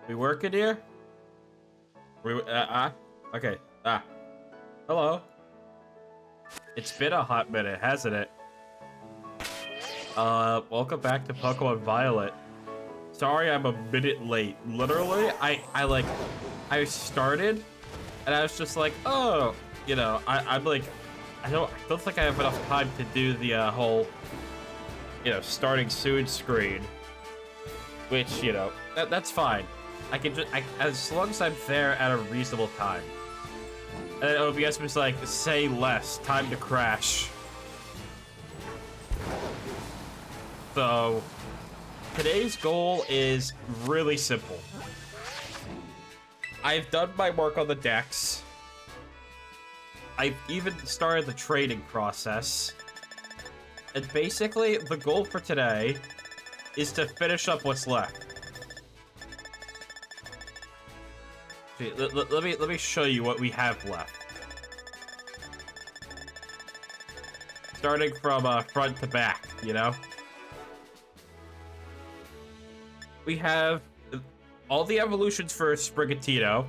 We working here? Okay. Hello. It's been a hot minute, hasn't it? Welcome back to Pokemon Violet. Sorry I'm a minute late. Literally, I started, and I was just like, oh, I'm like, I don't think I have enough time to do the whole, starting soon screen. Which, that's fine. I can just, as long as I'm there at a reasonable time. And then OBS was like, say less, time to crash. So, today's goal is really simple. I've done my work on the decks. I've even started the trading process. And basically, the goal for today is to finish up what's left. Let me show you what we have left. Starting from front to back, We have all the evolutions for Sprigatito.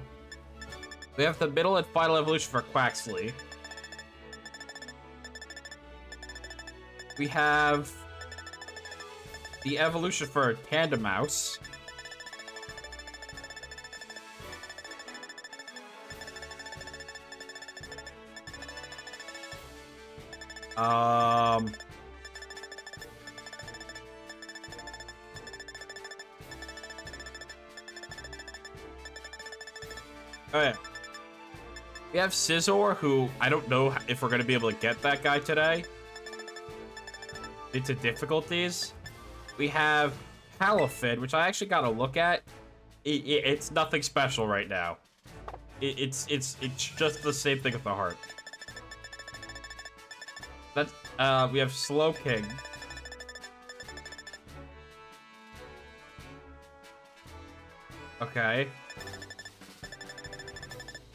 We have the middle and final evolution for Quaxley. We have the evolution for Tandemaus. Okay. We have Scizor, who I don't know if we're going to be able to get that guy today. It's a difficulties. We have Palafin, which I actually got to look at. It's nothing special right now. It's just the same thing with the heart. That's we have Slowking. Okay.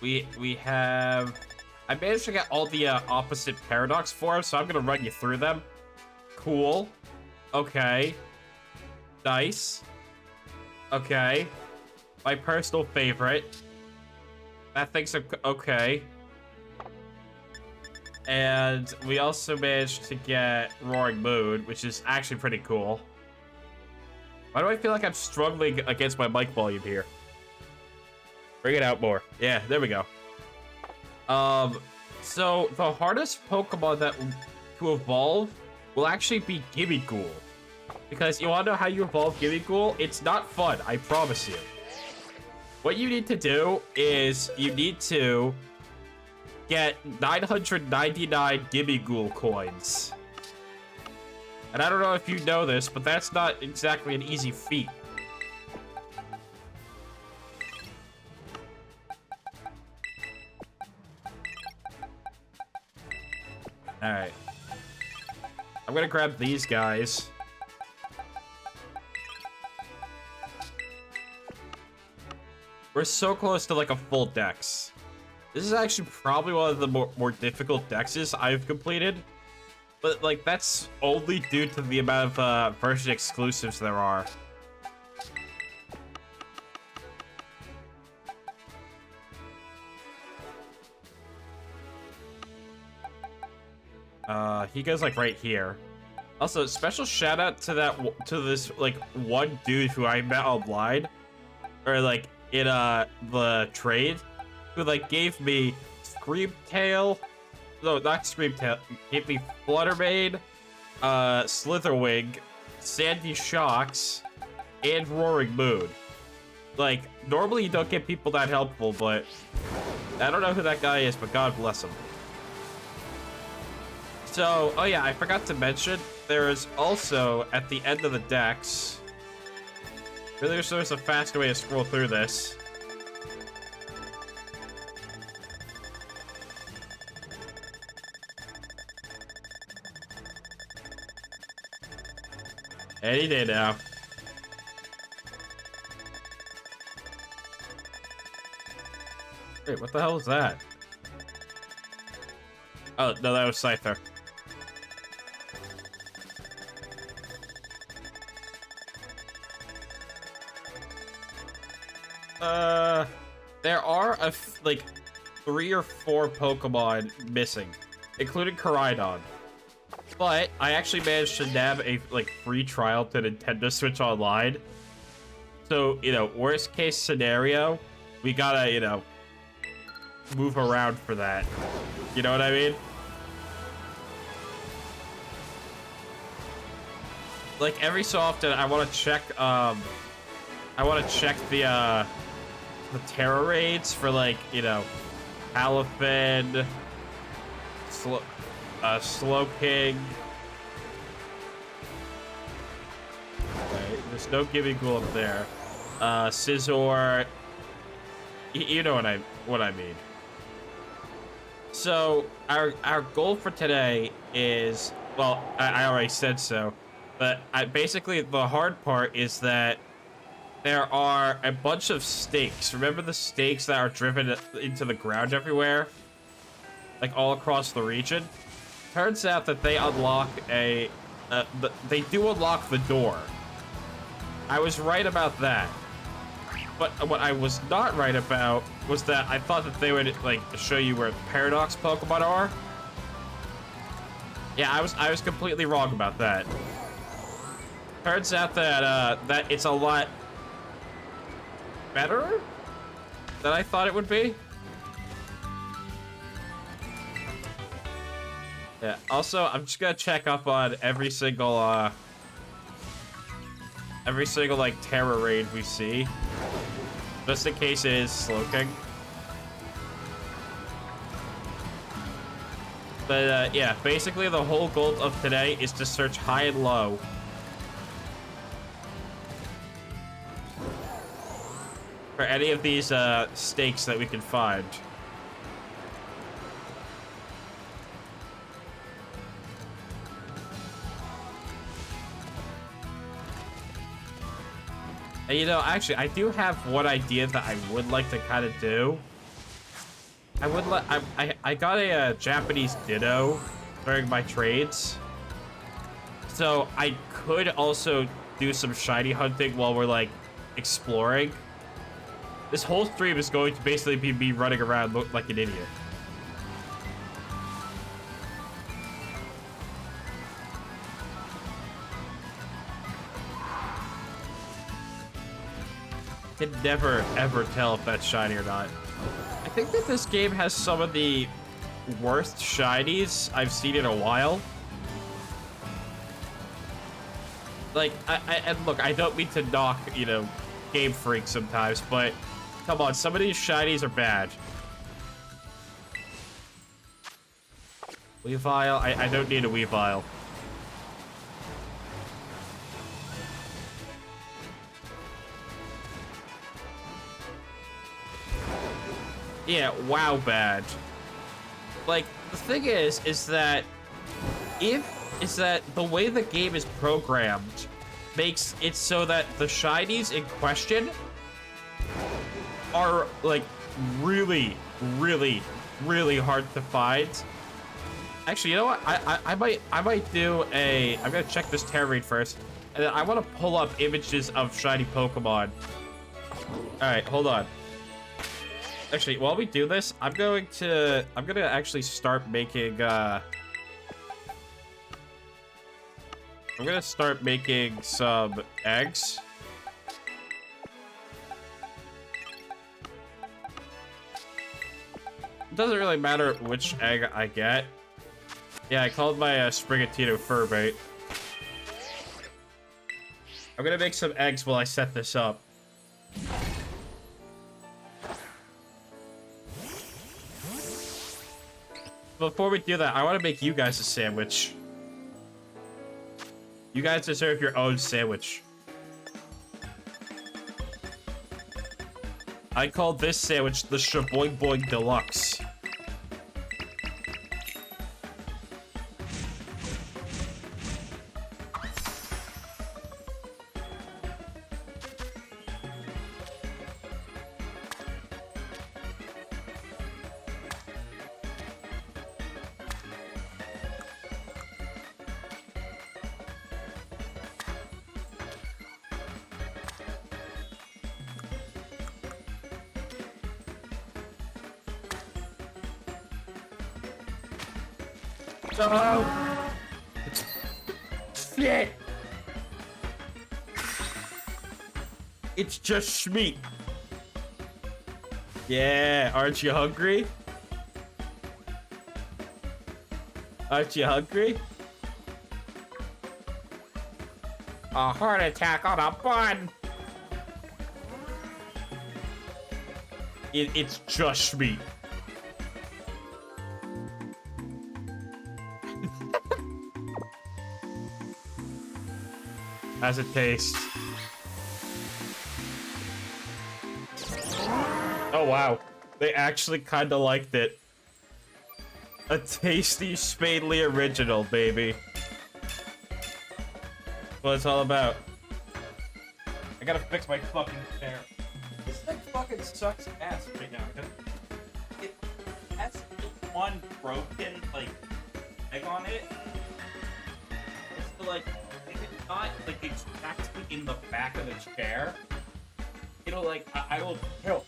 We have. I managed to get all the opposite paradox forms, so I'm gonna run you through them. Cool. Okay. Nice. Okay. My personal favorite. That thing's okay. And we also managed to get Roaring Moon, which is actually pretty cool. Why do I feel like I'm struggling against my mic volume here? Bring it out more. Yeah, there we go. So the hardest Pokemon to evolve will actually be Gimmighoul. Because you wanna know how you evolve Gimmighoul? It's not fun, I promise you. What you need to do is you need to get 999 Gimmighoul coins. And I don't know if you know this, but that's not exactly an easy feat. Alright. I'm gonna grab these guys. We're so close to like a full dex. This is actually probably one of the more difficult dexes I've completed. But like that's only due to the amount of version exclusives there are. He goes like right here. Also, special shout out to this like one dude who I met online, or like in the trade, who like gave me Screamtail. No, not Screamtail. Gave me Fluttermane, Slitherwing, Sandy Shocks, and Roaring Moon. Like normally you don't get people that helpful, but I don't know who that guy is, but God bless him. So, oh yeah, I forgot to mention, there is also, at the end of the decks, really wish there was a faster way to scroll through this. Any day now. Wait, what the hell was that? Oh, no, that was Scyther. There are like 3 or 4 Pokemon missing, including Koraidon. But I actually managed to nab a like free trial to Nintendo Switch Online. So, you know, worst case scenario, we gotta, you know, move around for that. You know what I mean? Like every so often I want to check the Terra raids for, like, you know, Palafin, Slowking. Okay, there's no Gimmighoul up there. Scizor. You know what I mean. So our goal for today is, well, I already said so, but basically the hard part is that there are a bunch of stakes. Remember the stakes that are driven into the ground everywhere? Like all across the region? Turns out that they unlock they do unlock the door. I was right about that. But what I was not right about was that I thought that they would, like, show you where Paradox Pokemon are. Yeah, I was completely wrong about that. Turns out that that it's a lot better than I thought it would be. Yeah, also, I'm just gonna check up on every single, like, Terra raid we see. Just in case it is Slowking. But, yeah, basically the whole goal of today is to search high and low. For any of these, stakes that we can find. And, you know, actually, I do have one idea that I would like to kind of do. I got a Japanese Ditto during my trades. So I could also do some shiny hunting while we're, like, exploring. This whole stream is going to basically be me running around like an idiot. Can never, ever tell if that's shiny or not. I think that this game has some of the worst shinies I've seen in a while. Like, and look, I don't mean to knock, you know, Game Freak sometimes, but come on, some of these shinies are bad. Weavile? I don't need a Weavile. Yeah, wow bad. Like, the thing is that the way the game is programmed makes it so that the shinies in question are, like, really, really, really hard to find. Actually, you know what? I might do a... I'm gonna check this Terra raid first, and then I want to pull up images of shiny Pokemon. Alright, hold on. Actually, while we do this, I'm gonna actually start making, I'm gonna start making some eggs. It doesn't really matter which egg I get. Yeah, I called my Sprigatito Furbait. I'm gonna make some eggs while I set this up. Before we do that, I want to make you guys a sandwich. You guys deserve your own sandwich. I call this sandwich the Shaboing Boing Deluxe. Oh! Shit! It's just meat. Yeah, aren't you hungry? Aren't you hungry? A heart attack on a bun. It's just meat. How's it taste? Oh wow, they actually kind of liked it. A tasty Spadley original, baby. What it's all about. I gotta fix my fucking chair. This thing fucking sucks ass right now because it has one broken like egg on it. It's like if it's not like exactly in the back of the chair, it'll like I will tilt.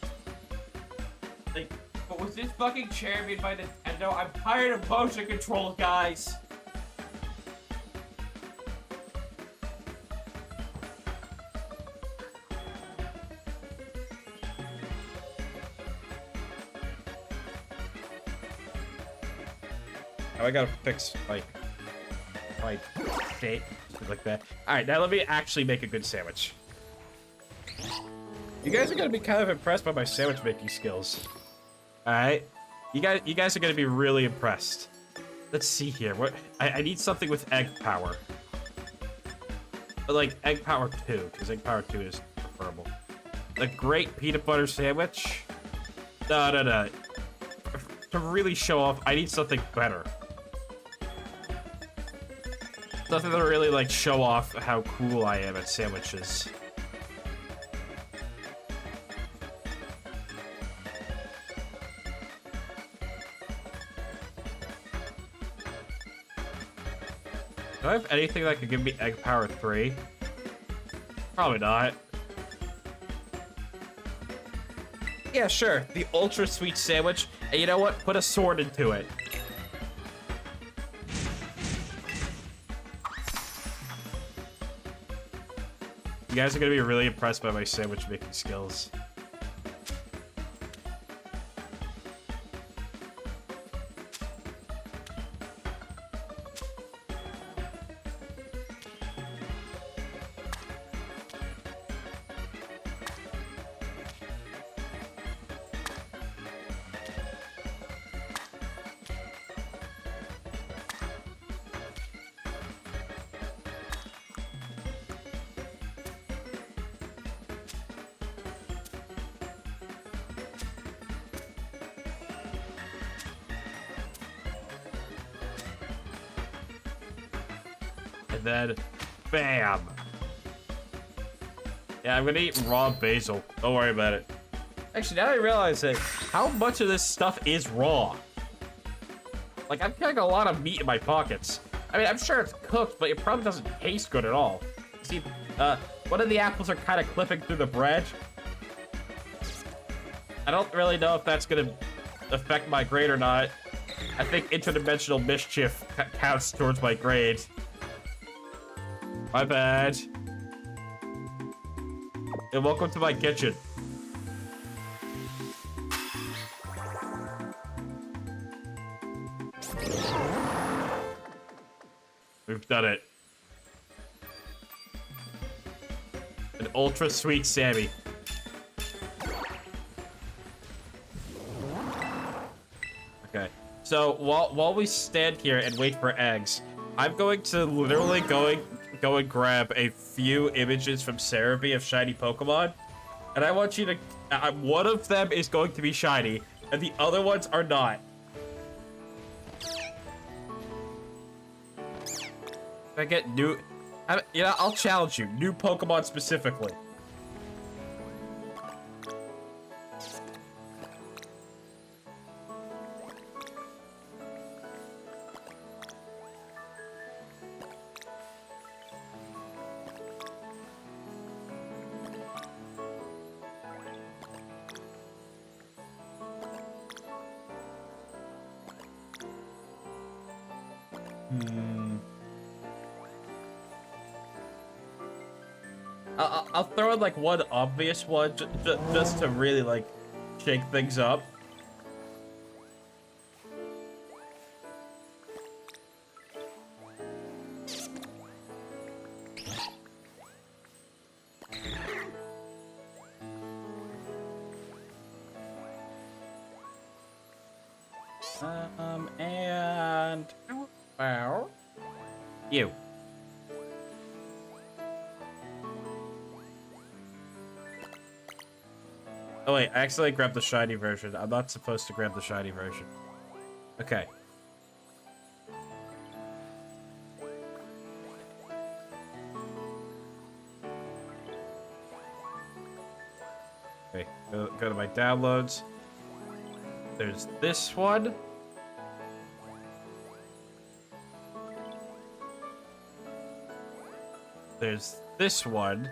Like, but was this fucking chair made by Nintendo? I'm tired of motion control, guys. Oh, I gotta fix my state like that. All right, now let me actually make a good sandwich. You guys are gonna be kind of impressed by my sandwich making skills. All right, you guys are gonna be really impressed. Let's see here. What I need something with egg power, but like egg power 2, because egg power 2 is preferable. A great peanut butter sandwich. No. To really show off, I need something better. Something to really like show off how cool I am at sandwiches. Do I have anything that could give me egg power 3? Probably not. Yeah, sure. The ultra sweet sandwich. And you know what? Put a sword into it. You guys are gonna be really impressed by my sandwich making skills. And then, bam. Yeah, I'm gonna eat raw basil. Don't worry about it. Actually, now I realize that how much of this stuff is raw. Like, I'm carrying a lot of meat in my pockets. I mean, I'm sure it's cooked, but it probably doesn't taste good at all. See, one of the apples are kind of clipping through the bread. I don't really know if that's gonna affect my grade or not. I think interdimensional mischief counts towards my grade. My bad. And welcome to my kitchen. We've done it. An ultra sweet Sammy. Okay. So while we stand here and wait for eggs, I'm going to literally go and grab a few images from Cerebi of shiny Pokemon, and I want you to. One of them is going to be shiny, and the other ones are not. If I get new, I'll challenge you. New Pokemon specifically. Hmm. I'll throw in like one obvious one just to really like shake things up. And wow, you. Oh wait, I accidentally grabbed the shiny version. I'm not supposed to grab the shiny version. Okay. Okay, go to my downloads. There's this one. There's this one.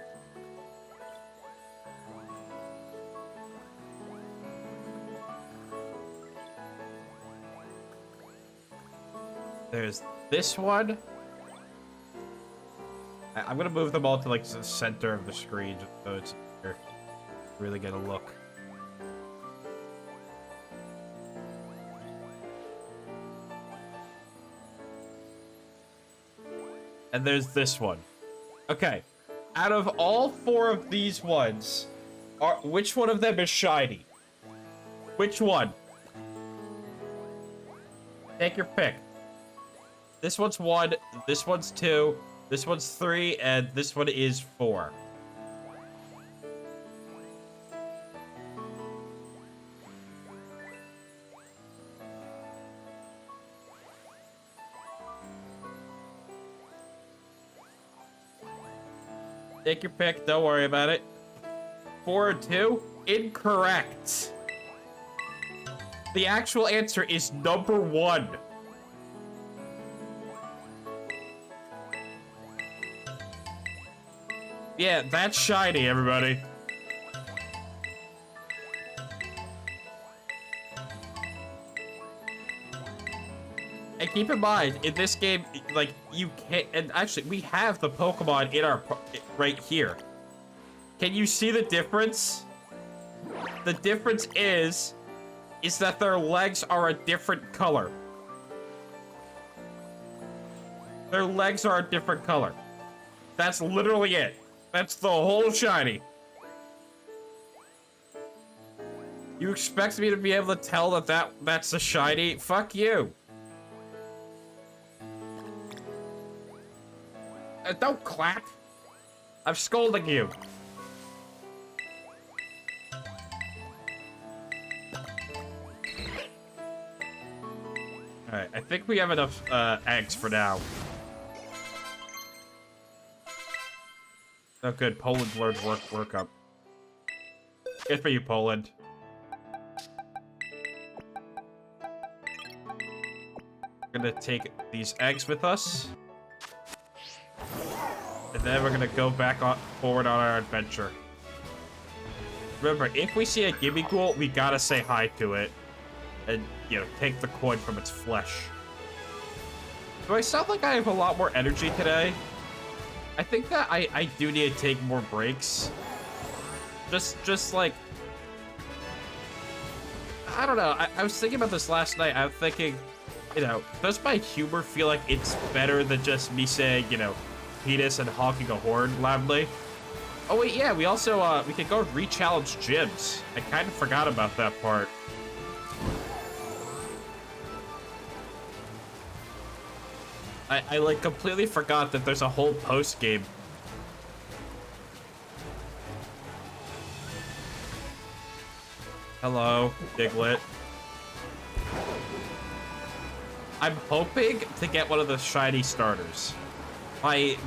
There's this one. I'm gonna move them all to like the center of the screen just so it's easier to really get a look. And there's this one. Okay. Out of all 4 of these ones, which one of them is shiny? Which one? Take your pick. This one's 1, this one's 2, this one's 3, and this one is 4. Take your pick, don't worry about it. 4 or 2? Incorrect. The actual answer is number 1. Yeah, that's shiny, everybody. And keep in mind, in this game, like, you can't... And actually, we have the Pokemon in our... right here. Can you see the difference? The difference is that their legs are a different color. Their legs are a different color. That's literally it. That's the whole shiny. You expect me to be able to tell that's a shiny? Fuck you. Don't clap. I'm scolding you. Alright, I think we have enough eggs for now. Oh good, Poland learned work up. Good for you, Poland. We're gonna take these eggs with us. And then we're gonna go back forward on our adventure. Remember, if we see a Gimmighoul, we gotta say hi to it. And, you know, take the coin from its flesh. Do I sound like I have a lot more energy today? I think that I do need to take more breaks. Just like... I don't know, I was thinking about this last night. I was thinking, you know, does my humor feel like it's better than just me saying, you know, penis and honking a horn loudly? Oh wait, yeah, we also, we could go re-challenge gyms. I kind of forgot about that part. I like completely forgot that there's a whole post game. Hello, Diglett. I'm hoping to get one of the shiny starters. My,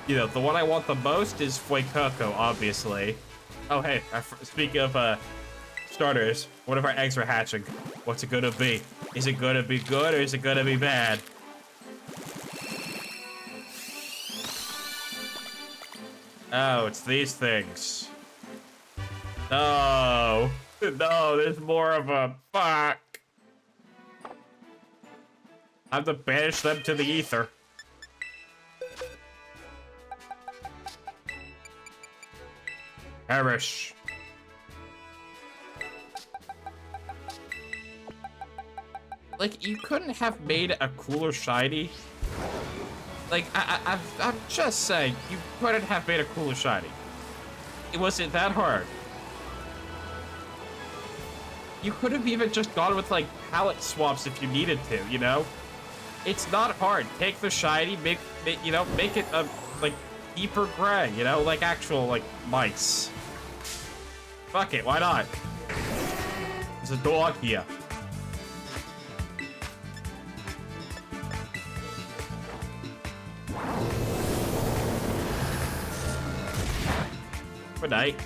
you know, the one I want the most is Fuecoco, obviously. Oh, hey, speaking of, starters, one of our eggs are hatching. What's it gonna be? Is it gonna be good or is it gonna be bad? Oh, it's these things. No. No, there's more of a fuck. Time to banish them to the ether. Perish. Like, you couldn't have made a cooler shiny. Like, I'm just saying, you couldn't have made a cooler shiny. It wasn't that hard. You could have even just gone with, like, palette swaps if you needed to, you know? It's not hard. Take the shiny, make you know, make it a, like, deeper gray, you know? Like actual, like, mice. Fuck it, why not? There's a dog here. Good night.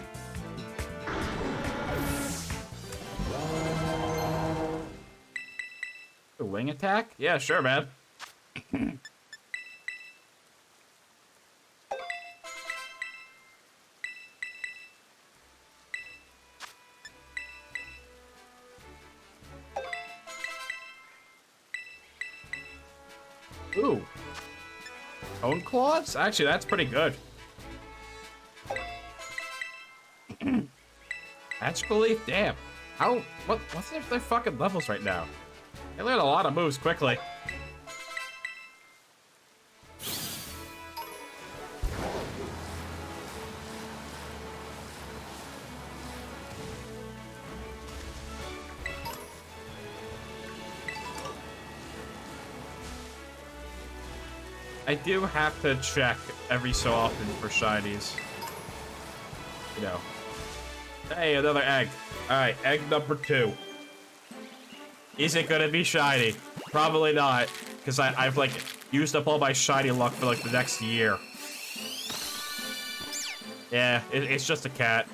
A wing attack? Yeah, sure, man. Ooh. Bone claws? Actually, that's pretty good. Magical Leaf? Damn. What's their fucking levels right now? They learn a lot of moves quickly. I do have to check every so often for shinies. You know. Hey, another egg. Alright, egg number 2. Is it gonna be shiny? Probably not. Because I've like used up all my shiny luck for like the next year. Yeah, it's just a cat.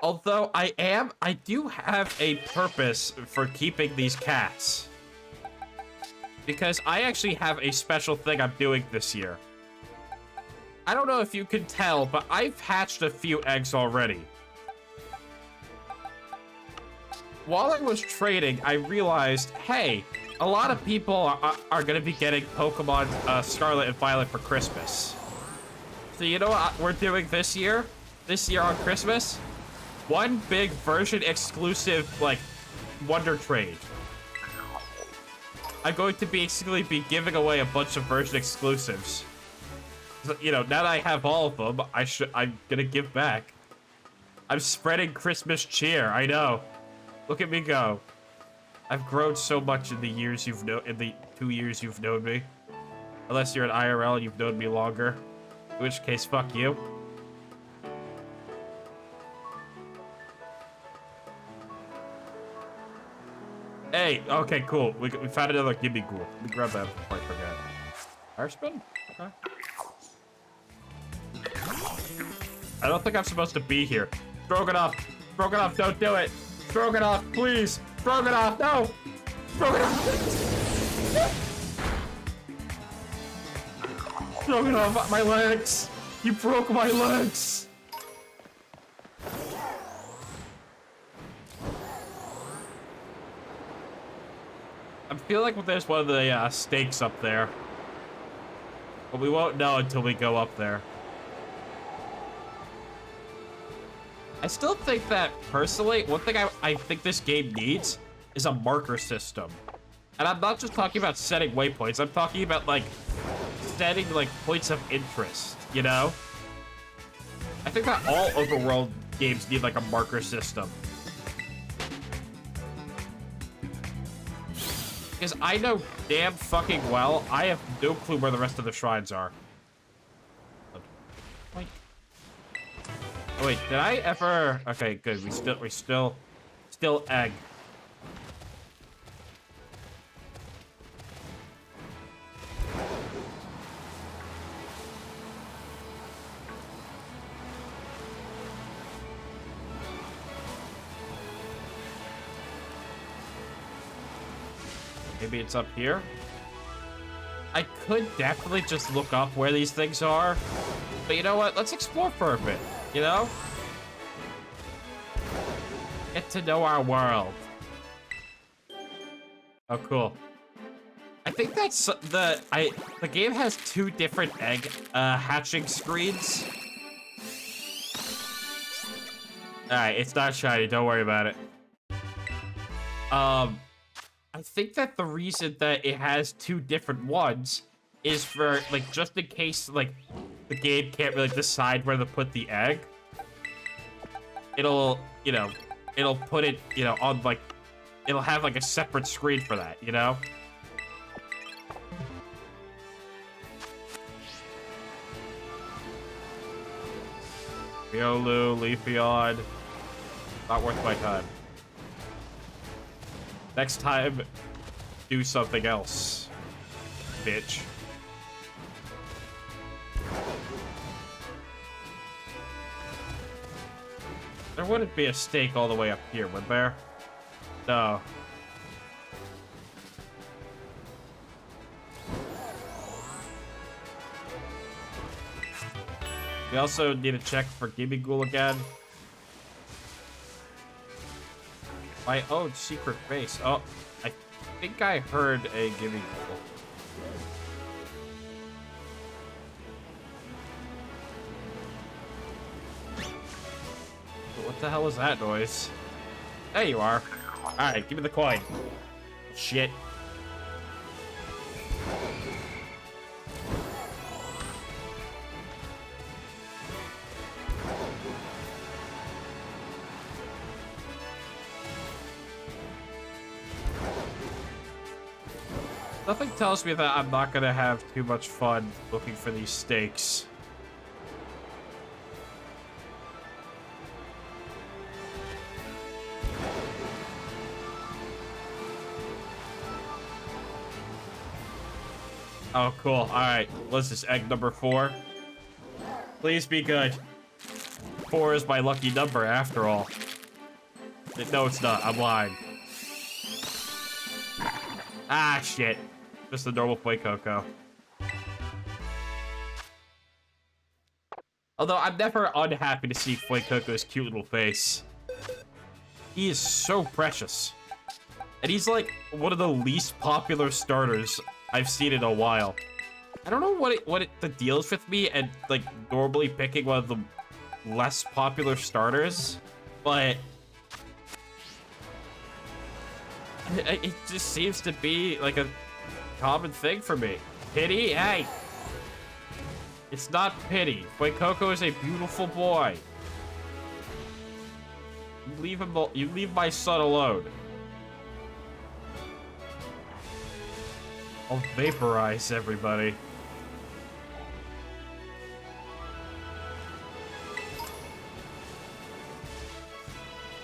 Although I do have a purpose for keeping these cats. Because I actually have a special thing I'm doing this year. I don't know if you can tell, but I've hatched a few eggs already. While I was trading, I realized, hey, a lot of people are going to be getting Pokemon Scarlet and Violet for Christmas. So you know what we're doing this year? This year on Christmas? One big version exclusive, like, Wonder Trade. I'm going to basically be giving away a bunch of version exclusives. So, you know, now that I have all of them, I'm gonna give back. I'm spreading Christmas cheer, I know. Look at me go. I've grown so much in the years in the 2 years you've known me. Unless you're an IRL and you've known me longer. In which case, fuck you. Hey, okay, cool. We found another Gimme Ghoul. Let me grab that before I forget. Fire spin? Okay. I don't think I'm supposed to be here. Stroganoff! Stroganoff, don't do it! Stroganoff, please! Stroganoff, no! Stroganoff! Stroganoff, my legs! You broke my legs! I feel like there's one of the stakes up there. But we won't know until we go up there. I still think that, personally, one thing I think this game needs is a marker system. And I'm not just talking about setting waypoints, I'm talking about, like, setting, like, points of interest, you know? I think that all overworld games need, like, a marker system. Because I know damn fucking well, I have no clue where the rest of the shrines are. Oh wait, did I ever? Okay, good. We still egg. Maybe it's up here. I could definitely just look up where these things are, but you know what? Let's explore for a bit. You know? Get to know our world. Oh, cool. I think that's the game has 2 different egg hatching screens. Alright, it's not shiny, don't worry about it. I think that the reason that it has 2 different ones is for, like, just in case, like, the game can't really decide where to put the egg. It'll, you know, it'll put it, you know, on, like, it'll have, like, a separate screen for that, you know? Riolu, Leafeon. Not worth my time. Next time, do something else, bitch. There wouldn't be a stake all the way up here, would there? No. We also need to check for Gimmighoul again. My own secret base. Oh, I think I heard a Gimmighoul. What the hell is that noise? There you are. Alright, give me the coin. Shit. Nothing tells me that I'm not gonna have too much fun looking for these stakes. Oh, cool. Alright, what's this? Egg number 4? Please be good. 4 is my lucky number, after all. No, it's not. I'm lying. Ah, shit. Just the normal Fuecoco. Although, I'm never unhappy to see Fuecoco's cute little face. He is so precious. And he's like one of the least popular starters I've seen in a while. I don't know what the deal is with me and like normally picking one of the less popular starters, but it just seems to be like a common thing for me. Pity? Hey! It's not pity. Fuecoco is a beautiful boy. You leave my son alone. I'll vaporize everybody.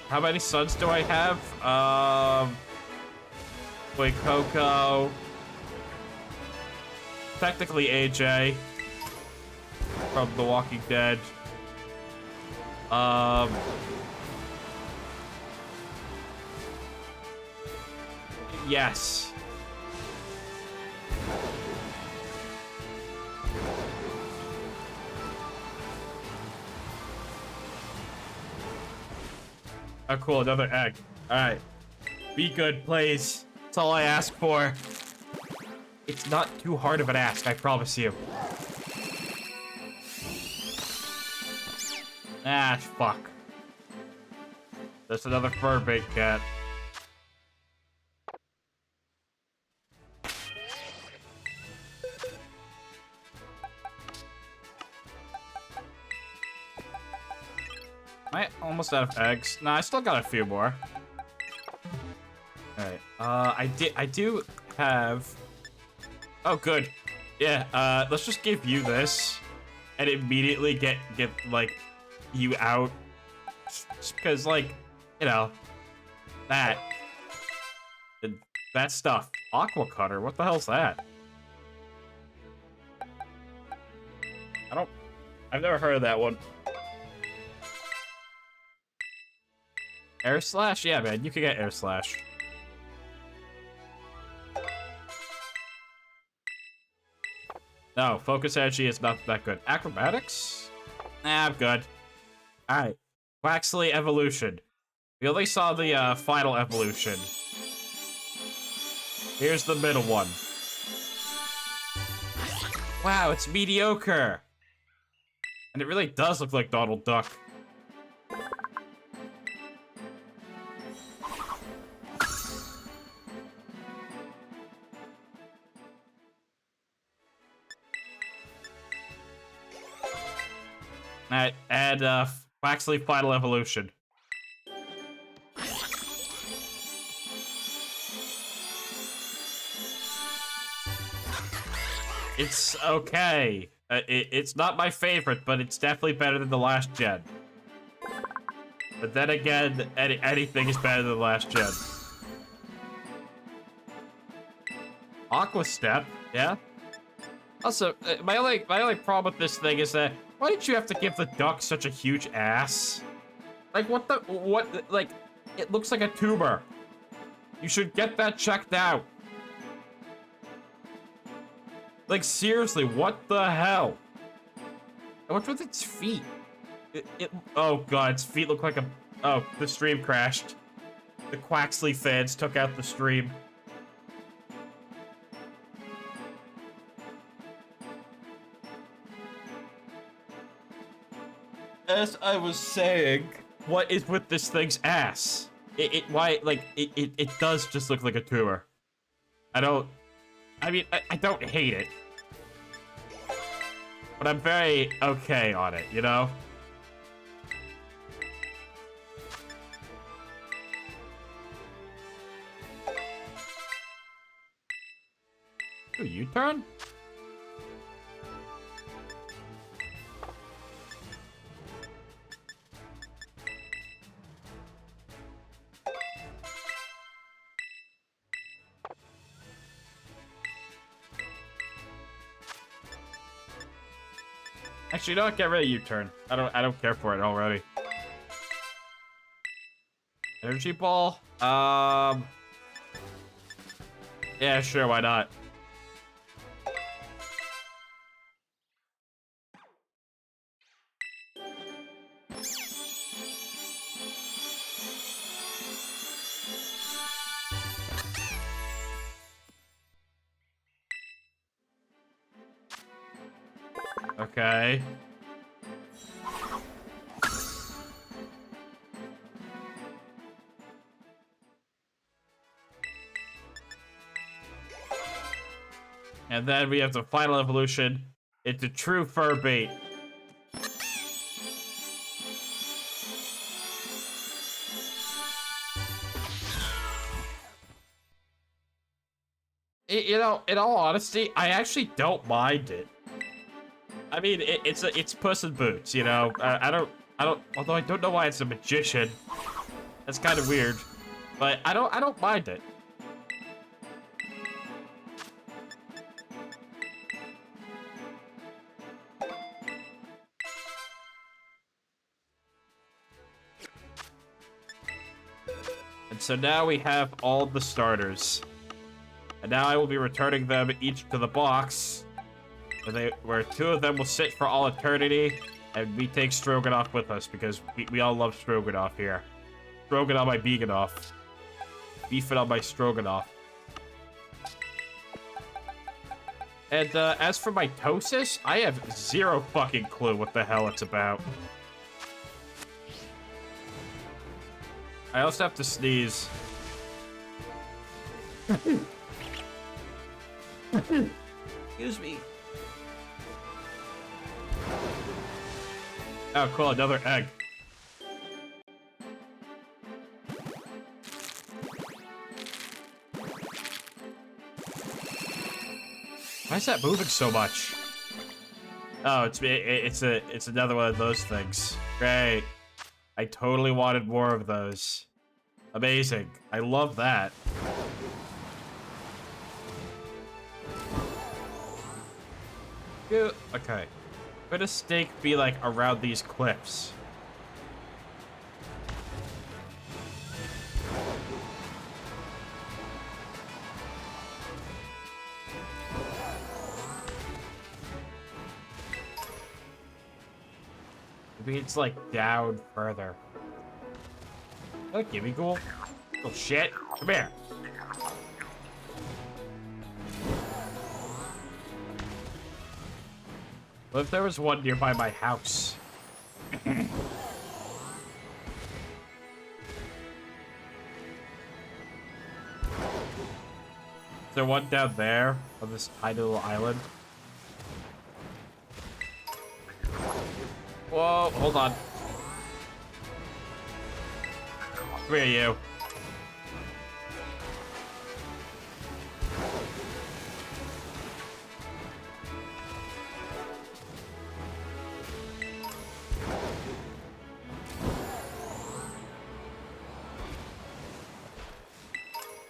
How many sons do I have? Fuecoco. Technically AJ. From The Walking Dead. Yes. Oh, cool, another egg. Alright. Be good, please. That's all I ask for. It's not too hard of an ask, I promise you. Ah, fuck. That's another fur bait cat. Am I almost out of eggs? No, I still got a few more. Alright, I do have... Oh, good. Yeah, let's just give you this and immediately get like, you out. Just because, like, you know, that stuff. Aqua Cutter, what the hell's that? I've never heard of that one. Air Slash? Yeah, man, you can get Air Slash. No, Focus Energy is not that good. Acrobatics? Nah, I'm good. Alright. Waxley Evolution. We only saw the final evolution. Here's the middle one. Wow, it's mediocre. And it really does look like Donald Duck. Alright, add Waxley Final Evolution. It's okay. It's not my favorite, but it's definitely better than the last gen. But then again, anything is better than the last gen. Aqua Step, yeah. Also, my only problem with this thing is that why did you have to give the duck such a huge ass? Like like it looks like a tumor. You should get that checked out. Like seriously, what the hell? What's with its feet? Oh god, its feet look like a... Oh, the stream crashed. The Quaxley fans took out the stream. As I was saying, what is with this thing's ass? It does just look like a tumor. I mean, I don't hate it. But I'm very okay on it, you know? Ooh, U-turn? Actually, you know what? Get rid of U-turn. I don't care for it already. Energy ball? Yeah, sure, why not? Okay. And then we have the final evolution into true fur bait. You know, in all honesty, I actually don't mind it. I mean, it's Puss in Boots, you know. I don't. Although I don't know why it's a magician. That's kind of weird, but I don't mind it. And so now we have all the starters, and now I will be returning them each to the box. Where two of them will sit for all eternity, and we take Stroganoff with us because we all love Stroganoff here. Strogan on my Beganoff. Beefing on my Stroganoff. And as for mitosis, I have zero fucking clue what the hell it's about. I also have to sneeze. Excuse me. Oh, cool, another egg. Why is that moving so much? Oh, it's another one of those things. Great. I totally wanted more of those. Amazing. I love that. Okay. Could a stake be like around these cliffs? Maybe it's like down further. Oh, gimme ghoul. Oh shit. Come here. What if there was one nearby my house? Is there one down there on this tiny little island? Whoa, hold on. Where are you?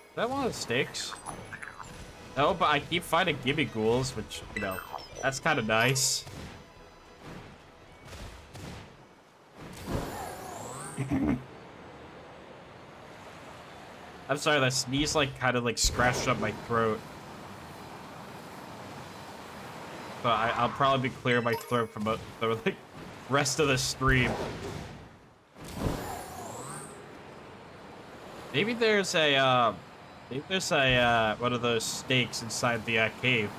Is that one of the stakes? No, but I keep finding gimme ghouls, which, you know, that's kind of nice. I'm sorry, that sneeze, like, kind of, like, scratched up my throat. But I'll probably be clearing my throat from the, like, rest of the stream. Maybe there's a, one of those stakes inside the, cave.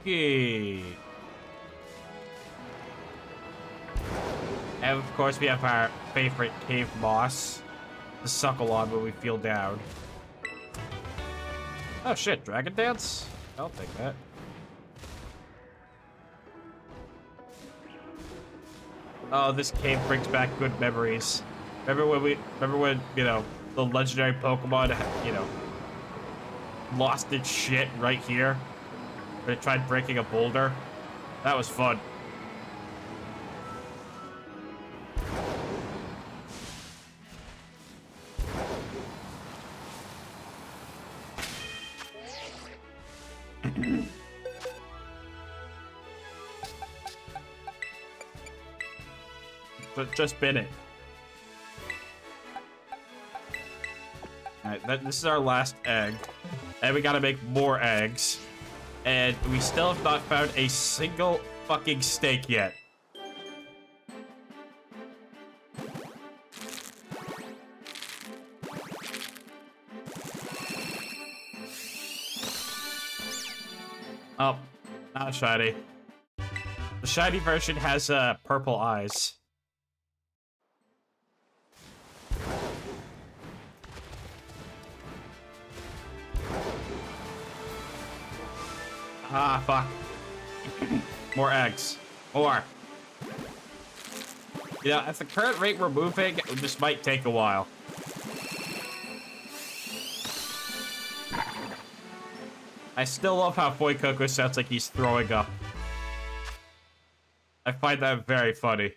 Okay. And of course, we have our favorite cave moss to suckle on when we feel down. Oh shit, Dragon Dance? I'll take that. Oh, this cave brings back good memories. Remember when, you know, the legendary Pokemon, you know, lost its shit right here? When it tried breaking a boulder? That was fun. Just been it. Alright, this is our last egg. And we gotta make more eggs. And we still have not found a single fucking steak yet. Oh, not shiny. The shiny version has purple eyes. Ah, fuck. More eggs. More. You know, at the current rate we're moving, this might take a while. I still love how Boy Coco sounds like he's throwing up. I find that very funny.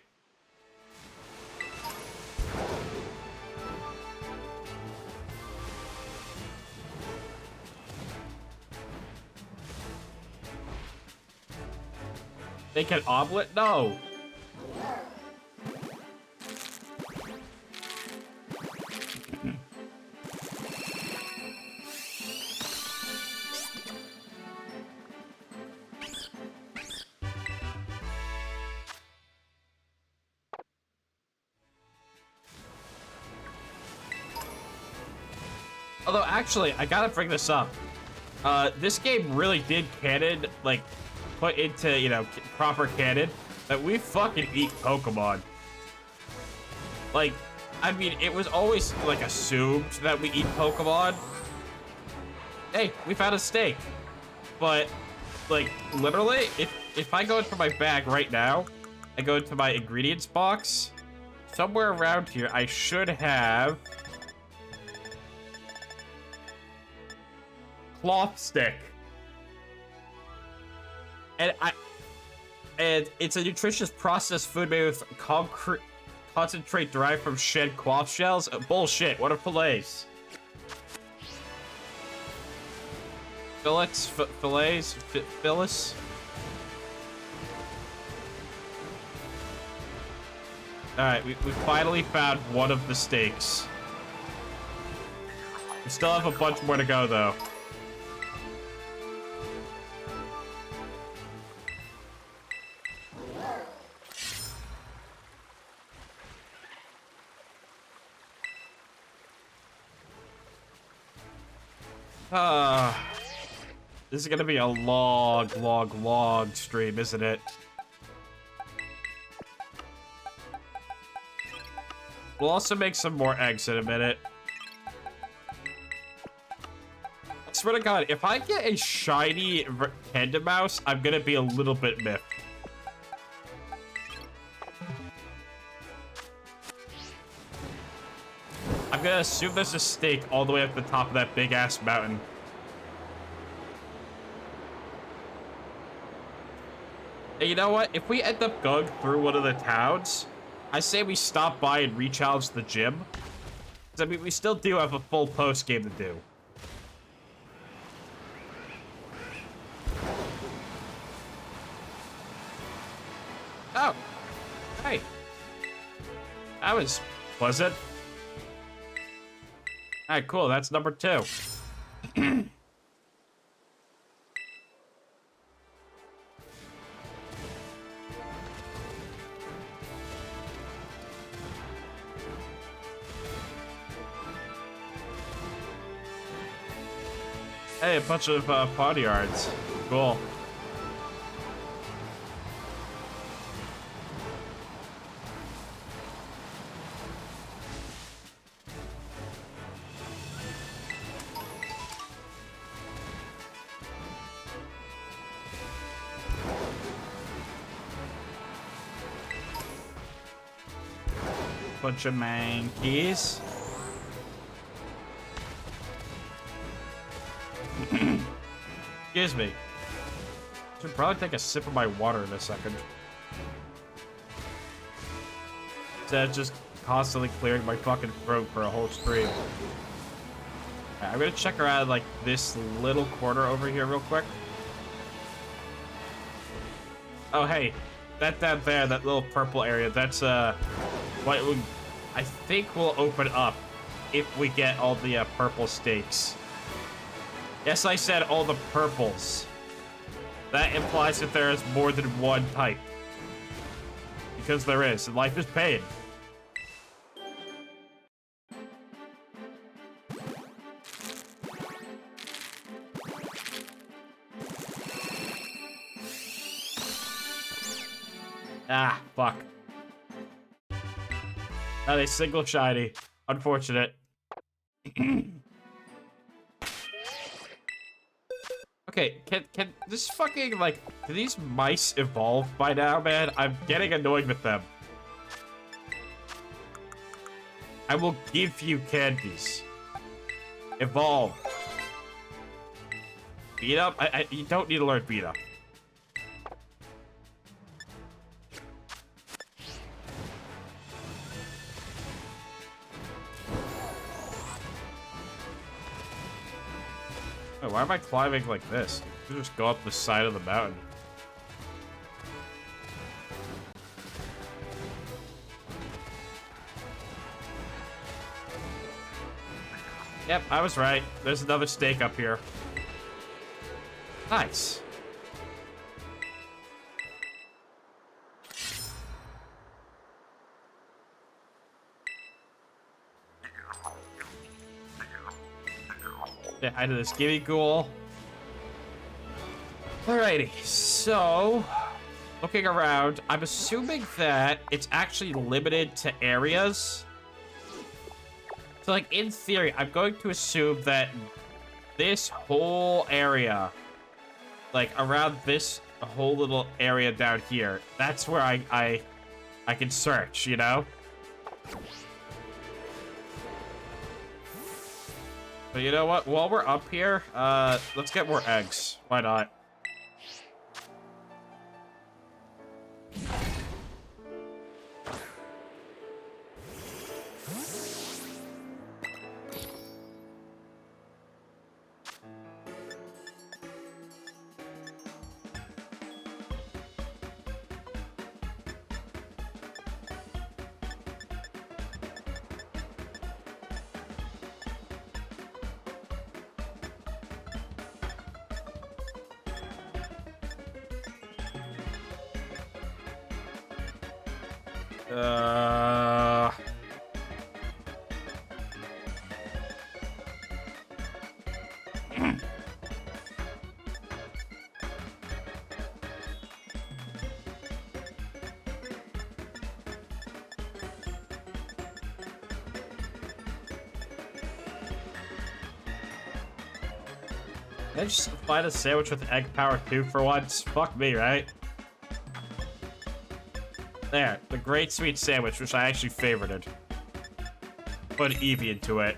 Make an omelet? No. Although, actually, I gotta bring this up. This game really did canon, like, put into, you know, proper canon, that we fucking eat Pokemon. Like, I mean, it was always, like, assumed that we eat Pokemon. Hey, we found a steak. But, like, literally, if I go into my bag right now, I go into my ingredients box, somewhere around here, I should have cloth stick. And it's a nutritious processed food made with concentrate derived from shed cloth shells. Bullshit. What are fillets? Fillets? Phyllis? Alright, we finally found one of the steaks. We still have a bunch more to go, though. This is gonna be a long stream, isn't it? We'll also make some more eggs in a minute. I swear to God, if I get a shiny Panda Mouse, I'm gonna be a little bit miffed. I'm gonna assume there's a stake all the way up the top of that big-ass mountain. And you know what? If we end up going through one of the towns, I say we stop by and re-challenge the gym. Because, I mean, we still do have a full post-game to do. Oh. Hey. That was pleasant. Alright, cool. That's number 2. Hey, a bunch of potty yards. Cool. Bunch of mankeys. Excuse me. Should probably take a sip of my water in a second. Instead of just constantly clearing my fucking throat for a whole stream. Right, I'm gonna check around like this little corner over here real quick. Oh hey, that down there, that little purple area, that's what would, I think will open up if we get all the purple stakes. Yes, I said all the purples. That implies that there is more than one type. Because there is, and life is pain. Ah, fuck. Not a single shiny. Unfortunate. Okay, can this fucking, like, do these mice evolve by now, man? I'm getting annoyed with them. I will give you candies. Evolve. Beat up? You don't need to learn beat up. Oh, why am I climbing like this? I should just go up the side of the mountain. Yep, I was right. There's another stake up here. Nice. Yeah, I did this Gimme Ghoul. Alrighty, so looking around, I'm assuming that it's actually limited to areas. So, like, in theory, I'm going to assume that this whole area, like, around this whole little area down here, that's where I can search, you know? But you know what? While we're up here, let's get more eggs. Why not? Can I just find a sandwich with egg power too for once? Fuck me, right? There, the great sweet sandwich, which I actually favorited. Put Eevee into it.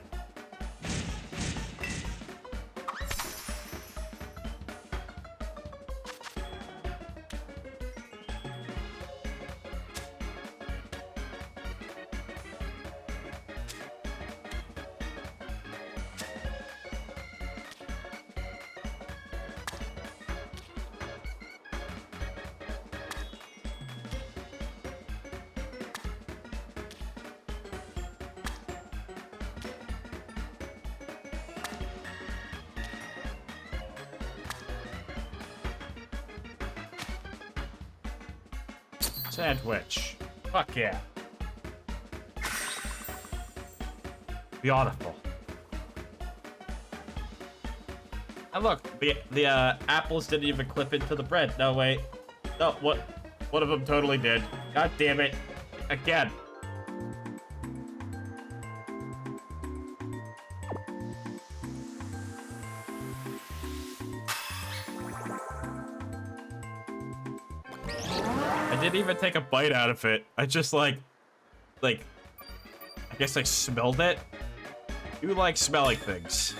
Sandwich. Fuck yeah. Beautiful. And look, the apples didn't even clip into the bread. No, wait. No, what? One of them totally did. God damn it. Again. I didn't even take a bite out of it. I just I guess I smelled it. You like smelling things.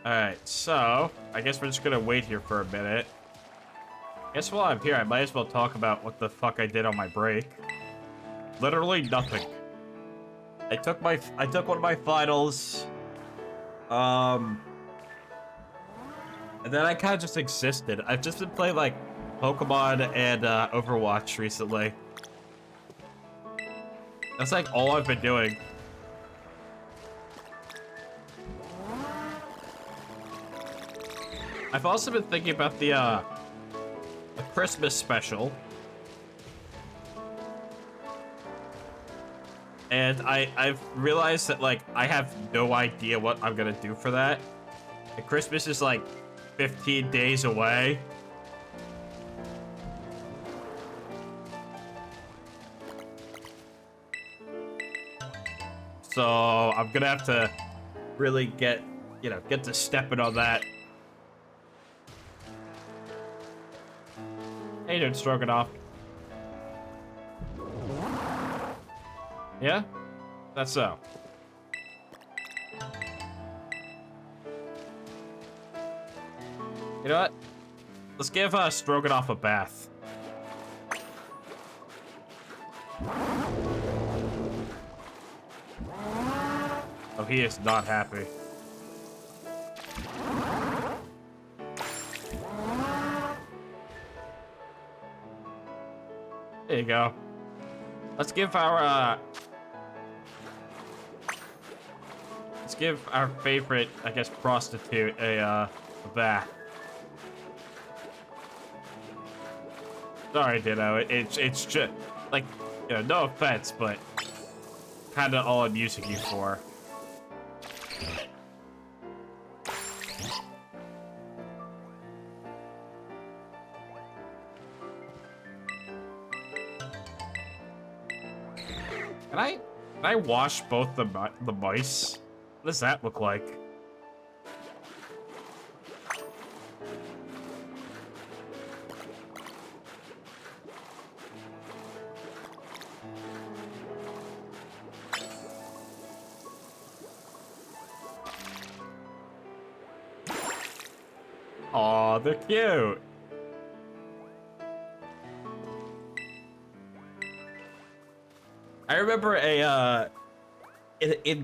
Alright, so I guess we're just gonna wait here for a minute. Guess while I'm here, I might as well talk about what the fuck I did on my break. Literally nothing. I took one of my finals. And then I kind of just existed. I've just been playing like Pokemon and Overwatch recently. That's like all I've been doing. I've also been thinking about the Christmas special. And I've realized that, like, I have no idea what I'm gonna do for that. And Christmas is, like, 15 days away. So, I'm gonna have to really get to stepping on that. How you doing, Stroganoff? Yeah? That's so. You know what? Let's give Stroganoff a bath. Oh, he is not happy. There you go. Let's give our favorite, I guess, prostitute a bath. Sorry, Ditto. It's just like, no offense, but kind of all I'm using you for. Can I wash both the mice? What does that look like? Aw, they're cute. I remember in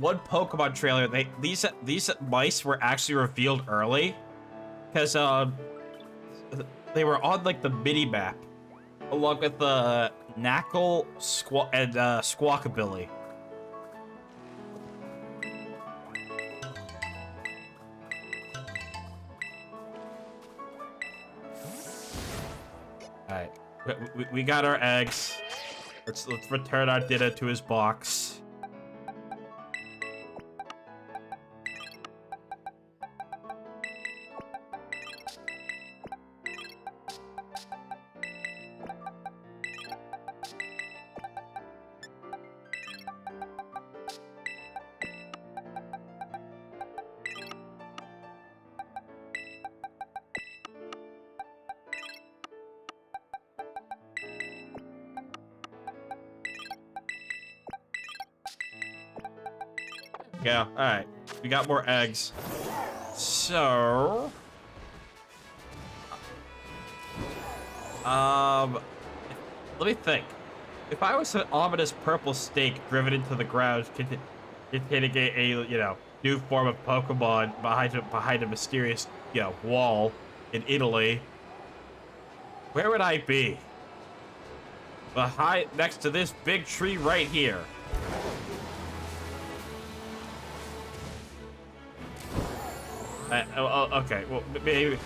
one Pokemon trailer, these mice were actually revealed early, because they were on like the mini map, along with the Knackle, and Squawkabilly. All right, we got our eggs. Let's return our Ditto to his box. go. All right, we got more eggs. So, let me think. If I was an ominous purple snake driven into the ground, containing a new form of Pokemon behind a mysterious wall in Italy, where would I be? Next to this big tree right here. Okay, well, maybe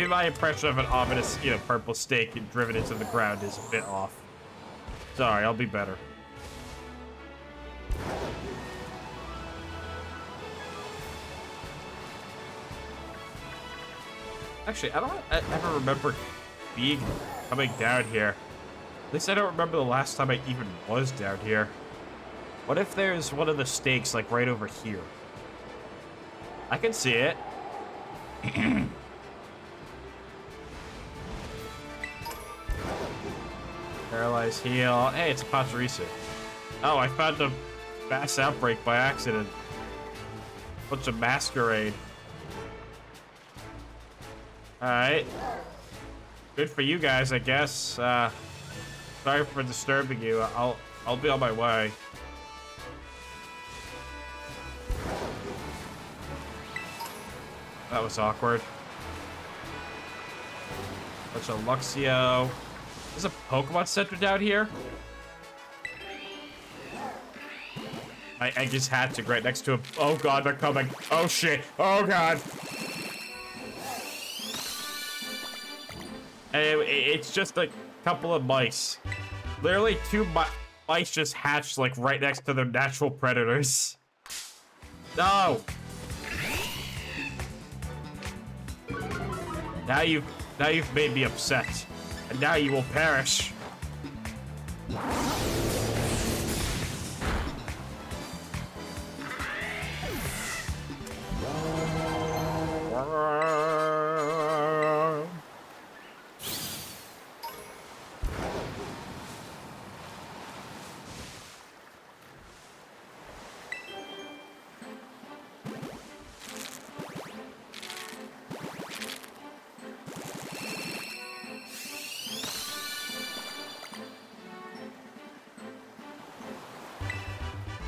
my impression of an ominous, purple snake driven into the ground is a bit off. Sorry, I'll be better. Actually, I don't ever remember coming down here. At least I don't remember the last time I even was down here. What if there's one of the snakes, like, right over here? I can see it. Paralyze, heal. Hey, it's a Pachirisu. Oh, I found a mass outbreak by accident. Bunch of masquerade. Alright. Good for you guys, I guess. Sorry for disturbing you. I'll be on my way. That was awkward. Bunch of Luxio. There's a Pokemon Center down here? I just had to right next to him. Oh god, they're coming. Oh shit. Oh god. And it's just a couple of mice. Literally 2 mice just hatched like right next to their natural predators. No. Now you've made me upset. And now you will perish.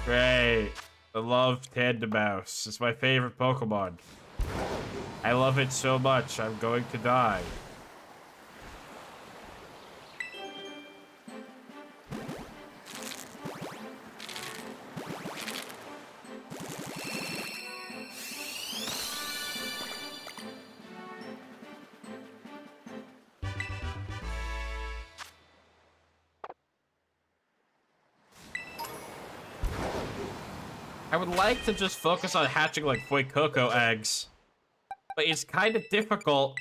Great. I love Tandemouse. It's my favorite Pokemon. I love it so much, I'm going to die. I would like to just focus on hatching like Fuecoco eggs, but it's kind of difficult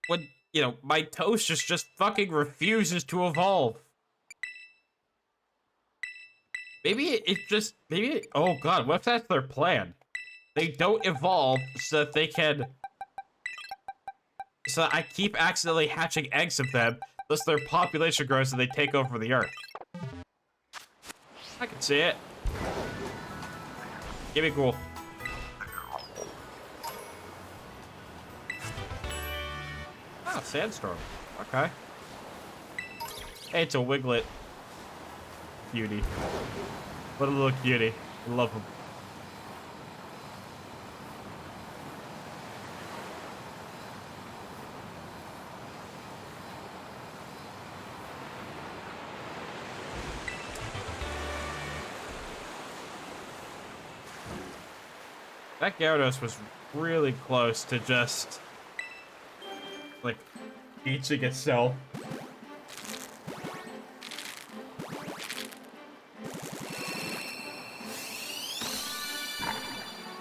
when, my Toasters just fucking refuses to evolve. Maybe oh god, what if that's their plan? They don't evolve so that so I keep accidentally hatching eggs of them, thus their population grows and they take over the earth. I can see it. Give me cool. Oh, Sandstorm. Okay. Hey, it's a Wiglet. Cutie. What a little cutie. I love him. That Gyarados was really close to just, like, eating itself.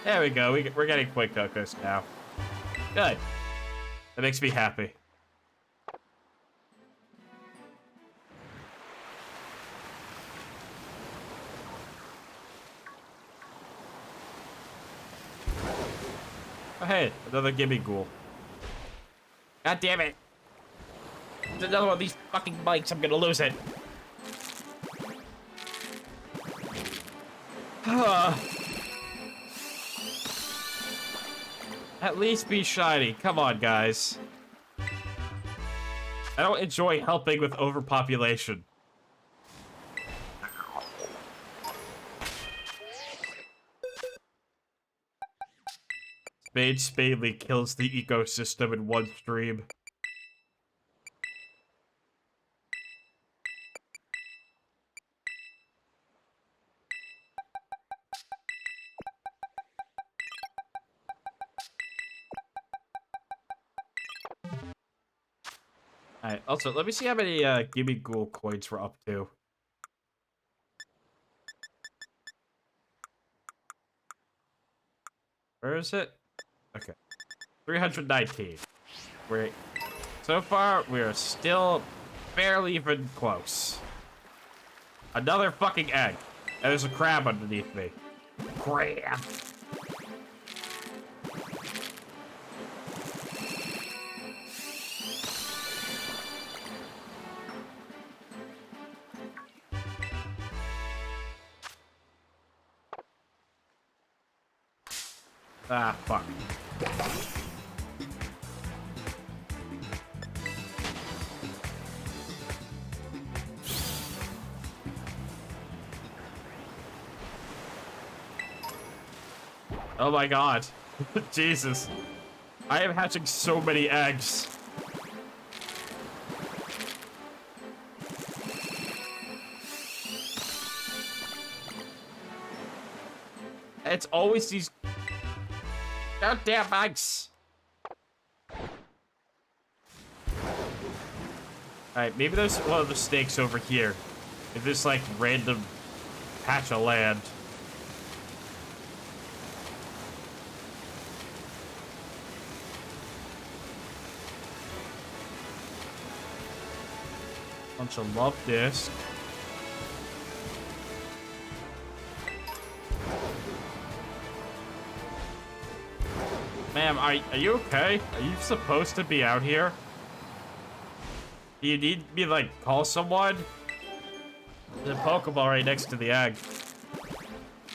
There we go. We're getting Fuecocos now. Good. That makes me happy. Oh, hey, another Gimme Ghoul. God damn it. There's another one of these fucking bikes. I'm gonna lose it. At least be shiny. Come on, guys. I don't enjoy helping with overpopulation. SpadeSpadley kills the ecosystem in one stream. Alright, also, let me see how many Gimme Ghoul coins we're up to. Where is it? Okay. 319. So far, we are still barely even close. Another fucking egg. And there's a crab underneath me. Crab. Ah, fuck. Oh my god. Jesus. I am hatching so many eggs. It's always these goddamn eggs. Alright, maybe there's one of the snakes over here. If this like random patch of land. Bunch of love disc. Ma'am, are you okay? Are you supposed to be out here? Do you need me to, like, call someone? There's a Pokeball right next to the egg.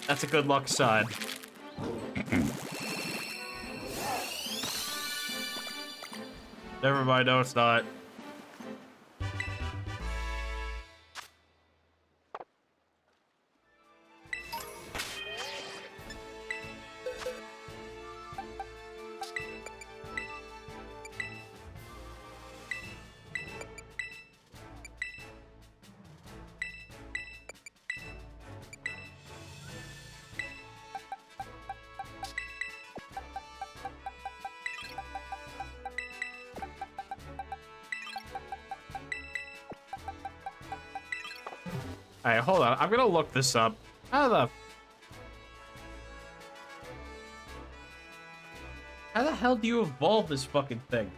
That's a good luck sign. Never mind, no, it's not. Alright, hold on. I'm gonna look this up. How the hell do you evolve this fucking thing?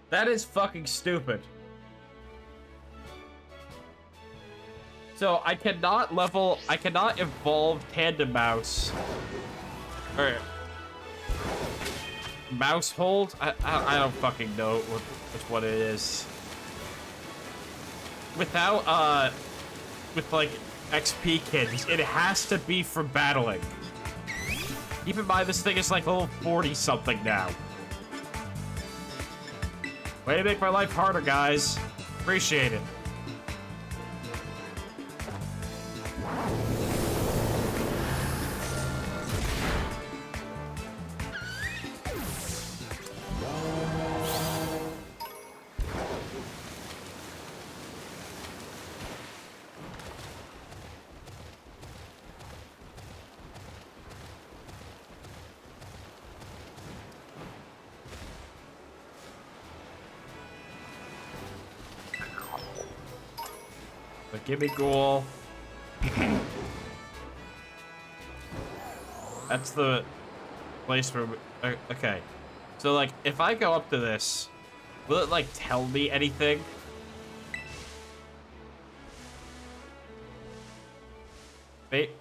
That is fucking stupid. So I cannot evolve Tandem Mouse. Or Mouse Hold? I don't fucking know what it is. Without, with like XP kids, it has to be for battling. Keep in mind, this thing is like level 40 something now. Way to make my life harder, guys. Appreciate it. But give me Ghoul. That's the place where okay. So like if I go up to this, will it like tell me anything? Fate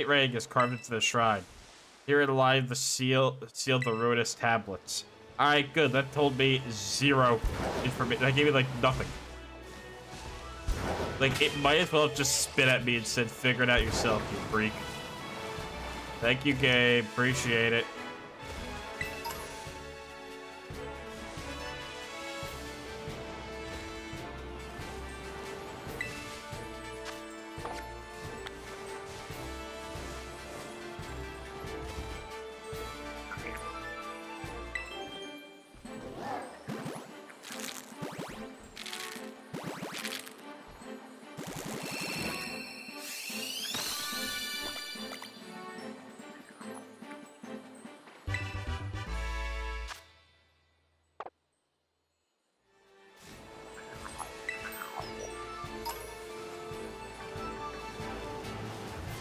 ring is carved into the shrine. Here it lies the sealed the ruinous tablets. Alright, good. That told me zero information. That gave me like nothing. Like, it might as well have just spit at me and said, figure it out yourself, you freak. Thank you, Gabe. Appreciate it.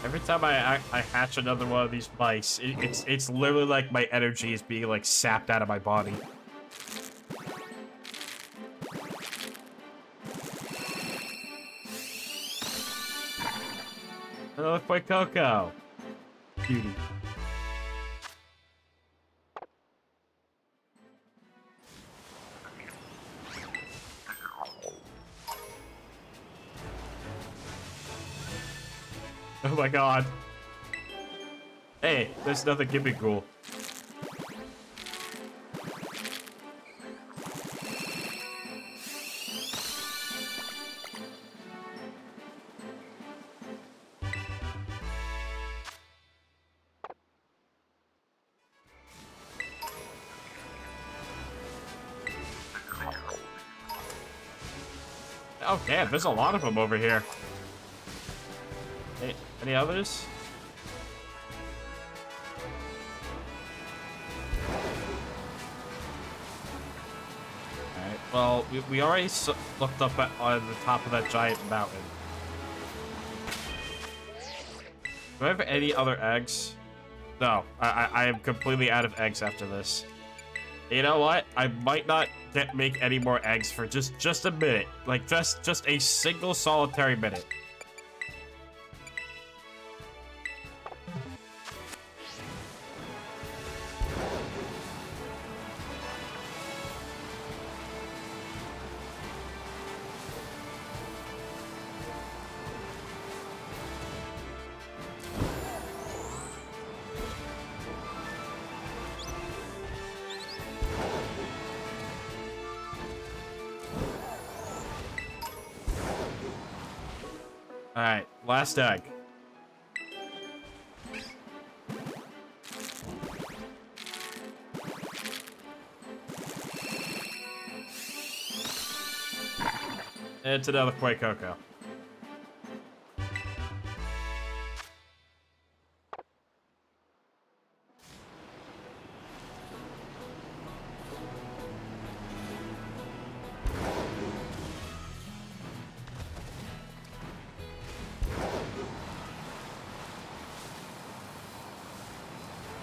Every time I hatch another one of these mice, it's literally like my energy is being like sapped out of my body. Another quick Coco. Beauty. Oh my god. Hey, there's another Gibby-Ghoul. Oh damn, there's a lot of them over here. Hey, any others? Alright, well, we already looked up on the top of that giant mountain. Do I have any other eggs? No, I am completely out of eggs after this. You know what? I might not make any more eggs for just a minute. Like, just a single solitary minute. Alright, last egg. It's another Quake Coco.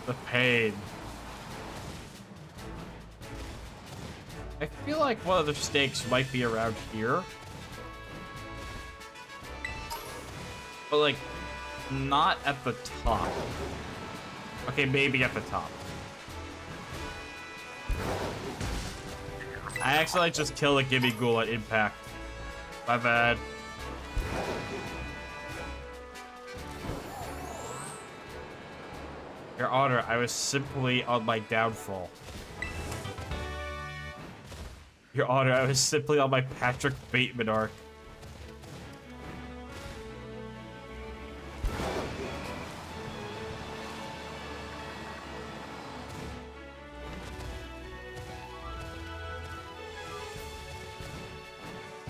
The pain. I feel like one of the stakes might be around here. But, like, not at the top. Okay, maybe at the top. I accidentally just killed a Gibby-Ghoul at impact. My bad. Your Honor, I was simply on my downfall. Your Honor, I was simply on my Patrick Bateman arc.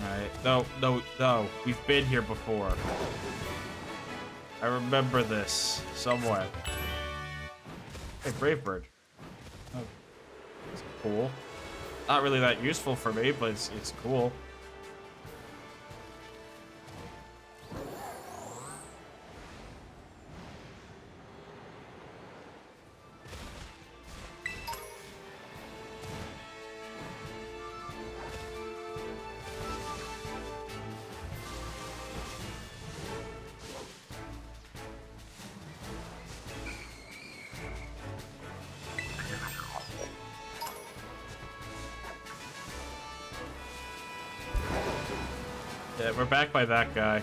Alright, no. We've been here before. I remember this somewhat. Hey, Brave Bird. Oh, that's cool. Not really that useful for me, but it's cool. We're back by that guy.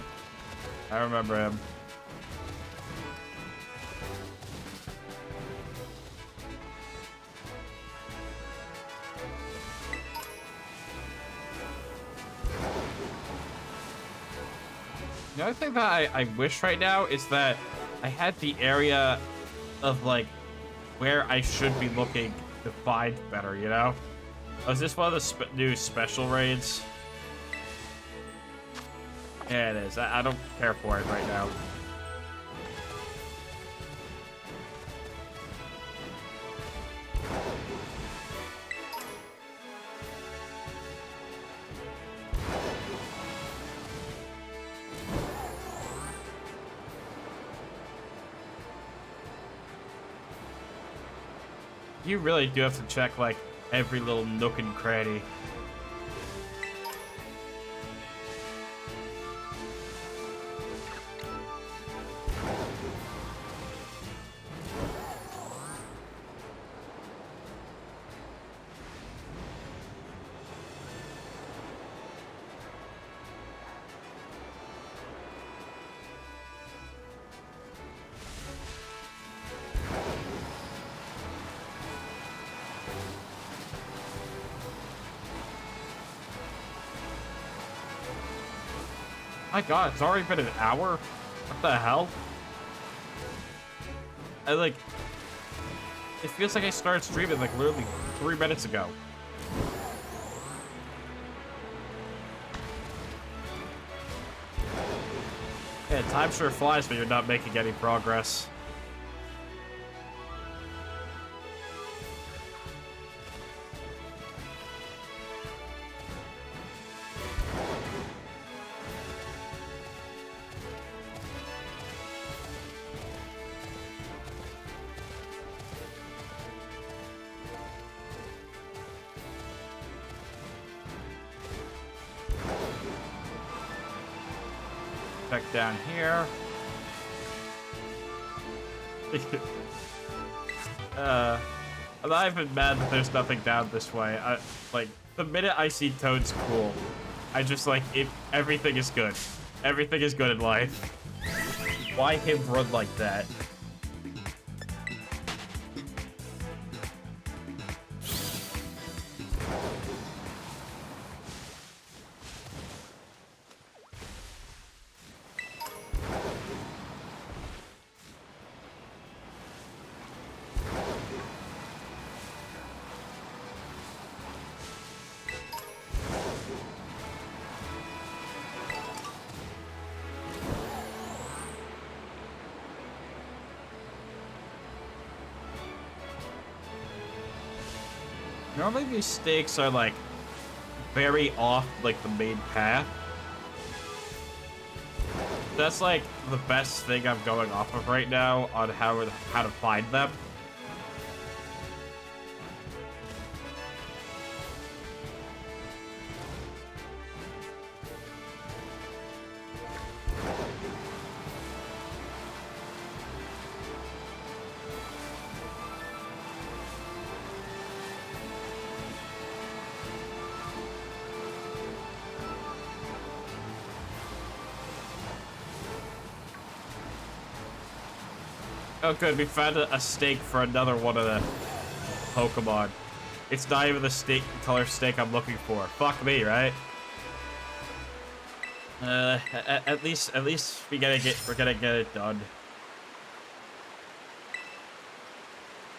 I remember him. The only thing that I wish right now is that I had the area of, like, where I should be looking defined better, you know? Oh, is this one of the new special raids? Yeah, it is. I don't care for it right now. You really do have to check, like, every little nook and cranny. My god, it's already been an hour? What the hell? It feels like I started streaming like literally 3 minutes ago. Yeah, time sure flies when you're not making any progress. Check down here. I'm not even mad that there's nothing down this way. Like, the minute I see Toad's cool, I just like it. Everything is good. Everything is good in life. Why him run like that? Normally these stakes are like very off like the main path. That's like the best thing I'm going off of right now on how to find them. Oh good, we found a stake for another one of the Pokemon. It's not even the color stake I'm looking for. Fuck me, right? At least we're gonna get it done.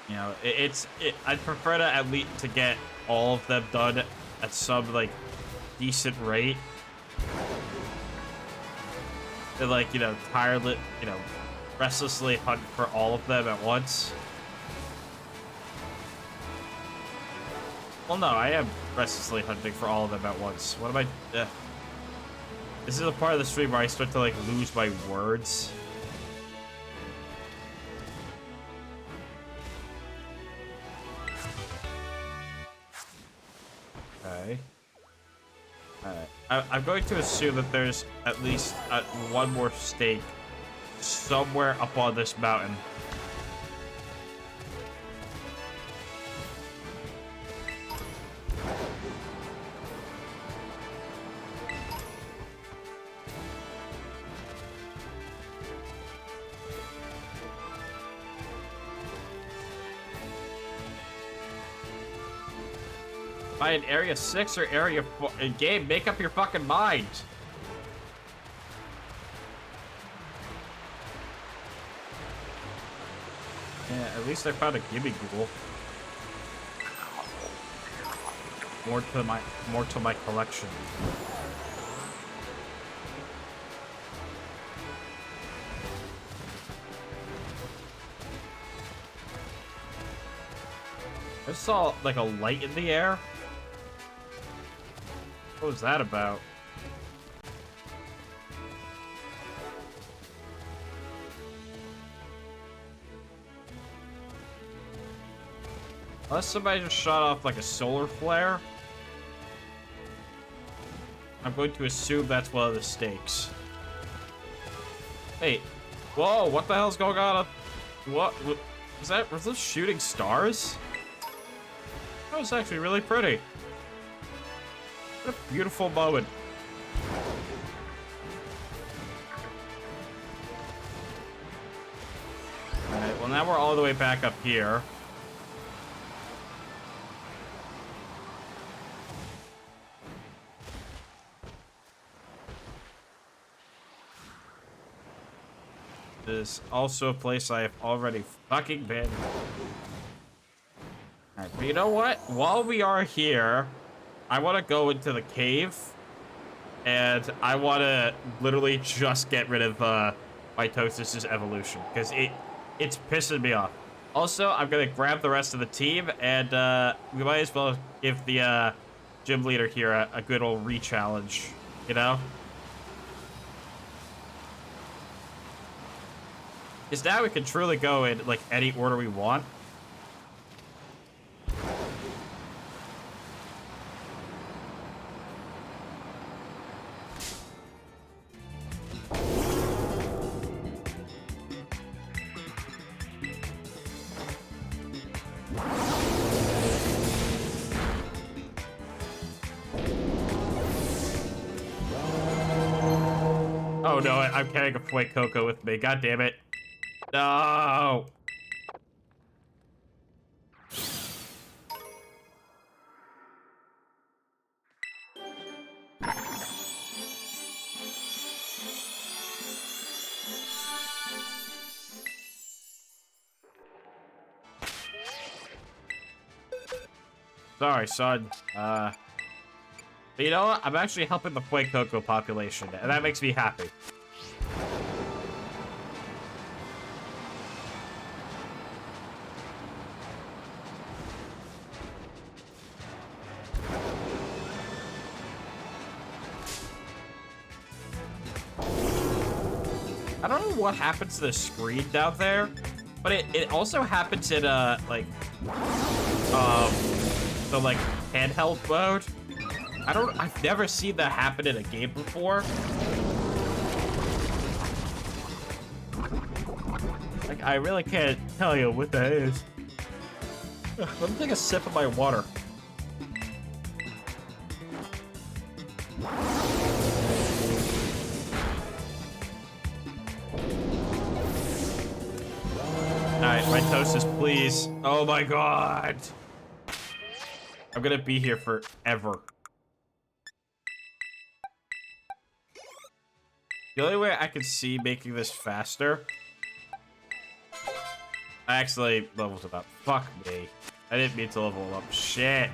You know, I'd prefer to at least to get all of them done at some like decent rate. They're like, you know, restlessly hunt for all of them at once. Well, no, I am restlessly hunting for all of them at once. What am I? This is a part of the stream where I start to like lose my words. Okay. Alright. I'm going to assume that there's at least one more stake somewhere up on this mountain. By an area 6 or area 4? Game, make up your fucking mind. Yeah, at least I found a gimme ghoul. More to my collection. I just saw like a light in the air. What was that about? Unless somebody just shot off like a solar flare. I'm going to assume that's one of the stakes. Hey, whoa, what the hell's going on? What was that? Was those shooting stars? That was actually really pretty. What a beautiful moment. Alright, well now we're all the way back up here. Is also a place I have already fucking been. Alright, but you know what? While we are here, I want to go into the cave, and I want to literally just get rid of Mitosis' evolution, because it's pissing me off. Also, I'm going to grab the rest of the team, and we might as well give the gym leader here a good old re-challenge, you know? Because now we can truly go in, like, any order we want. Oh no, I'm carrying a Fue Coco with me. God damn it. No. Sorry, son. But you know what? I'm actually helping the Fue Coco population, and that makes me happy. I don't know what happens to the screen down there, but it also happens in like the like handheld mode. I've never seen that happen in a game before. Like, I really can't tell you what that is. Let me take a sip of my water. Alright, Mitosis, please. Oh my god. I'm gonna be here forever. The only way I could see making this faster... I actually leveled it up. Fuck me. I didn't mean to level up. Shit.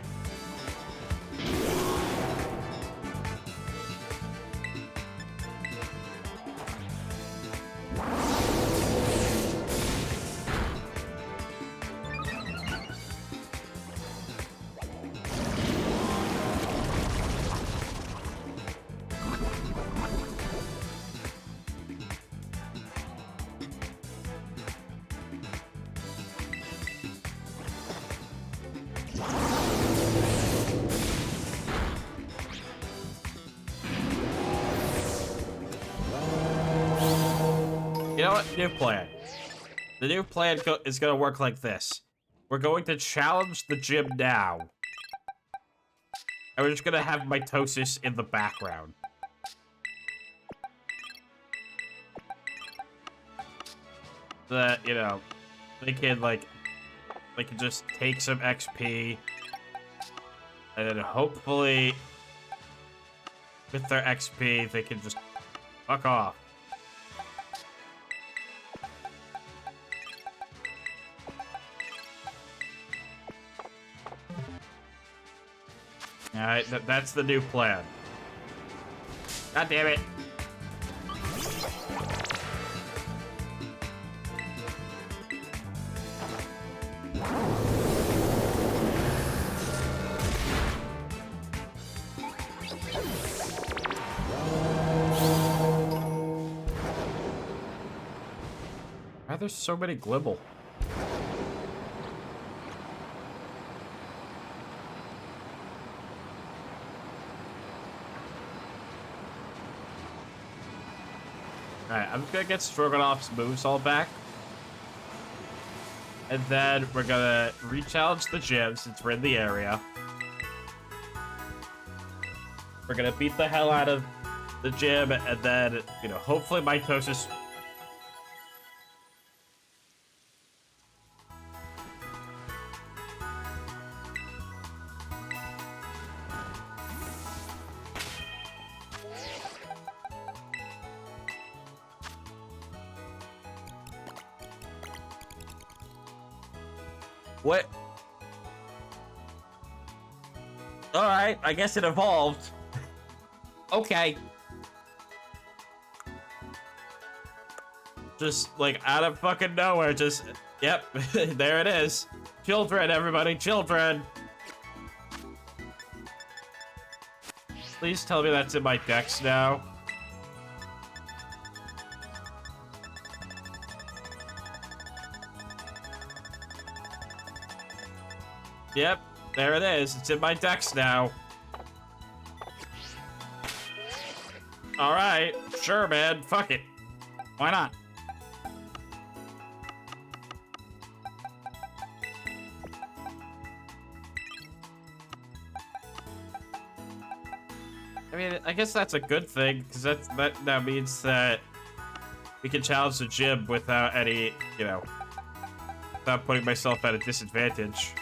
You know what? New plan. The new plan is going to work like this. We're going to challenge the gym now. And we're just going to have Mitosis in the background. So that, you know, they can just take some XP. And then hopefully, with their XP, they can just fuck off. Alright, that's the new plan. God damn it. Why are there so many Glibble? Alright, I'm gonna get Stroganoff's moves all back. And then we're gonna re-challenge the gym since we're in the area. We're gonna beat the hell out of the gym, and then, you know, hopefully mitosis. What? Alright, I guess it evolved. Okay. Just, like, out of fucking nowhere, just... Yep, there it is. Children, everybody, children! Please tell me that's in my dex now. Yep, there it is. It's in my dex now. Alright, sure, man. Fuck it. Why not? I mean, I guess that's a good thing, because that means that we can challenge the gym without any, you know, without putting myself at a disadvantage.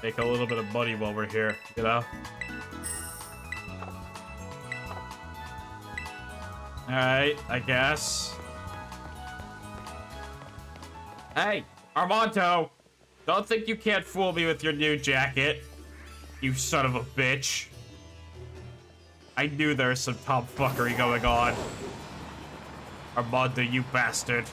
Make a little bit of money while we're here, you know? Alright, I guess. Hey, Armando! Don't think you can't fool me with your new jacket, you son of a bitch. I knew there was some tomfuckery going on. Armando, you bastard.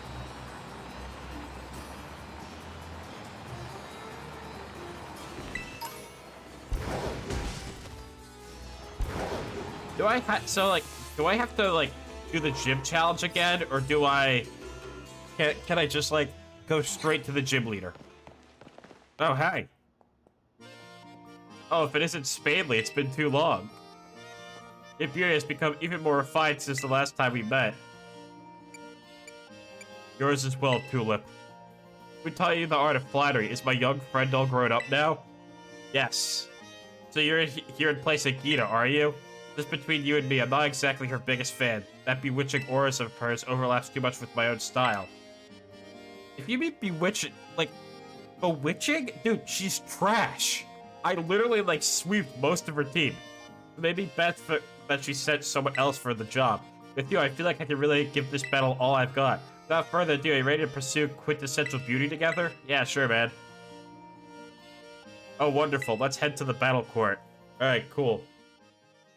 Do I have to, like, do the gym challenge again, or do I... Can I just, like, go straight to the gym leader? Oh, hey. Oh, if it isn't Spadley, it's been too long. Imperial has become even more refined since the last time we met. Yours as well, Tulip. We taught you the art of flattery. Is my young friend all grown up now? Yes. So you're here in place of Gita, are you? Just between you and me, I'm not exactly her biggest fan. That bewitching aura of hers overlaps too much with my own style. If you mean bewitching, like, bewitching? Dude, she's trash. I literally, like, sweeped most of her team. Maybe best that she sent someone else for the job. With you, I feel like I can really give this battle all I've got. Without further ado, are you ready to pursue quintessential beauty together? Yeah, sure, man. Oh, wonderful. Let's head to the battle court. Alright, cool.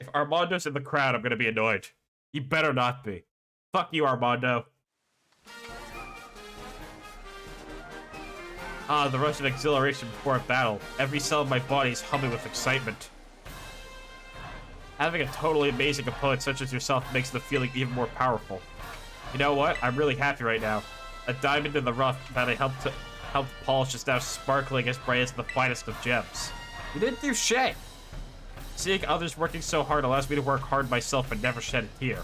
If Armando's in the crowd, I'm gonna be annoyed. You better not be. Fuck you, Armando. Ah, the rush of exhilaration before a battle. Every cell of my body is humming with excitement. Having a totally amazing opponent such as yourself makes the feeling even more powerful. You know what? I'm really happy right now. A diamond in the rough that I helped health polish is now sparkling as bright as the finest of gems. You didn't do shit. Seeing others working so hard allows me to work hard myself and never shed a tear.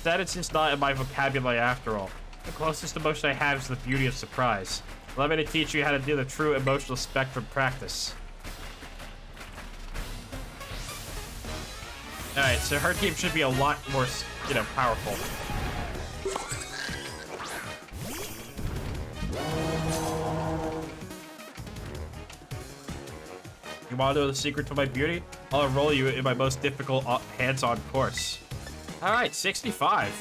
Sadness is not in my vocabulary after all. The closest emotion I have is the beauty of surprise. Allow me to teach you how to do the true emotional spectrum practice. Alright, so her team should be a lot more, you know, powerful. You want to know the secret to my beauty? I'll enroll you in my most difficult hands-on course. Alright, 65.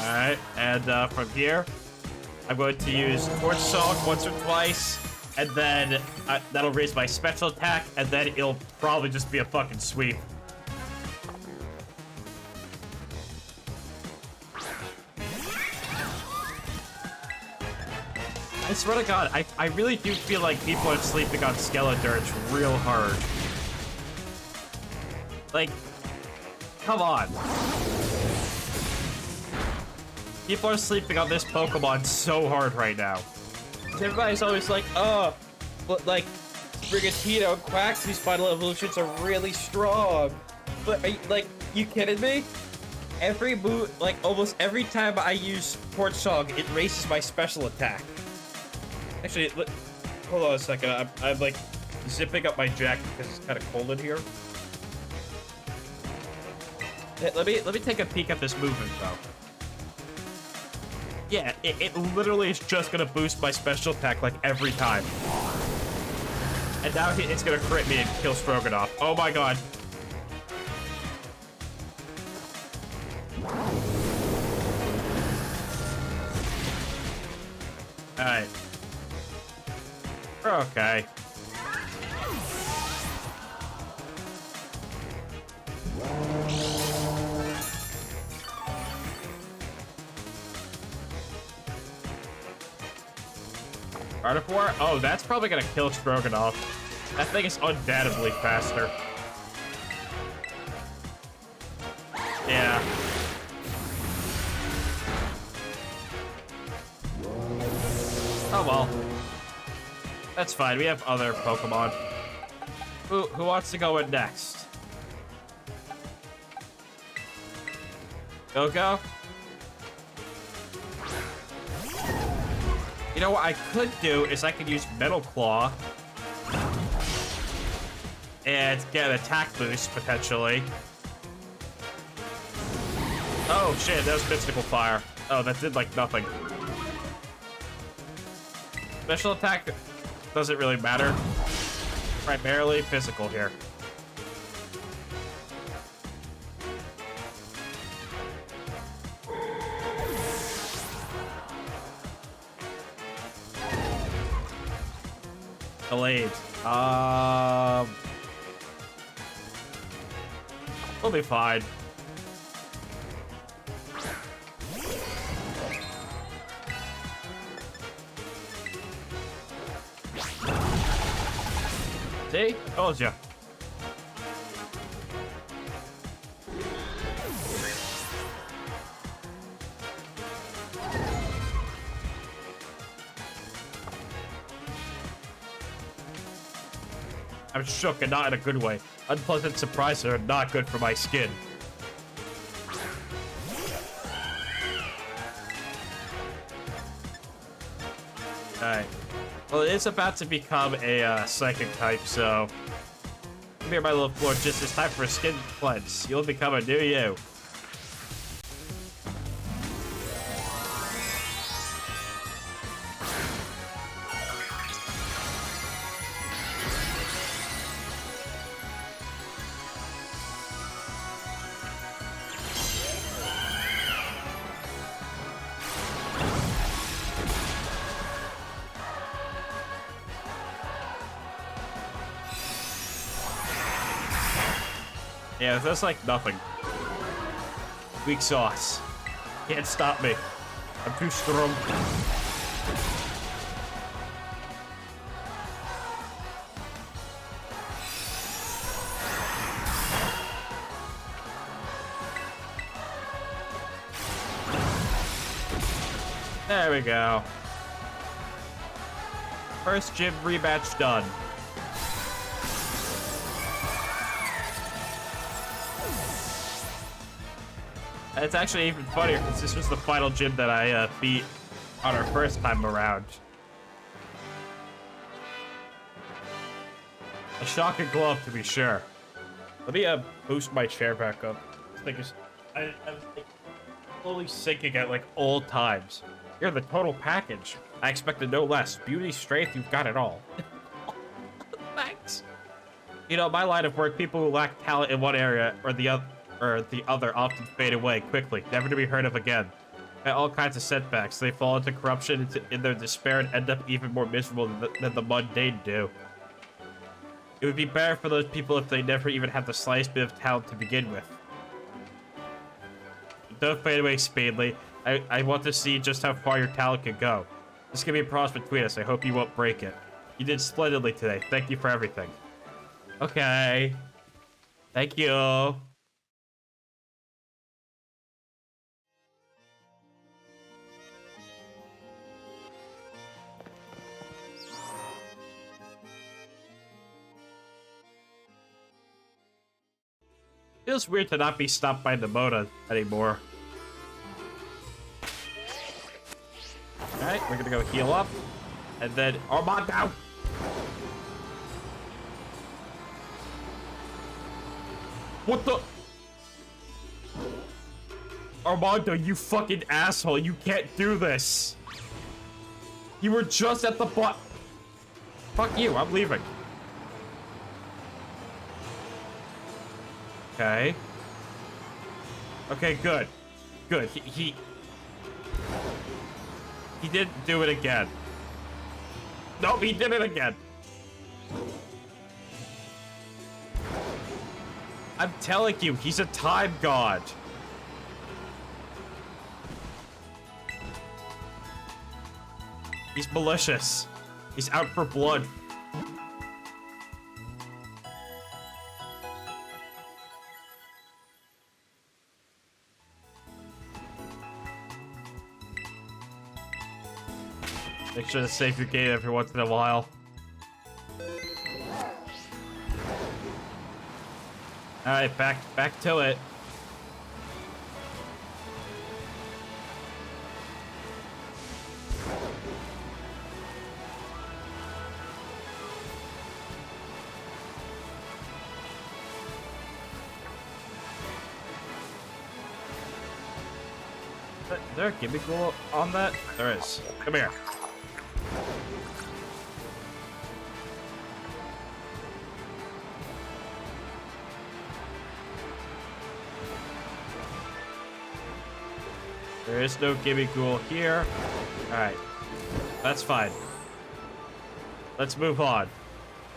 Alright, and from here, I'm going to use Torch Song once or twice, and then that'll raise my special attack, and then it'll probably just be a fucking sweep. I swear to God, I really do feel like people are sleeping on Skeledirge real hard. Like, come on. People are sleeping on this Pokemon so hard right now. Everybody's always like, oh, but like, Sprigatito and Quaxly's final evolutions are really strong. But, are you, like, you kidding me? Every move, like, almost every time I use Torch Song, it raises my special attack. Actually, hold on a second. I'm like, zipping up my jacket because it's kind of cold in here. Let me take a peek at this movement, though. Yeah, it literally is just gonna boost my special attack like every time. And now it's gonna crit me and kill Stroganoff. Oh my god. Alright. Okay. Carnivore? Oh, that's probably gonna kill Stroganoff. That thing is undoubtedly faster. Yeah. Oh well. That's fine, we have other Pokemon. Who wants to go in next? Go? You know what I could do is I could use Metal Claw and get an attack boost, potentially. Oh shit, that was Mystical Fire. Oh, that did like nothing. Special attack doesn't really matter. Primarily physical here. Delayed. We'll be fine. See? Told ya. I'm shook and not in a good way. Unpleasant surprises are not good for my skin. Alright. Well, it is about to become a psychic type, so... Come here, my little Florges. It's time for a skin cleanse. You'll become a new you. Yeah, that's like nothing. Weak sauce. Can't stop me. I'm too strong. There we go. First gym rematch done. It's actually even funnier because this was the final gym that I beat on our first time around. A shocking glove, to be sure. Let me boost my chair back up. I was like, slowly sinking at like old times. You're the total package. I expected no less. Beauty, strength, you've got it all. Thanks. You know, my line of work, people who lack talent in one area or the other often fade away quickly, never to be heard of again. And all kinds of setbacks. They fall into corruption in their despair and end up even more miserable than the mundane do. It would be better for those people if they never even had the slightest bit of talent to begin with. Don't fade away, Spadley. I want to see just how far your talent can go. This can be a promise between us. I hope you won't break it. You did splendidly today. Thank you for everything. Okay. Thank you. Feels weird to not be stopped by Nemona anymore. Alright, we're gonna go heal up. And then Armand down! What the? Armando, you fucking asshole. You can't do this. You were just at the butt. Fuck you, I'm leaving. Okay. Okay, good. Good. He didn't do it again. Nope, he did it again. I'm telling you, he's a time god. He's malicious. He's out for blood. Make sure to save your game every once in a while. Alright, back to it. Is there a gimmick on that? There is. Come here. There is no Gimmighoul here. Alright. That's fine. Let's move on.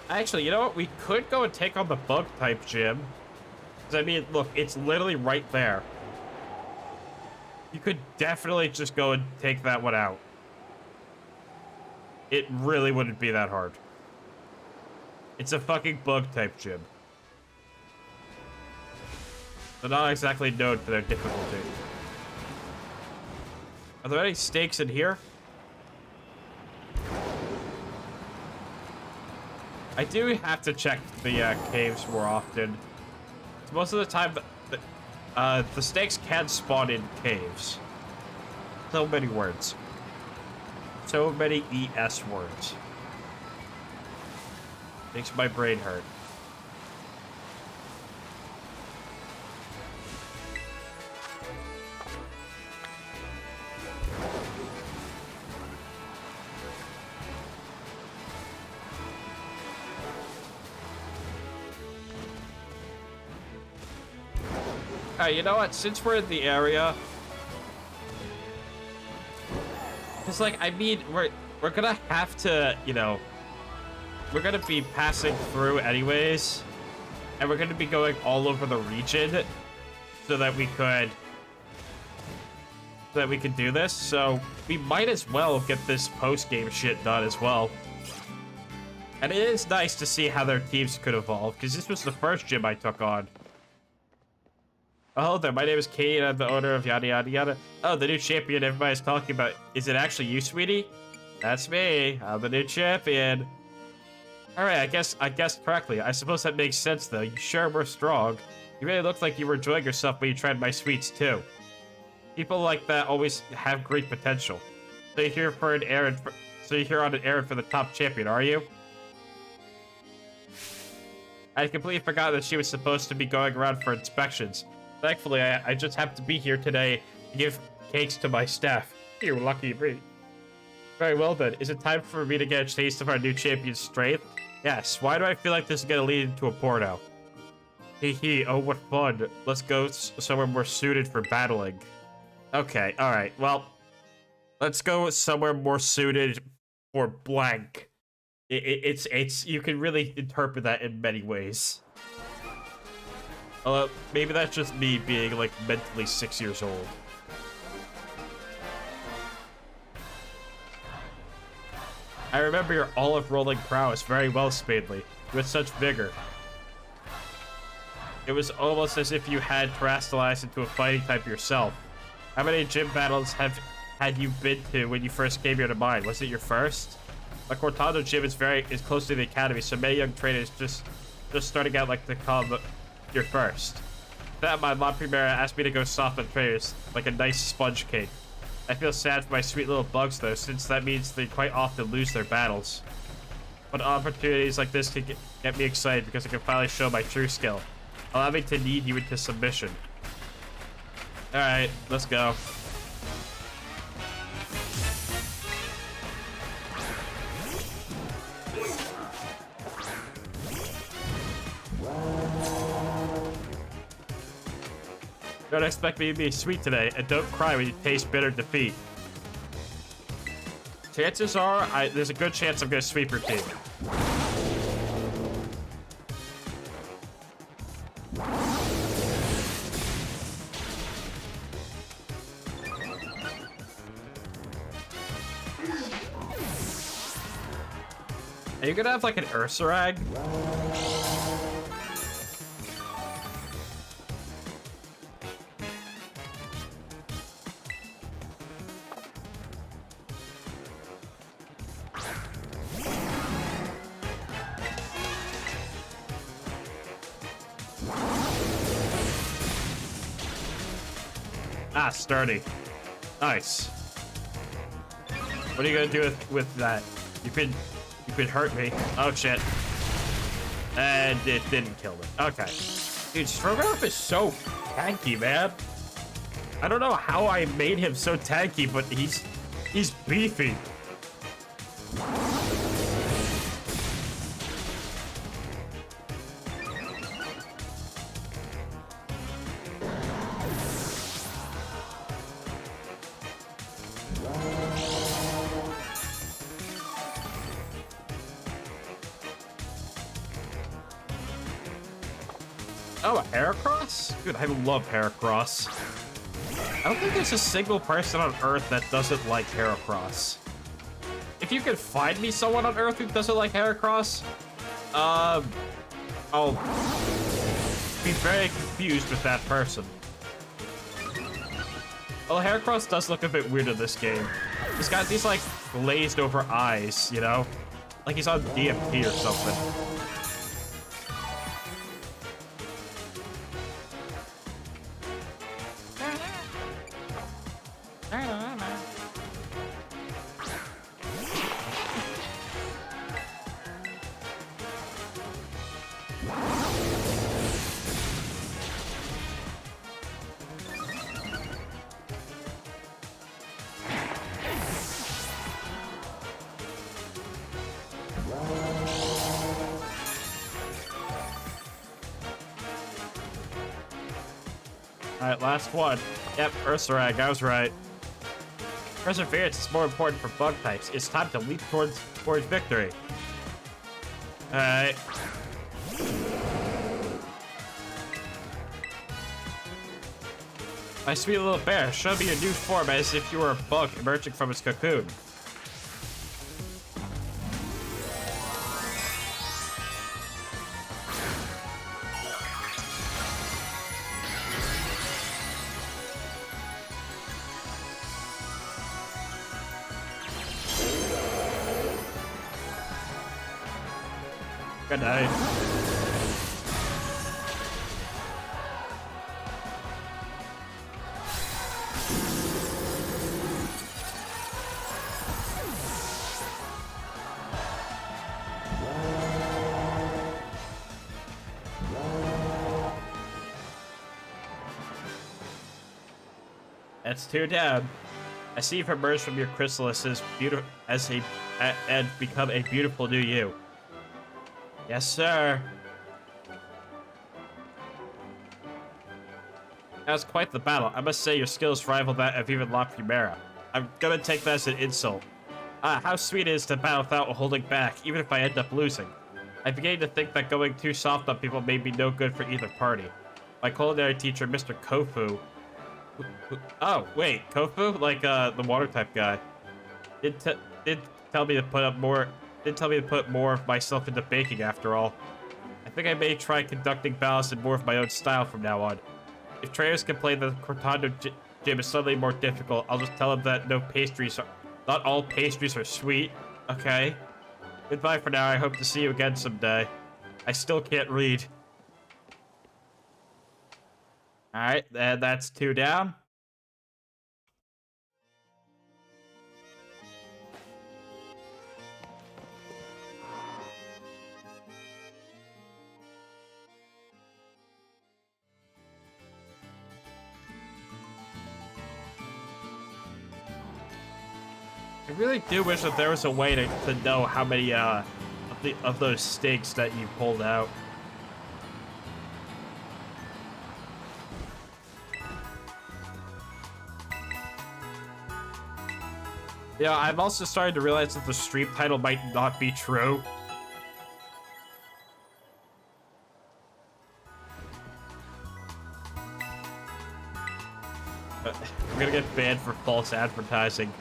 Actually, you know what? We could go and take on the bug-type gym. Because, I mean, look, it's literally right there. You could definitely just go and take that one out. It really wouldn't be that hard. It's a fucking bug-type gym. They're not exactly known for their difficulty. Are there any stakes in here? I do have to check the caves more often. Most of the time, the stakes can spawn in caves. So many words. So many ES words. Makes my brain hurt. You know what? Since we're in the area, it's like, I mean, we're gonna have to, you know, we're gonna be passing through anyways. And we're going to be going all over the region so that we could do this. So we might as well get this post-game shit done as well. And it is nice to see how their teams could evolve, because this was the first gym I took on. Oh, hello there. My name is Kate. I'm the owner of yada yada yada. Oh, the new champion everybody's talking about. Is it actually you, sweetie? That's me. I'm the new champion. All right, I guessed correctly. I suppose that makes sense, though. You sure were strong. You really looked like you were enjoying yourself when you tried my sweets, too. People like that always have great potential. So you're here for an errand. So you're here on an errand for the top champion, are you? I completely forgot that she was supposed to be going around for inspections. Thankfully, I just happened to be here today to give cakes to my staff. You lucky me. Very well then. Is it time for me to get a taste of our new champion's strength? Yes. Why do I feel like this is gonna lead into a porno? Hee hee. Oh, what fun. Let's go somewhere more suited for battling. Okay. All right. Well, let's go somewhere more suited for blank. It's you can really interpret that in many ways. Maybe that's just me being like mentally 6 years old. I remember your olive rolling prowess very well, Spadley, with such vigor. It was almost as if you had terastallized into a fighting type yourself. How many gym battles had you been to when you first came here to mine? Was it your first? The Cortado gym is close to the academy, so many young trainers just starting out like to come your first. That my La Primera asked me to go soft on trainers, like a nice sponge cake. I feel sad for my sweet little bugs though, since that means they quite often lose their battles. But opportunities like this can get me excited because I can finally show my true skill. Allow me to lead you into submission. Alright, let's go. Don't expect me to be sweet today, and don't cry when you taste bitter defeat. Chances are, there's a good chance I'm gonna sweep your team. Are you gonna have like an Ursurag? Ah, sturdy. Nice. What are you gonna do with that? You could hurt me. Oh shit. And it didn't kill me. Okay. Dude, Stroganoff is so tanky, man. I don't know how I made him so tanky, but he's beefy. Oh, a Heracross? Dude, I love Heracross. I don't think there's a single person on Earth that doesn't like Heracross. If you could find me someone on Earth who doesn't like Heracross, I'll be very confused with that person. Well, Heracross does look a bit weird in this game. He's got these, like, glazed over eyes, you know? Like he's on DMT or something. Alright, last one. Yep, Ursurag, I was right. Perseverance is more important for bug types. It's time to leap towards victory. Alright. My sweet little bear, show me your new form as if you were a bug emerging from its cocoon. Good night. That's 2 down. I see you've emerged from your chrysalis and become a beautiful new you. Yes, sir. That was quite the battle. I must say your skills rival that of even La Primera. I'm gonna take that as an insult. Ah, how sweet it is to battle without holding back, even if I end up losing. I began to think that going too soft on people may be no good for either party. My culinary teacher, Mr. Kofu. Oh, wait, Kofu? Like, the water type guy. Did tell me to put more of myself into baking after all. I think I may try conducting battles in more of my own style from now on. If trainers complain that the Cortado gym is suddenly more difficult, I'll just tell them that not all pastries are sweet. Okay. Goodbye for now. I hope to see you again someday. I still can't read. Alright, that's 2 down. I really do wish that there was a way to know how many of those stakes that you pulled out. Yeah, I'm also starting to realize that the stream title might not be true. I'm gonna get banned for false advertising.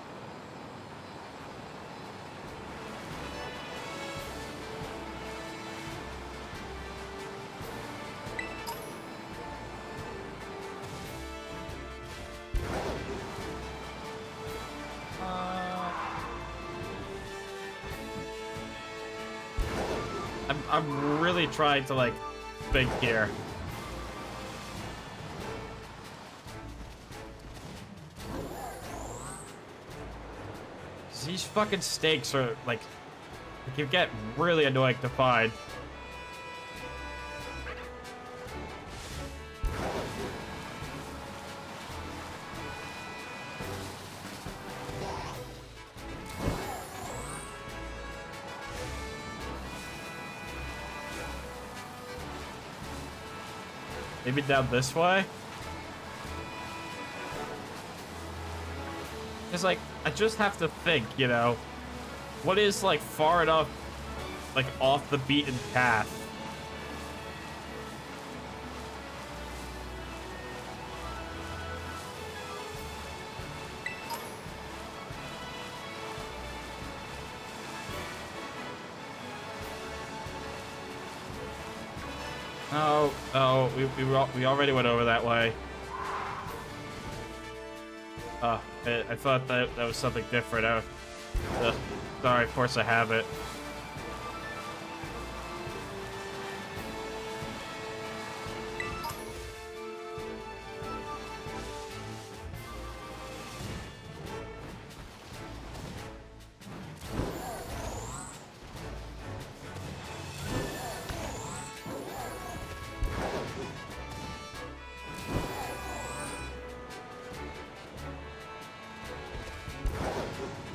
I'm really trying to, like, think here. These fucking stakes are, like, you get really annoying to find. Maybe down this way? It's like, I just have to think, you know, what is, like, far enough, like, off the beaten path? Oh, we already went over that way. I thought that was something different. Sorry, of course I have it.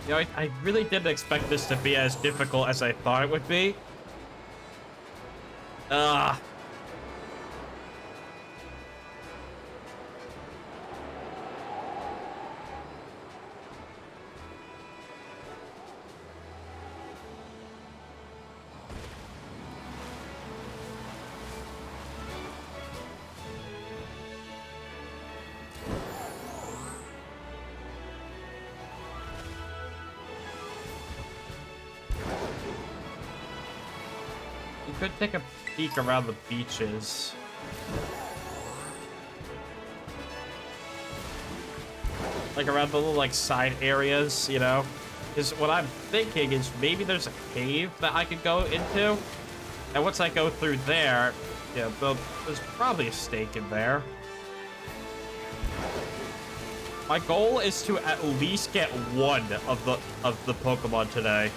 You know, I really didn't expect this to be as difficult as I thought it would be. could take a peek around the beaches. Like around the little like side areas, you know? Because what I'm thinking is maybe there's a cave that I could go into. And once I go through there, yeah, there's probably a snake in there. My goal is to at least get one of the Pokemon today.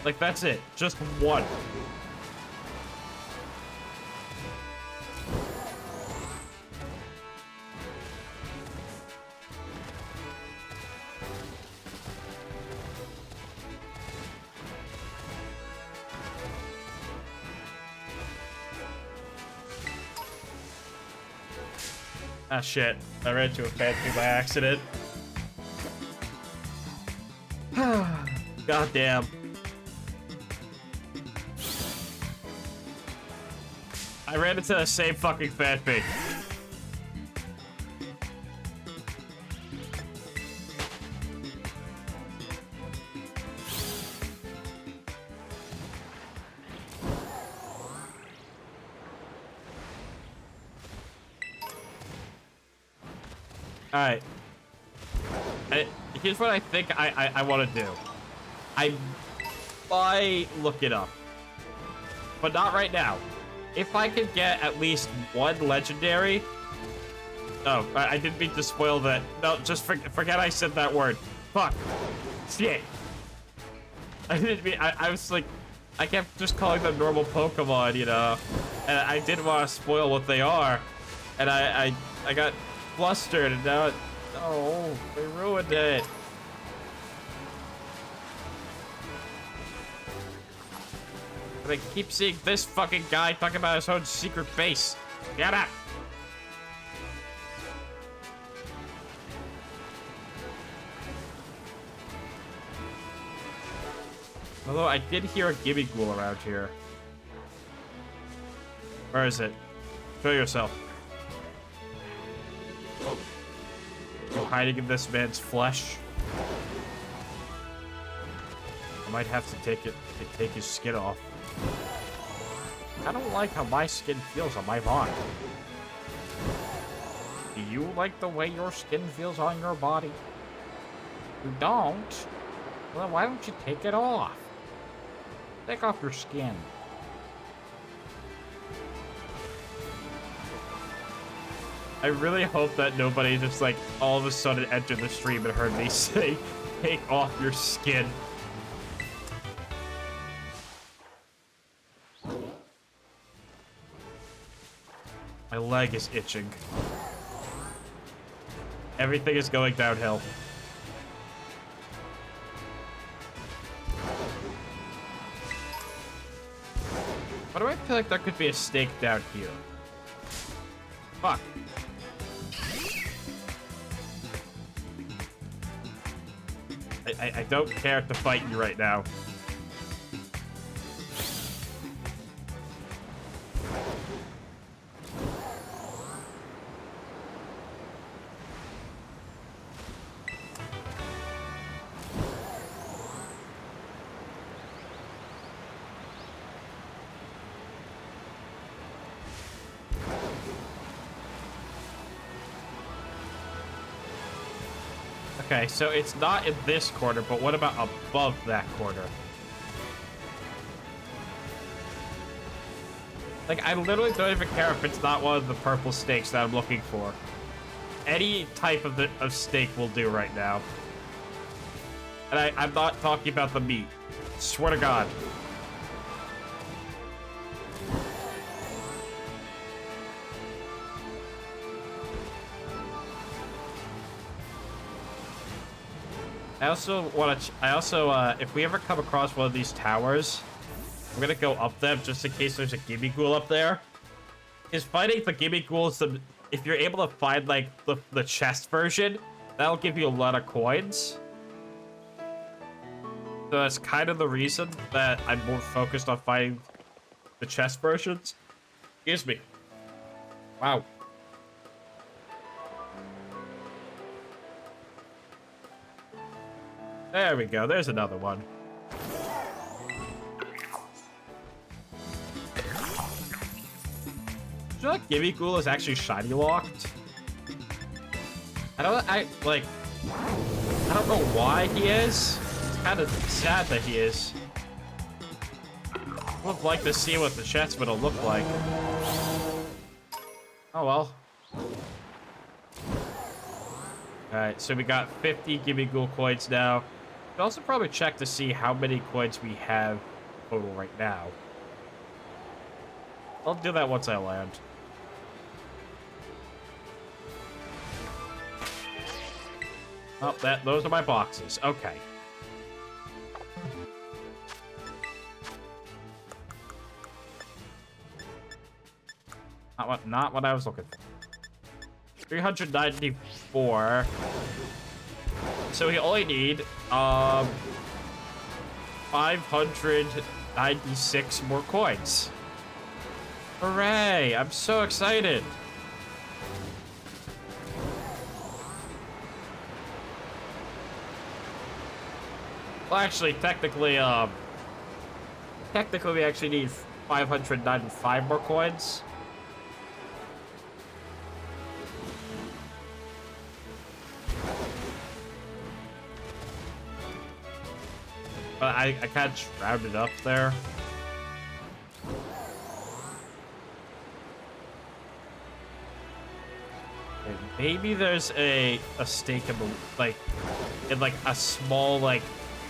Like, that's it. Just one. Ah, shit. I ran into a Phanpy by accident. God damn. I ran into the same fucking Phanpy. Alright. Here's what I think I want to do. I might look it up. But not right now. If I could get at least one legendary... Oh, I didn't mean to spoil that. No, just forget I said that word. Fuck. Shit. I didn't mean... I was like... I kept just calling them normal Pokemon, you know? And I didn't want to spoil what they are. And I got flustered, and now it... Oh, they ruined it. But I keep seeing this fucking guy talking about his own secret base. Get up! Although I did hear a Gimmighoul around here. Where is it? Show yourself. You're hiding in this man's flesh. I might have to take his skin off. I don't like how my skin feels on my body. Do you like the way your skin feels on your body? You don't? Well, why don't you take it off? Take off your skin. I really hope that nobody just, like, all of a sudden entered the stream and heard me say, take off your skin. My leg is itching. Everything is going downhill. Why do I feel like there could be a snake down here? Fuck. I don't care to fight you right now. Okay, so it's not in this corner, but what about above that corner? Like, I literally don't even care if it's not one of the purple snakes that I'm looking for. Any type of snake will do right now. And I'm not talking about the meat. Swear to God. I also, if we ever come across one of these towers, I'm gonna go up them just in case there's a Gimmighoul up there. Because fighting the Gimmighoul is if you're able to find, like, the chest version, that'll give you a lot of coins. So that's kind of the reason that I'm more focused on finding the chest versions. Excuse me. Wow. There we go. There's another one. Do you know that Gibby is actually shiny locked? I don't know why he is. It's kind of sad that he is. I would like to see what the chat's gonna look like. Oh well. Alright, so we got 50 Gimme Ghoul coins now. We also probably check to see how many coins we have total right now. I'll do that once I land. Oh, those are my boxes. Okay. Not what I was looking for. 394. So we only need 596 more coins. Hooray! I'm so excited. Well, actually, technically, we actually need 595 more coins. But I kind of rounded up there. Okay, maybe there's a stake in the like a small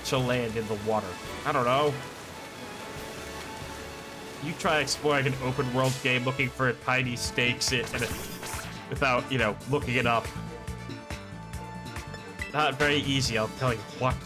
to land in the water. I don't know. You try exploring an open world game looking for tiny stakes without, you know, looking it up. Not very easy, I'll tell you what.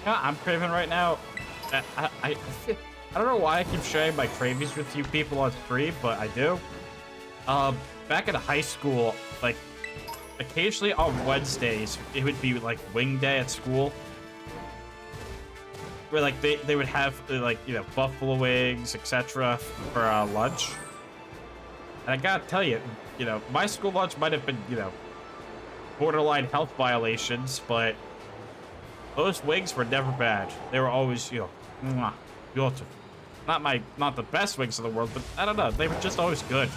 Yeah, I'm craving right now. I don't know why I keep sharing my cravings with you people on stream, but I do. Back in high school, like, occasionally on Wednesdays, it would be like wing day at school. Where like they would have like, you know, buffalo wings, etc. for lunch. And I gotta tell you, you know, my school lunch might have been, you know, borderline health violations, but those wings were never bad. They were always, you know, beautiful. Not the best wings in the world, but I don't know. They were just always good.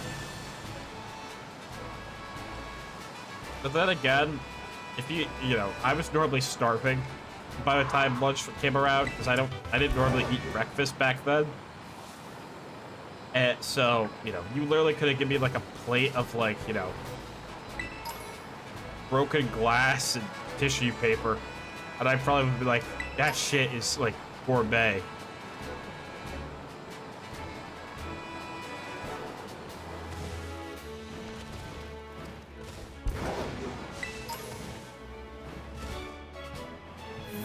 But then again, if you know, I was normally starving by the time lunch came around because I didn't normally eat breakfast back then. And so, you know, you literally could have given me like a plate of like, you know, broken glass and tissue paper. And I probably would be like, that shit is like gourmet.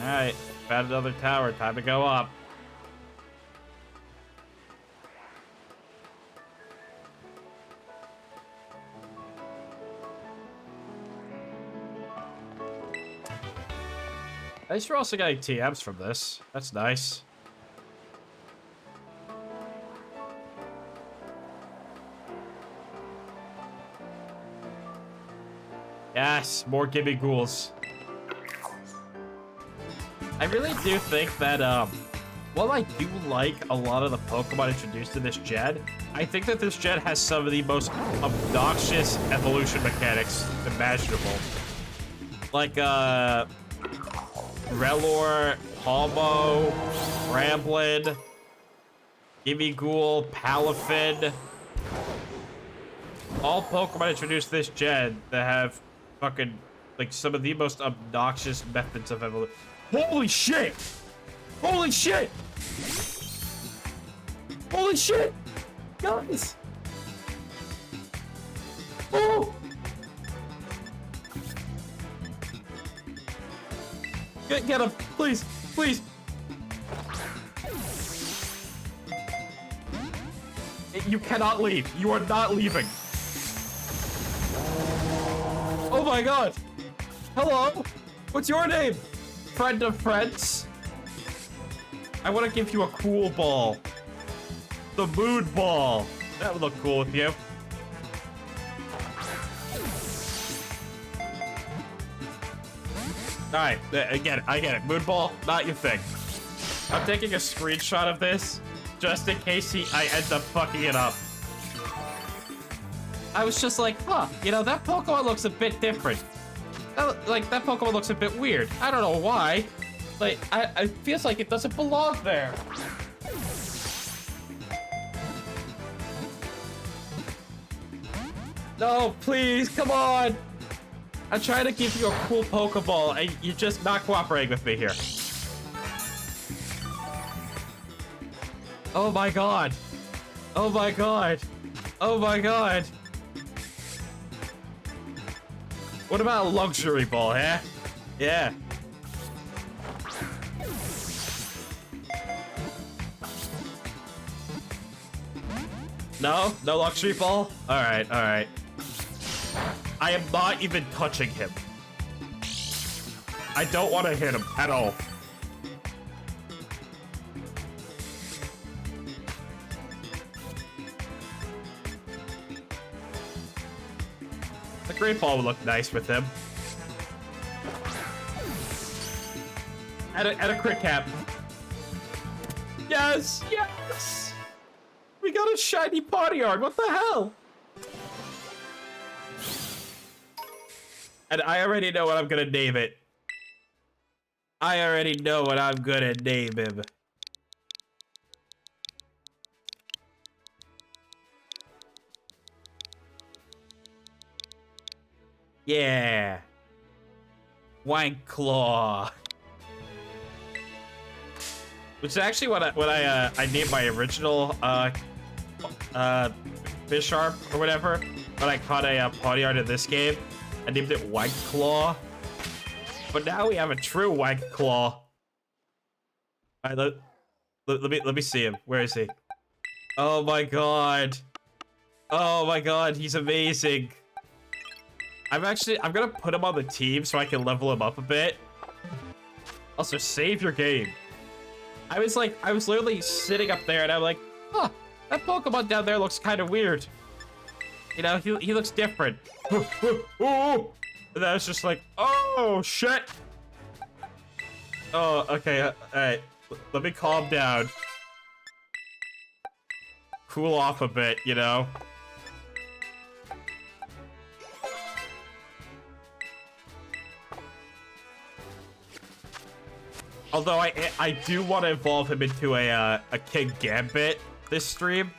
Alright, found another tower. Time to go up. At least we're also getting TMs from this. That's nice. Yes, more Gimme Ghouls. I really do think that, while I do like a lot of the Pokemon introduced to this gen, I think that this gen has some of the most obnoxious evolution mechanics imaginable. Like, Relor, Palmo, Ramblin, Gimmighoul, Palafin. All Pokemon introduced this gen that have fucking, like, some of the most obnoxious methods of evolution. Holy shit! Holy shit! Holy shit! Guys! Oh! Get him, please, please. You cannot leave. You are not leaving. Oh my god. Hello. What's your name? Friend of friends. I want to give you a cool ball. The mood ball. That would look cool with you. Alright, I get it. Mood ball, not your thing. I'm taking a screenshot of this just in case I end up fucking it up. I was just like, huh, you know, that Pokemon looks a bit different. That Pokemon looks a bit weird. I don't know why. Like, it feels like it doesn't belong there. No, please, come on. I'm trying to give you a cool Pokeball, and you're just not cooperating with me here. Oh my god. Oh my god. Oh my god. What about a luxury ball, huh? Yeah. No? No luxury ball? Alright, alright. I am not even touching him. I don't want to hit him at all. The Great Ball would look nice with him. And a crit cap. Yes! Yes! We got a shiny Pawniard! What the hell? And I already know what I'm gonna name it. I already know what I'm gonna name him. Yeah. Wanklaw. Which is actually what I named my original Bisharp or whatever. But I caught a Pawniard in this game. I named it Wanklaw. But now we have a true Wanklaw. Alright, let me see him. Where is he? Oh my god. Oh my god, he's amazing. I'm gonna put him on the team so I can level him up a bit. Also, save your game. I was literally sitting up there and I'm like, huh, that Pokemon down there looks kind of weird. You know, he looks different. And I was just like, oh, shit. Oh, okay, all right. Let me calm down. Cool off a bit, you know? Although I do want to evolve him into a King Gambit this stream.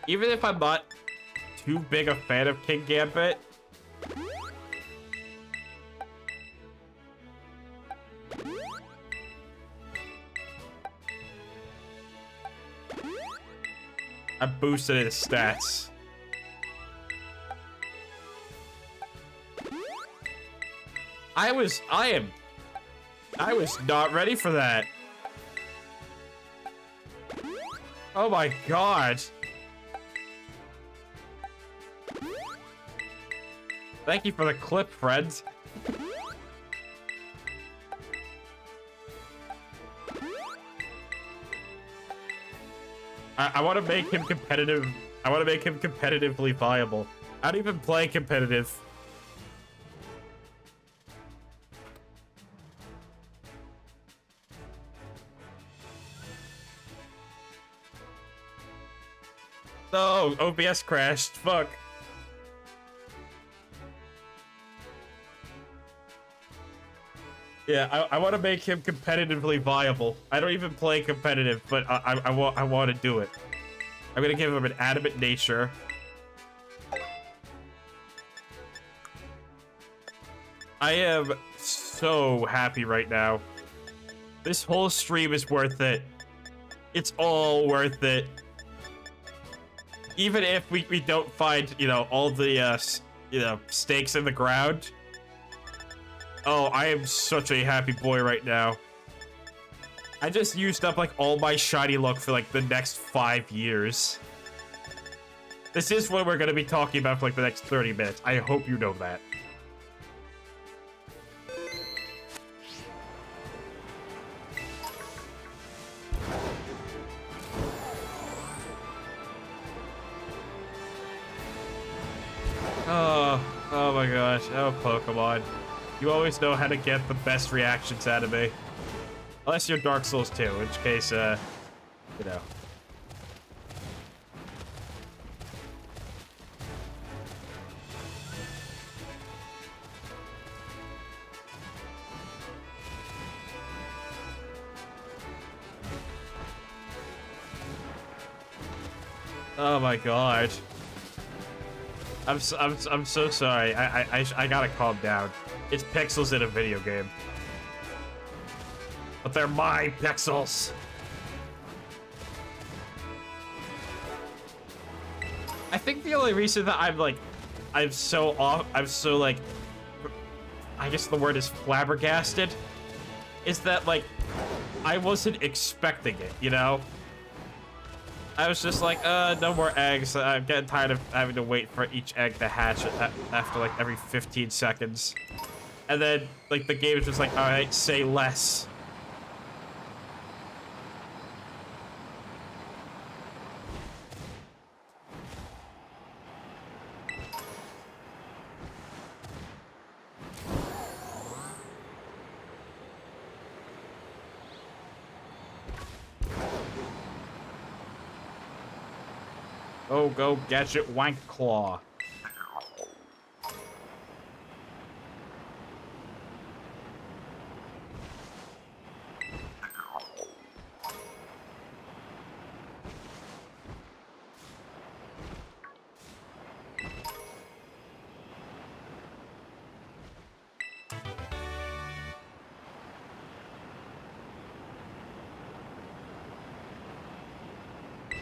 Even if I'm not too big a fan of King Gambit. I boosted his stats. I was not ready for that. Oh my god. Thank you for the clip, friends. I want to make him competitive. I want to make him competitively viable. I don't even play competitive. No, OBS crashed. Fuck. Yeah, I want to make him competitively viable. I don't even play competitive, but I want to do it. I'm gonna give him an adamant nature. I am so happy right now. This whole stream is worth it. It's all worth it. Even if we don't find, you know, all the, you know, stakes in the ground. Oh, I am such a happy boy right now. I just used up, like, all my shiny luck for, like, the next 5 years. This is what we're gonna be talking about for, like, the next 30 minutes. I hope you know that. Oh my gosh. Oh, Pokemon. You always know how to get the best reactions out of me. Unless you're Dark Souls 2, in which case, you know. Oh my god. I'm so sorry. I gotta calm down. It's pixels in a video game. But they're my pixels. I think the only reason that I'm so like, I guess the word is flabbergasted, is that, like, I wasn't expecting it, you know? I was just like, no more eggs. I'm getting tired of having to wait for each egg to hatch after, like, every 15 seconds. And then, like, the game is just like, alright, say less. Oh, go Gadget Wank Claw.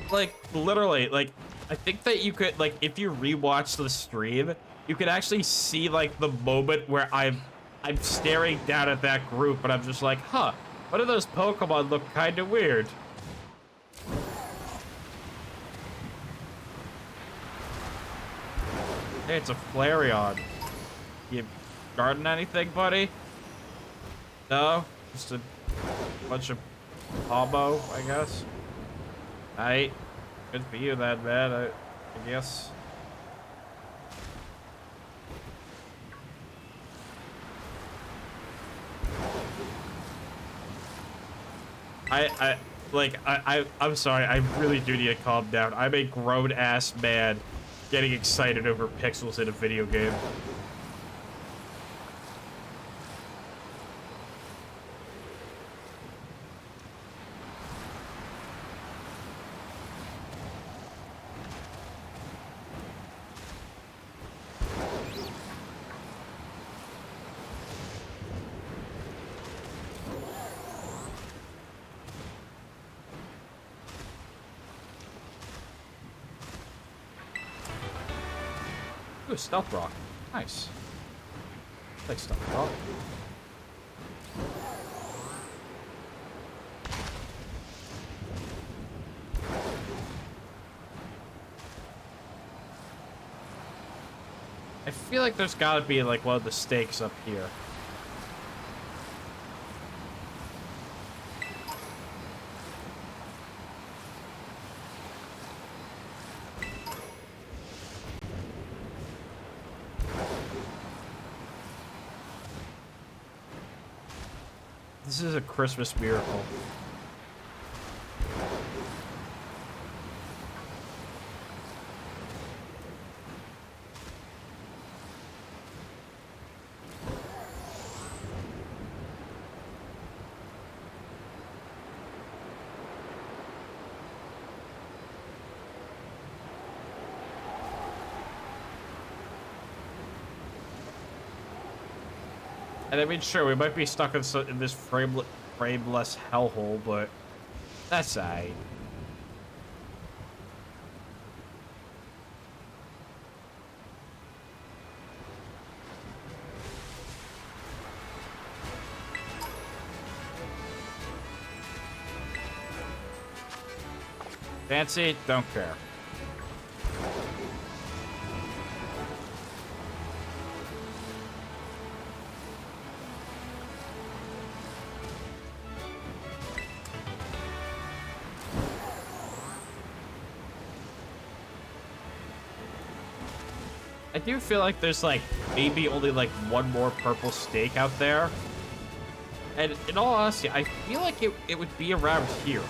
Like, literally, like, I think that you could, like, if you rewatch the stream, you could actually see, like, the moment where I'm staring down at that group, and I'm just like, huh, one of those Pokemon look kind of weird. Hey, it's a Flareon. You guarding anything, buddy? No? Just a bunch of hobo, I guess? Aight. Good for you then, man, I guess. I'm sorry, I really do need to calm down. I'm a grown-ass man getting excited over pixels in a video game. Ooh, Stealth Rock. Nice. I like Stealth Rock. I feel like there's gotta be, like, one of the stakes up here. This is a Christmas miracle. And I mean, sure, we might be stuck in this frameless hellhole, but that's aight. Fancy? Don't care. I do feel like there's like maybe only like one more purple steak out there. And in all honesty, I feel like it would be around here.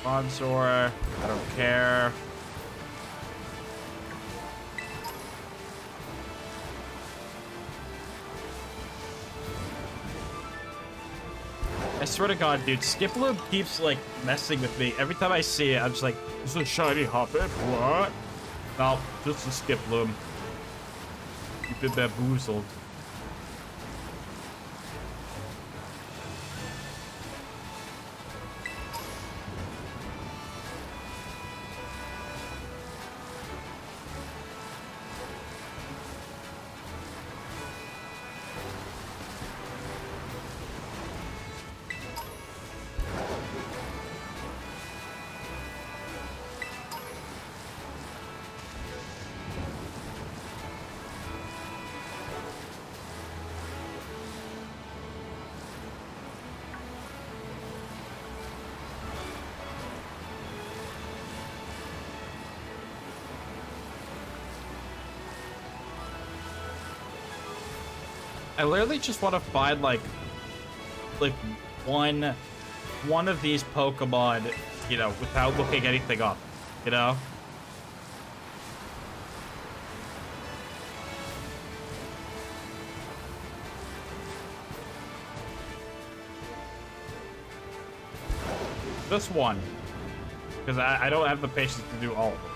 Sponsor, I don't care. I swear to God, dude, Skiploom keeps like messing with me. Every time I see it, I'm just like, this is a shiny Hoppip, what? No, just a Skiploom. You've been bamboozled. I literally just want to find like one of these Pokemon, you know, without looking anything up, you know? Just one. Because I don't have the patience to do all of them.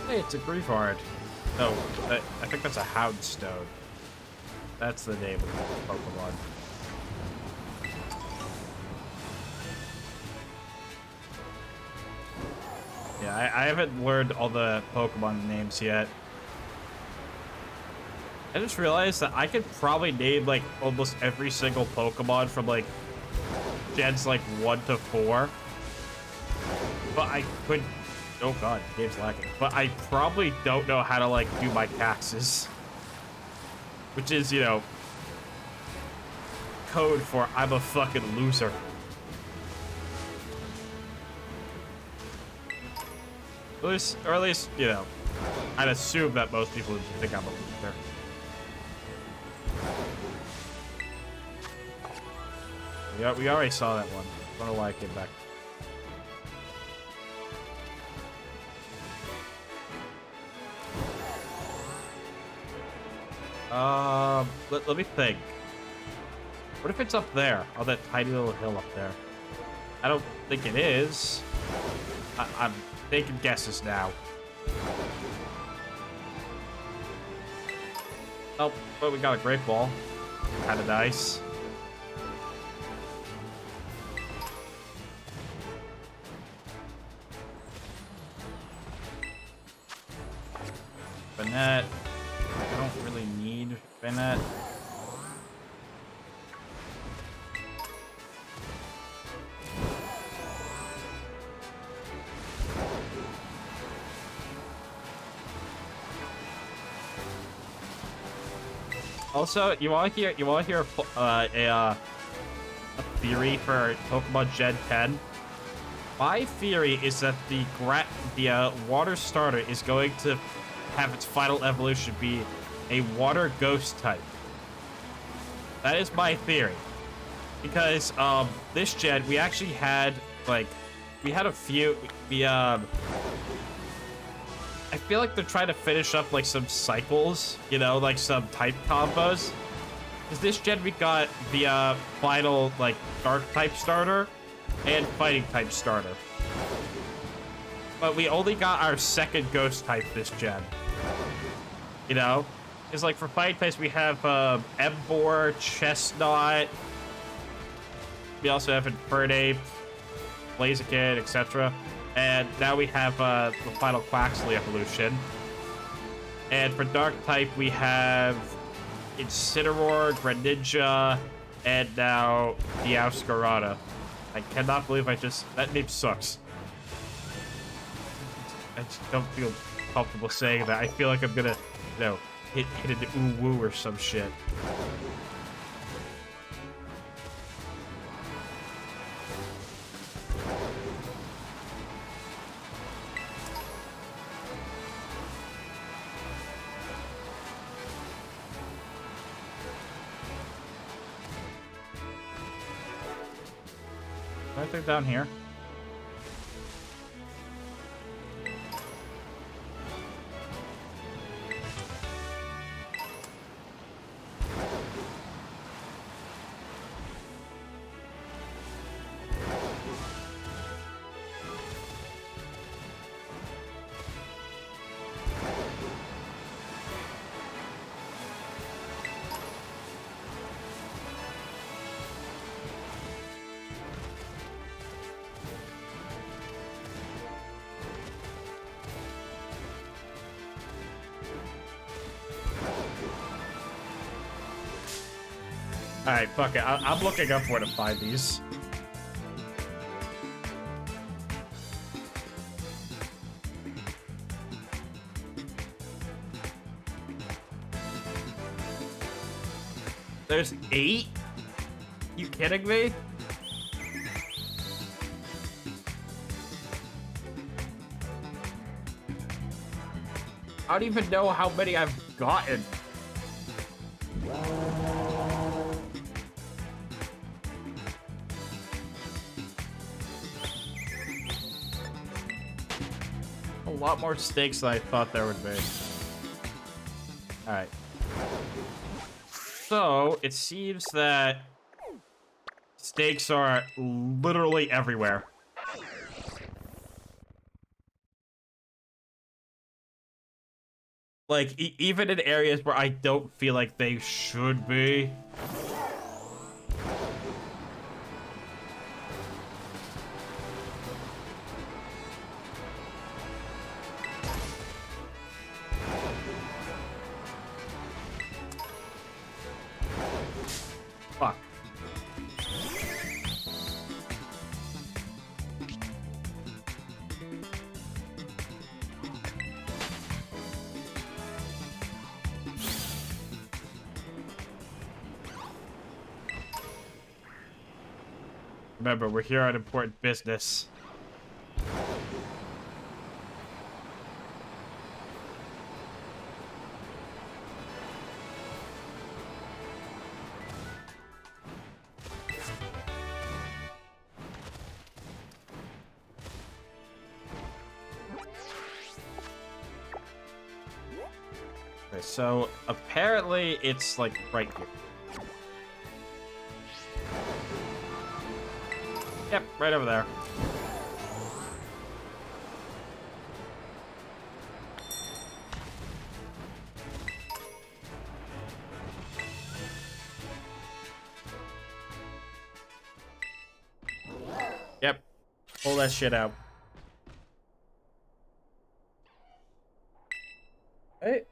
Hey, it's a Griefard. No, I think that's a Houndstone. That's the name of the Pokemon. Yeah, I haven't learned all the Pokemon names yet. I just realized that I could probably name like almost every single Pokemon from like gens like 1 to 4. But I could. Oh god, the game's lagging. But I probably don't know how to like do my taxes. Which is, you know, code for I'm a fucking loser. Or at least, you know, I'd assume that most people think I'm a loser. We already saw that one. I don't know why I came back. Let me think. What if it's up there? On that tiny little hill up there? I don't think it is. I'm taking guesses now. Oh, but we got a Great Ball. Kinda nice. Banette. I don't really need Banette. Also, you want to hear a theory for Pokemon Gen 10? My theory is that the water starter is going to have its final evolution be a water ghost type. That is my theory. Because this gen we actually had like a few I feel like they're trying to finish up like some cycles, you know, like some type combos. Because this gen we got the final, like, dark type starter and fighting type starter. But we only got our second ghost type this gen. You know? Because, like, for fighting types, we have Emboar, Chestnut. We also have Infernape, Blaziken, etc. And now we have the final Quaxley evolution. And for dark type, we have Incineroar, Greninja, and now Meowscarada. I cannot believe that name sucks. I just don't feel comfortable saying that. I feel like I'm gonna, you know, hit an ooh-woo or some shit. I think down here. Alright, fuck it. I'm looking up where to find these. There's 8? You kidding me? I don't even know how many I've gotten. A lot more stakes than I thought there would be. Alright. So, it seems that stakes are literally everywhere. Like, even in areas where I don't feel like they should be. Fuck. Remember, we're here on important business. Okay, so apparently it's like right here. Yep, right over there. Yep. Pull that shit out. Hey.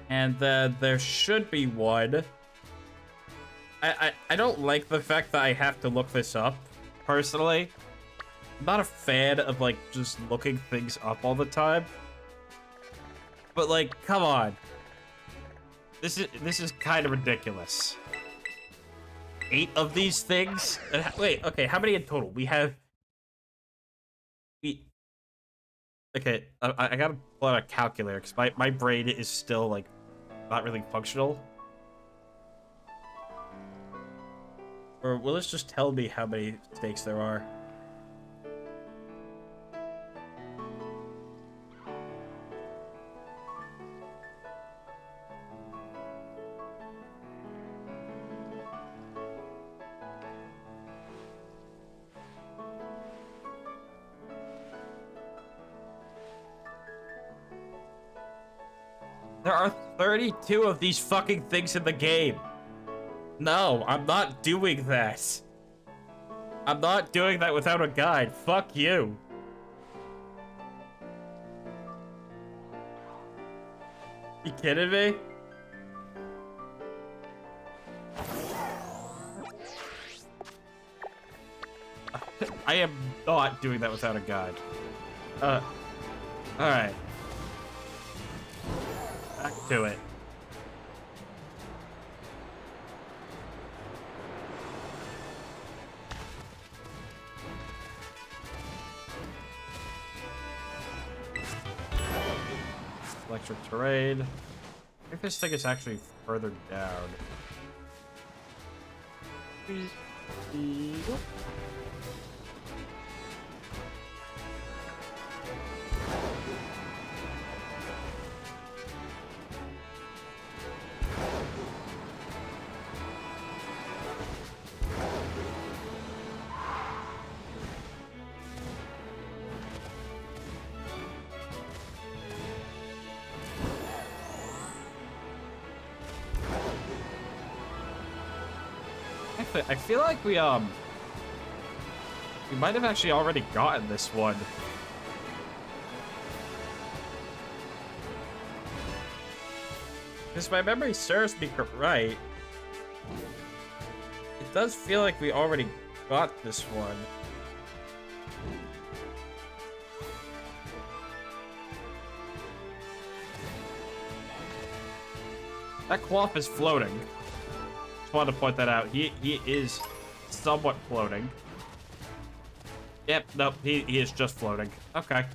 And then there should be one. I don't like the fact that I have to look this up, personally. I'm not a fan of, like, just looking things up all the time. But, like, come on. This is kind of ridiculous. 8 of these things? Wait, okay, how many in total? We have... Okay, I gotta pull out a calculator, because my brain is still, like, not really functional. Or will this just tell me how many stakes there are? There are 32 of these fucking things in the game. No, I'm not doing that. I'm not doing that without a guide. Fuck you. You kidding me? I am not doing that without a guide. Alright. Back to it. Electric terrain. I think this thing is actually further down. I feel like we might have actually already gotten this one. Because my memory serves me right. It does feel like we already got this one. That Quaff is floating. Just wanted to point that out. He is somewhat floating. Yep, nope, he is just floating. Okay.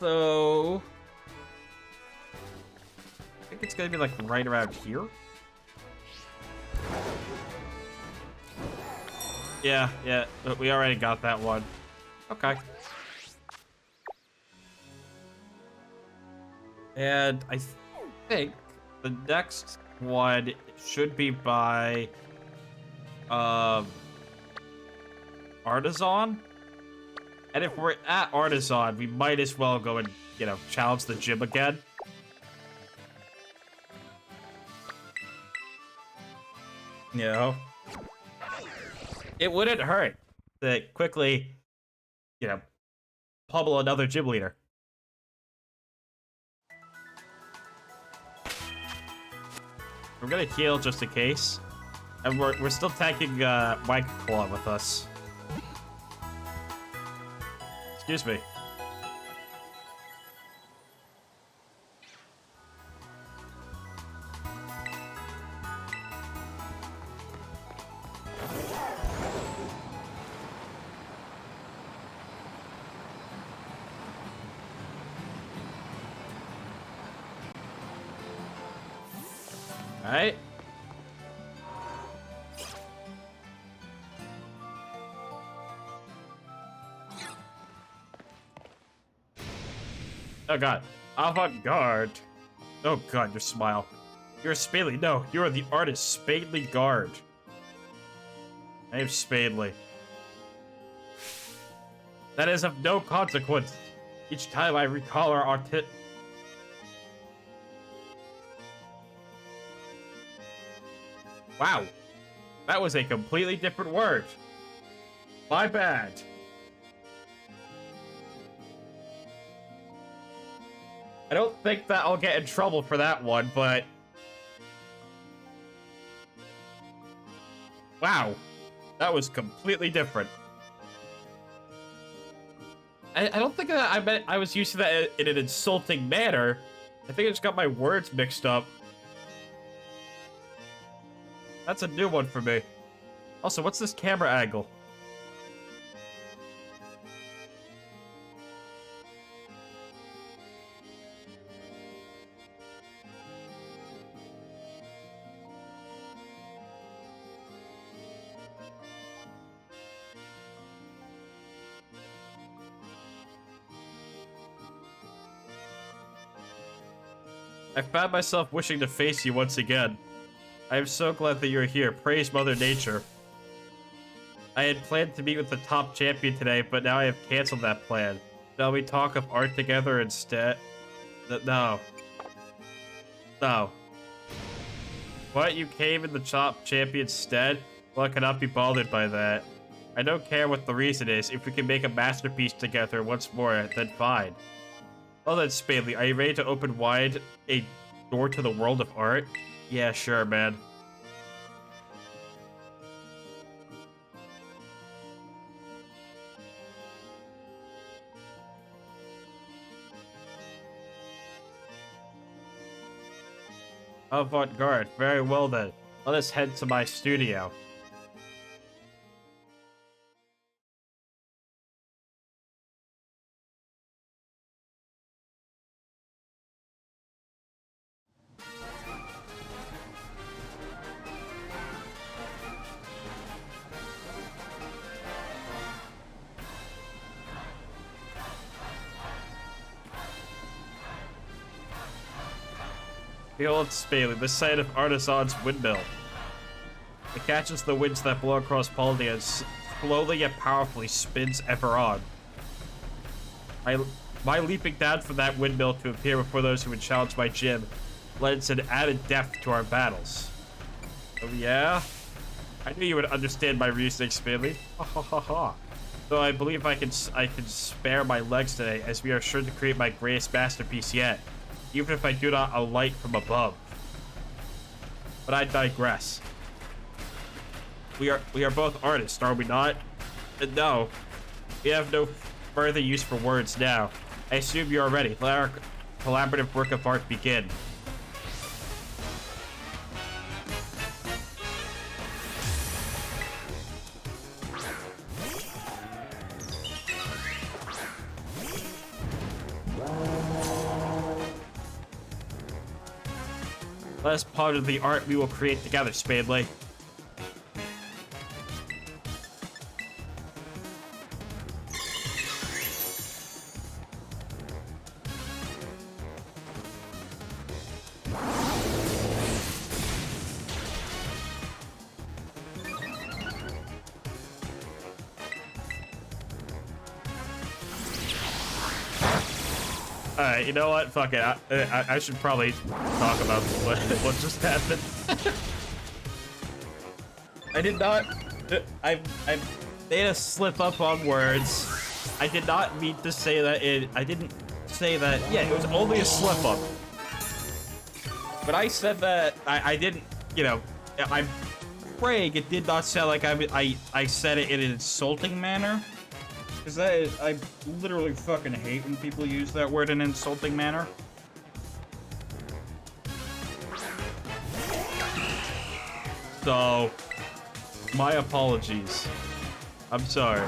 So I think it's gonna be like right around here. Yeah, but we already got that one. Okay. And I think the next one should be by Artisan. And if we're at Artisan, we might as well go and, you know, challenge the gym again. You know? It wouldn't hurt to quickly, you know, pummel another gym leader. We're gonna heal just in case. And we're still taking Mike Claw with us. Excuse me. Alright. Oh god. Avant-garde. Oh god, your smile. You're Spadley. No, you are the artist, Spadley Guard. I am Spadley. That is of no consequence. Each time I recall our artist. Wow. That was a completely different word. My bad. I don't think that I'll get in trouble for that one, but... Wow. That was completely different. I don't think that I was using that in an insulting manner. I think I just got my words mixed up. That's a new one for me. Also, what's this camera angle? I found myself wishing to face you once again. I am so glad that you're here. Praise Mother Nature. I had planned to meet with the top champion today, but now I have canceled that plan. Shall we talk of art together instead? No. No. What? You came in the top champion's stead? Well, I cannot be bothered by that. I don't care what the reason is. If we can make a masterpiece together once more, then fine. Well then, Spadley, are you ready to open wide a door to the world of art? Yeah, sure, man. Avant-garde. Very well then. Let us head to my studio. Behold, Spadley, this side of Artisan's windmill. It catches the winds that blow across Polity and slowly yet powerfully spins ever on. My leaping down from that windmill to appear before those who would challenge my gym lends an added depth to our battles. Oh yeah? I knew you would understand my reasoning, Spadley. Ha ha ha ha. Though I believe I can spare my legs today, as we are sure to create my greatest masterpiece yet, even if I do not alight from above. But I digress. We are both artists, are we not? No. We have no further use for words now. I assume you are ready. Let our collaborative work of art begin. Let us ponder the art we will create together, Spadley. Alright, you know what? Fuck it. I should probably talk about what just happened. I did not... I made a slip up on words. I did not mean to say that I didn't say that... Yeah, it was only a slip up. But I said that... I didn't... You know... I'm praying it did not sound like I said it in an insulting manner. Because I literally fucking hate when people use that word in an insulting manner. So, my apologies. I'm sorry.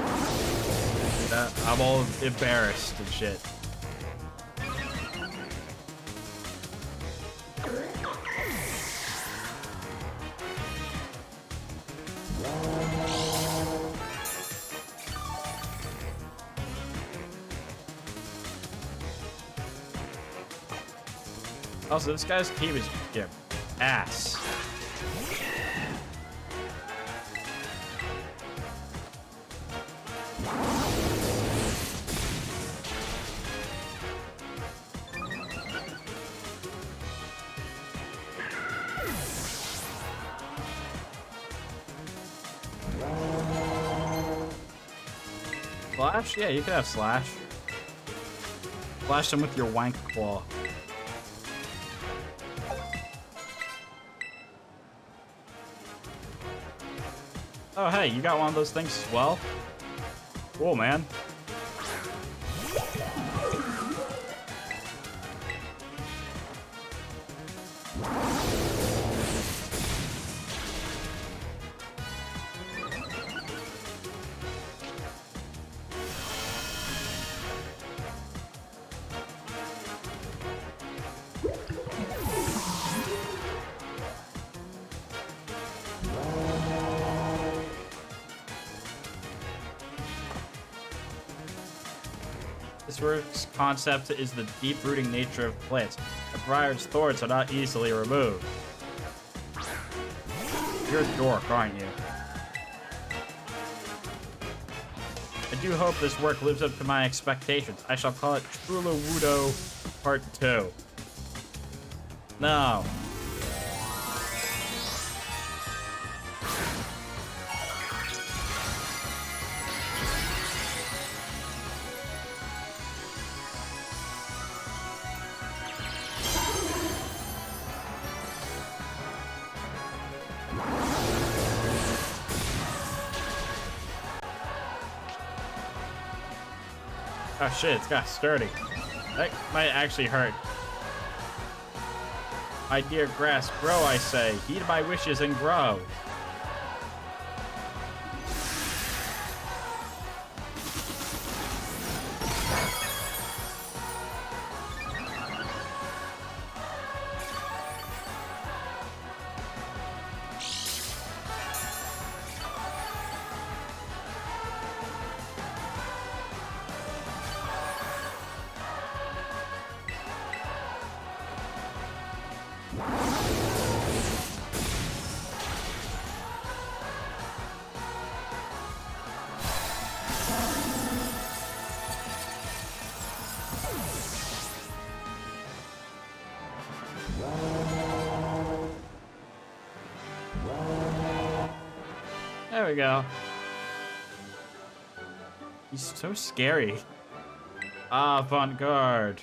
I'm all embarrassed and shit. Also, this guy's team is ass. Slash? Yeah, you can have Slash. Slash him with your wank claw. Oh, hey, you got one of those things as well? Cool, man. This work's concept is the deep-rooting nature of plants. The briar's thorns are not easily removed. You're a dork, aren't you? I do hope this work lives up to my expectations. I shall call it Trula Wudo Part 2. No. Oh shit, it's got sturdy. That might actually hurt. My dear grass, grow, I say. Heed my wishes and grow. There we go. He's so scary. Avant-garde.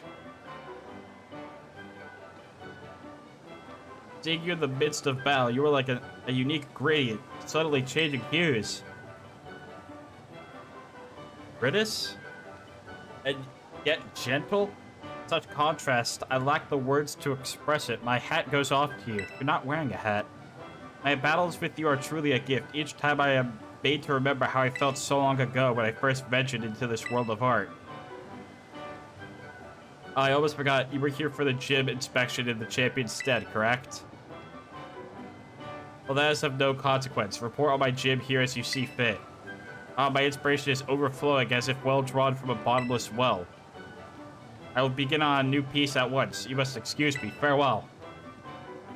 Seeing you in the midst of battle, you were like a unique gradient, subtly changing hues. Britis? And yet gentle? Such contrast, I lack the words to express it. My hat goes off to you. You're not wearing a hat. My battles with you are truly a gift. Each time I am made to remember how I felt so long ago when I first ventured into this world of art. I almost forgot, you were here for the gym inspection in the champion's stead, correct? Well, that is of no consequence. Report on my gym here as you see fit. My inspiration is overflowing as if well drawn from a bottomless well. I will begin on a new piece at once. You must excuse me. Farewell.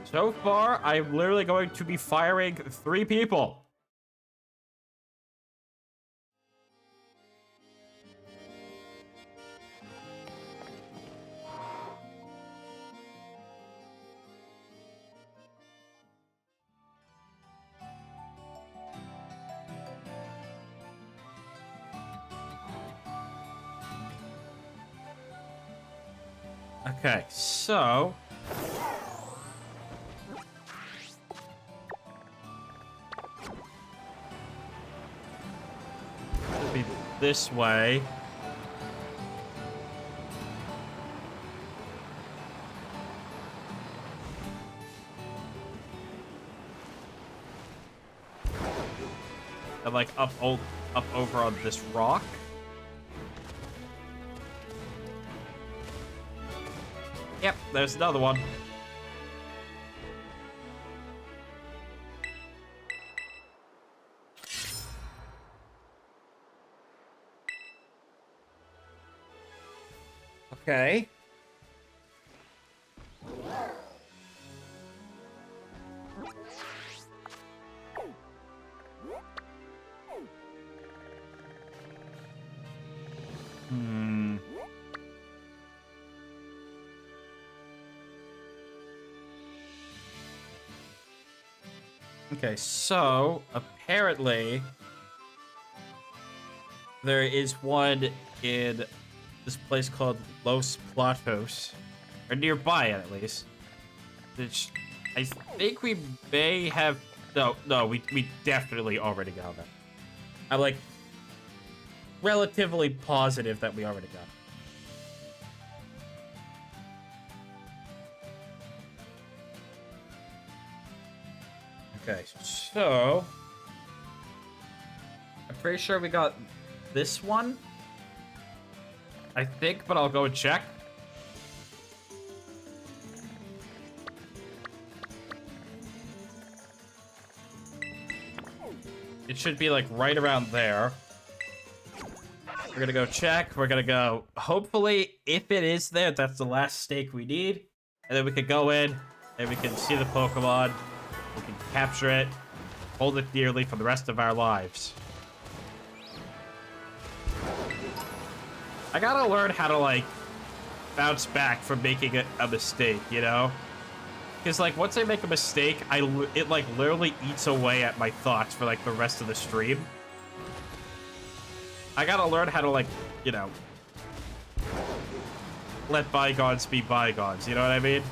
So far, I'm literally going to be firing 3 people. Okay, so it'll be this way. And like up over on this rock. Yep, there's another one. Okay. Okay, so apparently there is one in this place called Los Platos, or nearby at least. Which I think we may have. No, we definitely already got that. I'm like relatively positive that we already got it. Okay, so I'm pretty sure we got this one. I think, but I'll go and check. It should be like right around there. We're gonna go check. We're gonna go. Hopefully, if it is there, that's the last stake we need. And then we can go in and we can see the Pokemon. We can capture it. hold it dearly for the rest of our lives. I gotta learn how to, like, bounce back from making a mistake, you know? Because, like, once I make a mistake, it, like, literally eats away at my thoughts for, like, the rest of the stream. I gotta learn how to, like, you know, let bygones be bygones, you know what I mean?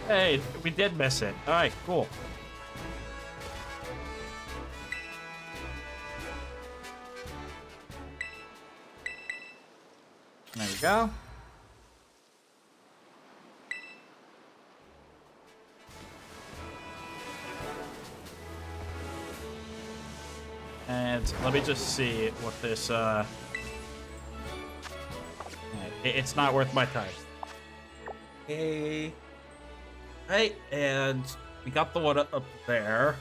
Hey, we did miss it. All right, cool. There we go. And let me just see what this, it's not worth my time. Okay. Right, and we got the one up there.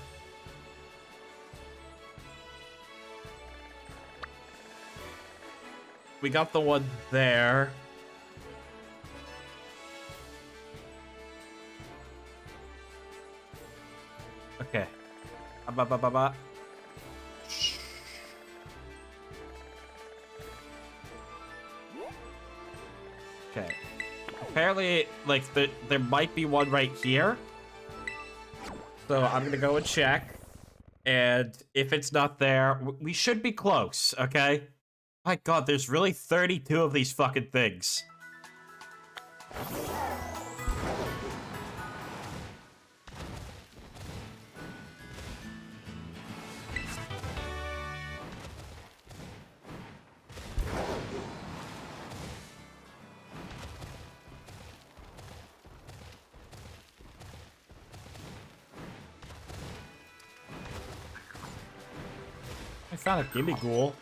We got the one there. Okay. Okay. Apparently, like, there might be one right here. So I'm gonna go and check. And if it's not there, we should be close, okay? My god, there's really 32 of these fucking things. I found a gimme ghoul.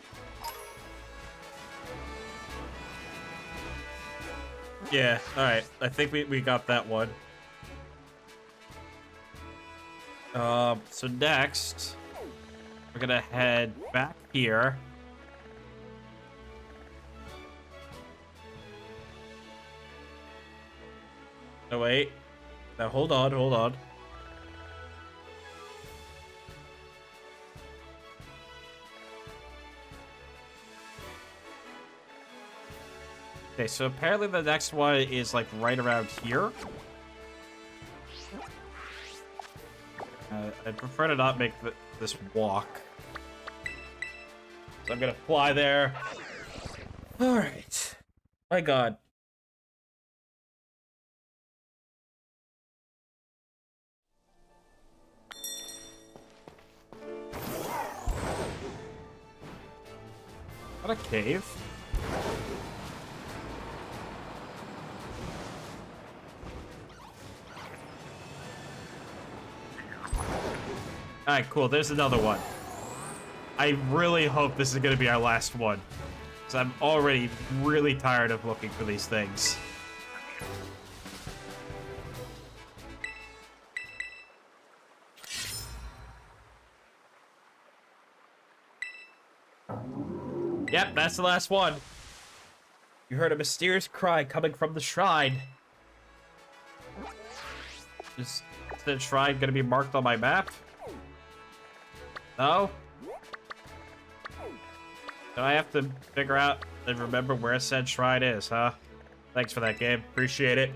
Yeah, alright. I think we got that one. So next, we're gonna head back here. No, wait. Now, hold on, hold on. Okay, so apparently the next one is, like, right around here. I'd prefer to not make this walk. So I'm gonna fly there. Alright. My god. What a cave. Alright, cool. There's another one. I really hope this is going to be our last one. Because I'm already really tired of looking for these things. Yep, that's the last one. You heard a mysterious cry coming from the shrine. Is the shrine going to be marked on my map? No? Do I have to figure out and remember where said shrine is, huh? Thanks for that, game. Appreciate it.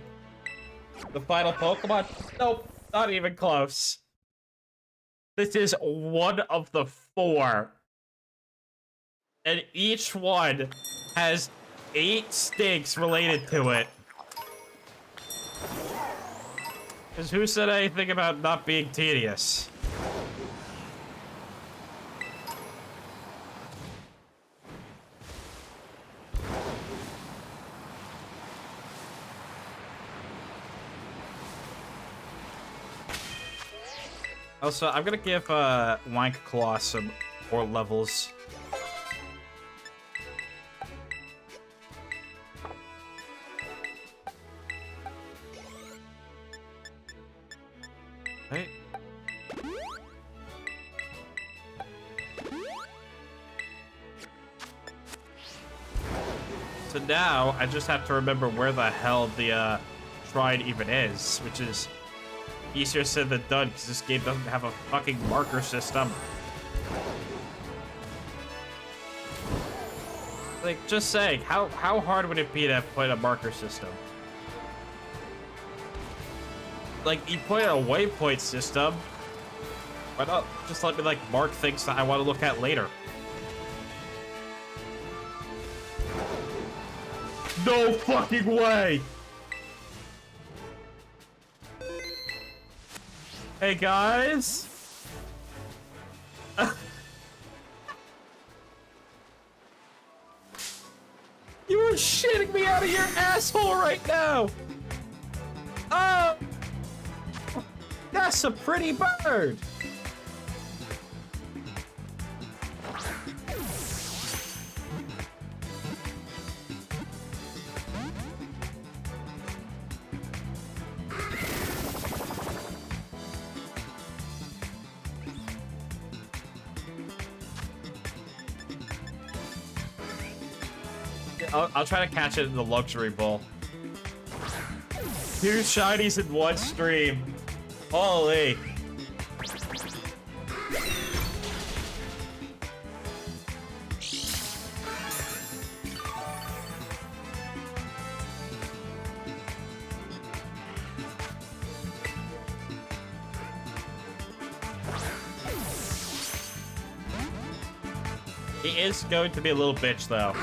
The final Pokemon? Nope, not even close. This is one of the 4. And each one has 8 stinks related to it. Because who said anything about not being tedious? Also, I'm gonna give Wank Claw some more levels. Right. now I just have to remember where the hell the shrine even is, which is easier said than done because this game doesn't have a fucking marker system. Like, just saying, how hard would it be to put a marker system? Like, you put a waypoint system, why not just let me, like, mark things that I want to look at later? No fucking way! Hey, guys? You are shitting me out of your asshole right now! Oh! That's a pretty bird! I'll try to catch it in the luxury bowl. 2 shinies in one stream. Holy. He is going to be a little bitch, though.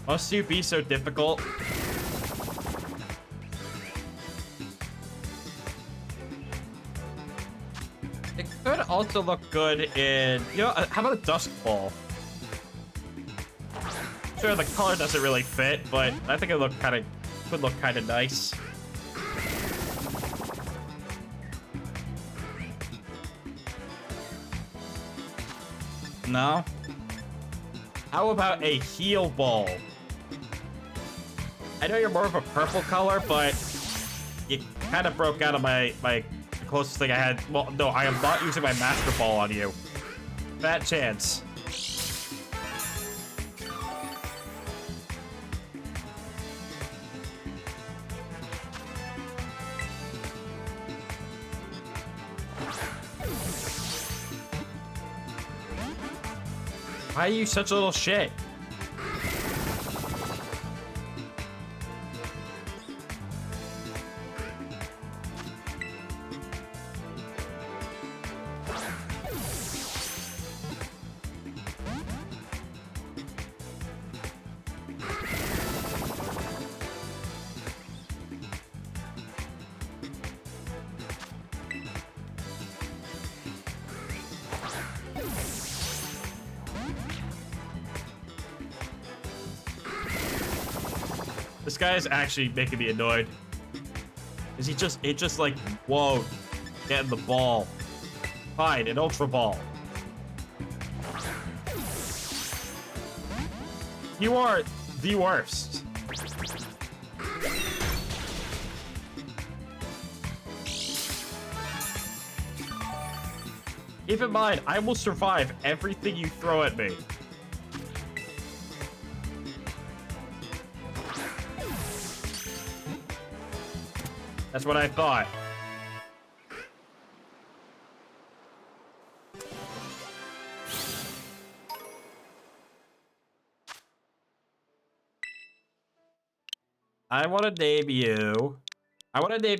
Must you be so difficult? It could also look good in, you know, how about a Dusk Ball? Sure, the color doesn't really fit, but I think it could look kind of nice. No? How about a Heal Ball? I know you're more of a purple color, but you kind of broke out of my closest thing I had. Well, no, I am not using my Master Ball on you. Fat chance. Why are you such a little shit? This guy is actually making me annoyed. Is he just like, whoa, get in the ball. Fine, an Ultra Ball. You are the worst. Keep in mind, I will survive everything you throw at me. That's what I thought. I want to name you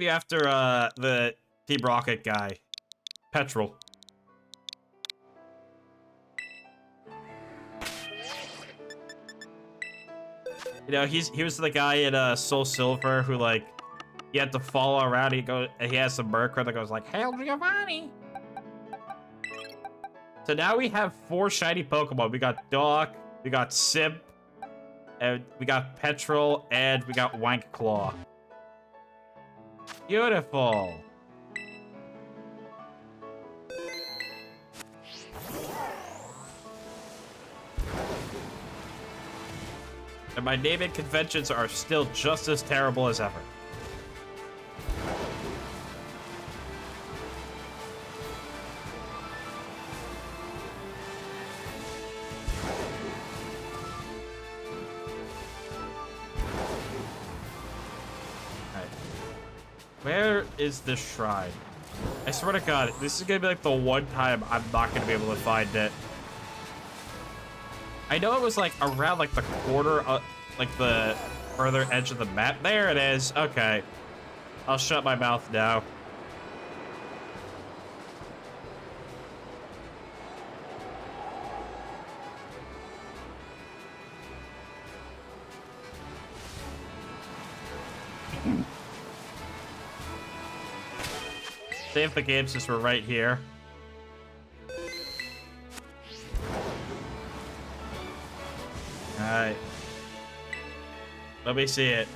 after the Team Rocket guy, Petrol. You know, he was the guy in Soul Silver who, like, he had to follow around. He has some Murkrow that goes like, "Hail Giovanni!" So now we have 4 shiny Pokemon. We got Doc, we got Simp, and we got Petrol, and we got Wankclaw. Beautiful. And my naming conventions are still just as terrible as ever. Where is the shrine? I swear to God, this is gonna be like the one time I'm not gonna be able to find it. I know it was like around like the corner, like the further edge of the map. There it is. Okay. I'll shut my mouth now. Save the game since we're right here. Alright. Let me see it.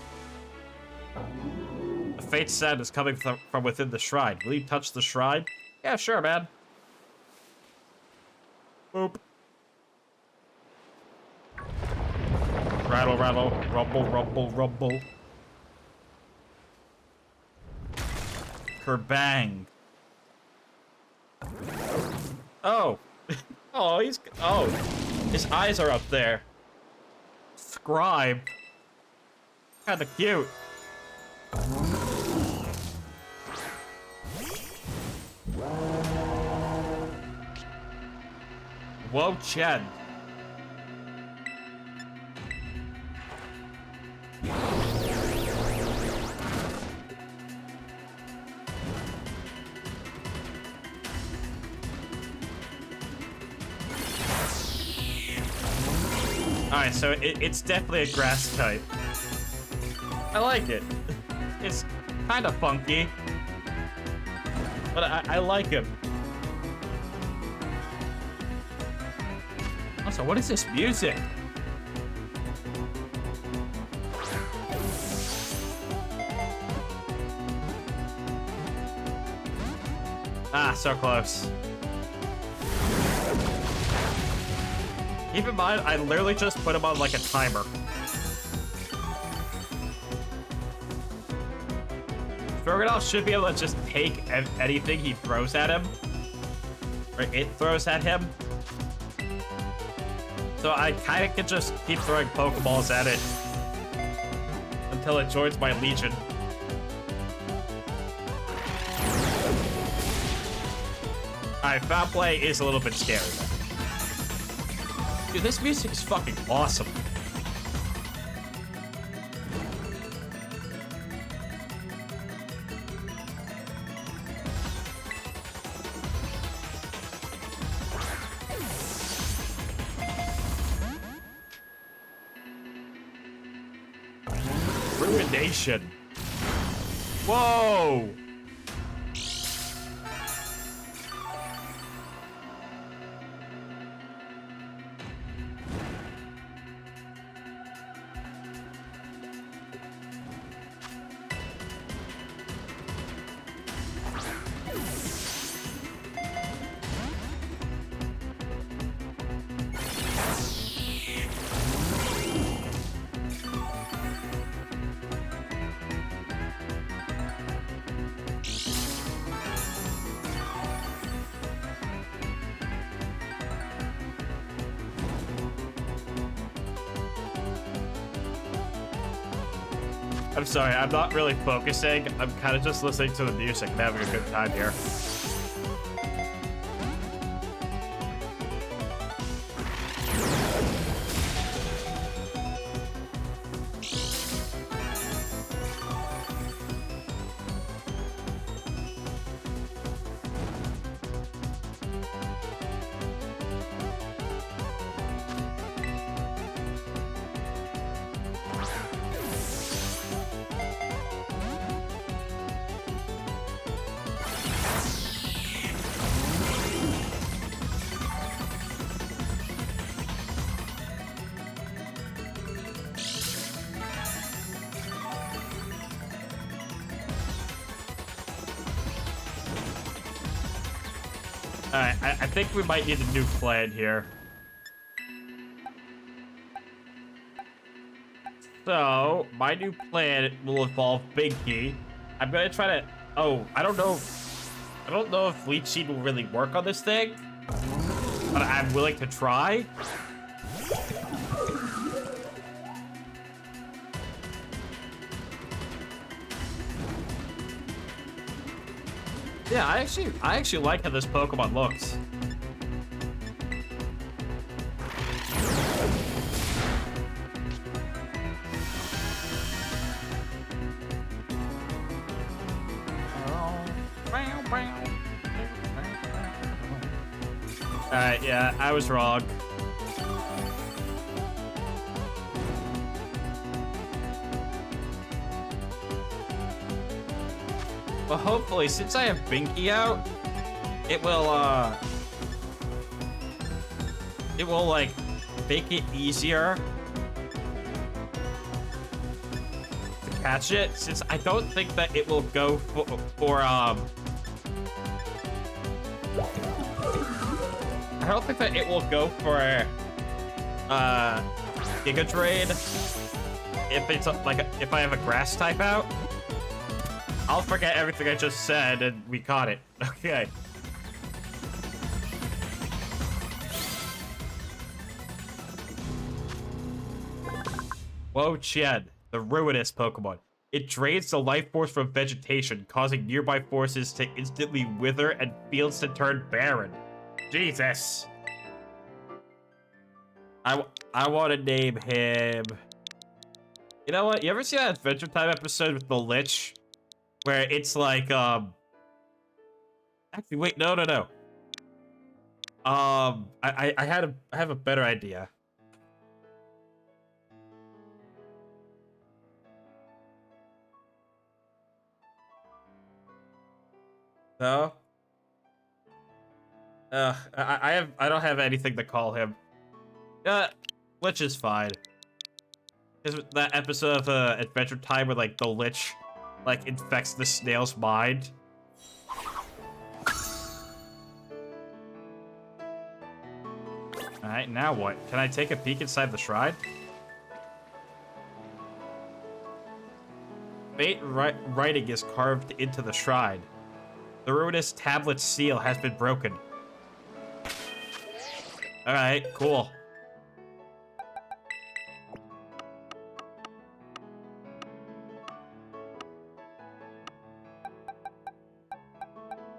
A faint sound is coming from within the shrine. Will you touch the shrine? Yeah, sure, man. Boop. Rattle, rattle, rumble, rumble, rumble. Kerbang. Oh. Oh, his eyes are up there. Scribe. Kinda cute. Whoa, Chen. Alright, so it's definitely a grass type. I like it. It's kind of funky, but I like him. Also, what is this music? Ah, so close. Keep in mind, I literally just put him on like a timer. Stroganoff should be able to just take anything he throws at him. Or it throws at him. So I kind of can just keep throwing Pokeballs at it until it joins my Legion. Alright, foul play is a little bit scary though. Dude, this music is fucking awesome. Ruination. Whoa! I'm sorry, I'm not really focusing. I'm kind of just listening to the music and having a good time here. Alright, I think we might need a new plan here. So, my new plan will involve Binky. I'm gonna try to... Oh, I don't know. I don't know if Leech Seed will really work on this thing, but I'm willing to try. Yeah, I actually like how this Pokemon looks. Alright, yeah, I was wrong. Well, hopefully, since I have Binky out, it will, like, make it easier to catch it, since I don't think that it will go I don't think that it will go for, Giga Trade if it's, like, if I have a Grass type out. I'll forget everything I just said, and we caught it. Okay. Whoa, Chien, the ruinous Pokemon. It drains the life force from vegetation, causing nearby forces to instantly wither and fields to turn barren. Jesus. I want to name him... You know what? You ever see that Adventure Time episode with the Lich? Where it's like, Actually, wait, no. I have a better idea. No? I don't have anything to call him. Lich is fine. That episode of Adventure Time where, like, the Lich, like, infects the snail's mind. Alright, now what? Can I take a peek inside the shrine? Fate writing is carved into the shrine. The ruinous tablet seal has been broken. Alright, cool.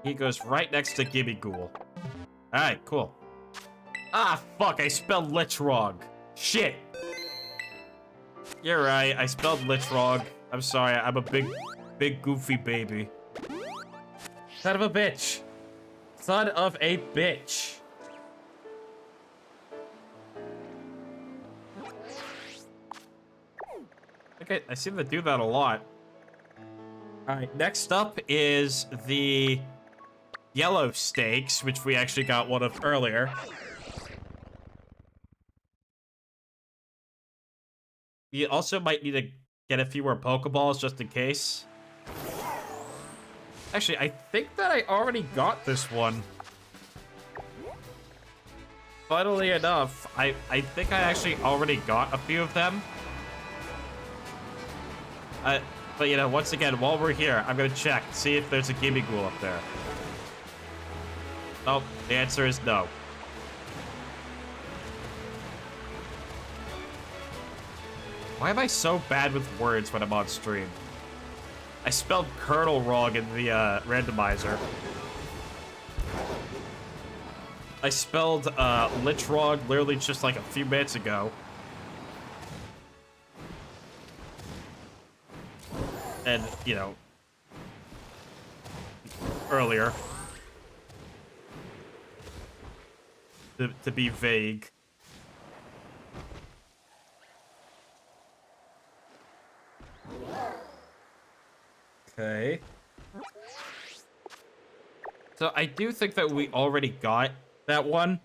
He goes right next to Gimmighoul. Alright, cool. Ah, fuck, I spelled Lich wrong. Shit. You're right, I spelled Lich wrong. I'm sorry, I'm a big goofy baby. Son of a bitch. Son of a bitch. Okay, I seem to do that a lot. Alright, next up is the yellow stakes, which we actually got one of earlier. You also might need to get a few more Pokeballs just in case. Actually, I think that I already got this one. Funnily enough, I think I actually already got a few of them. But you know, once again, while we're here, I'm gonna check, see if there's a Gimmighoul up there. Oh, the answer is no. Why am I so bad with words when I'm on stream? I spelled Colonel wrong in the randomizer. I spelled Lich wrong literally just like a few minutes ago. And, you know, earlier. To be vague. Okay. So I do think that we already got that one.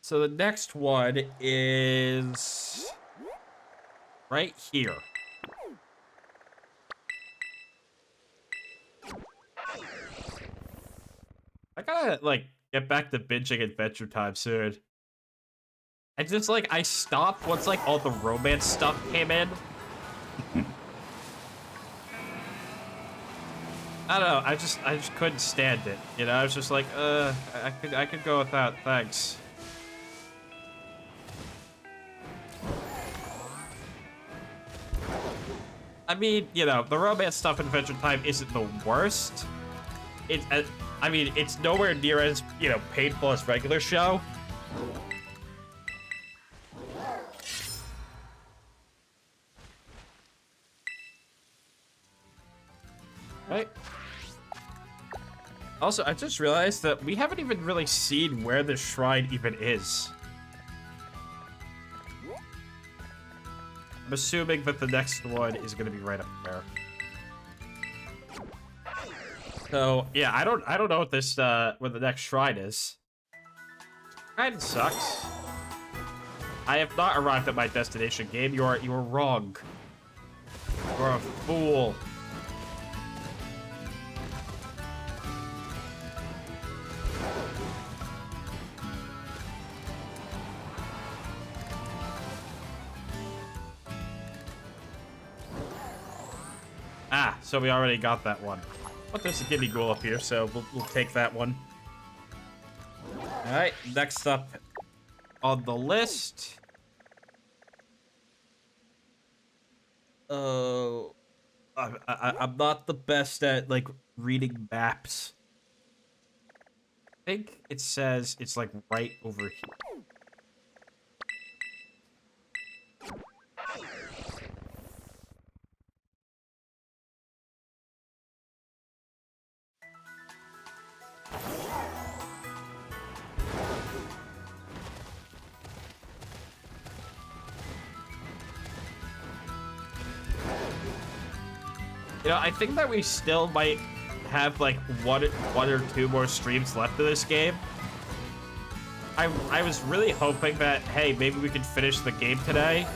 So the next one is right here. I gotta, like, get back to binging Adventure Time soon. I just like I stopped once like all the romance stuff came in. I don't know. I just couldn't stand it. You know, I was just like, I could go without. Thanks. I mean, you know, the romance stuff in Adventure Time isn't the worst. I mean, it's nowhere near as, you know, painful as regular show. Right? Also, I just realized that we haven't even really seen where the shrine even is. I'm assuming that the next one is going to be right up there. So yeah, I don't know what this where the next shrine is. Kinda sucks. I have not arrived at my destination, game. You are wrong. You're a fool. Ah, so we already got that one. But there's a Gimme Ghoul up here, so we'll take that one. Alright, next up on the list. Oh, I'm not the best at, like, reading maps. I think it says it's, like, right over here. You know, I think that we still might have like one or two more streams left of this game. I was really hoping that, hey, maybe we could finish the game today.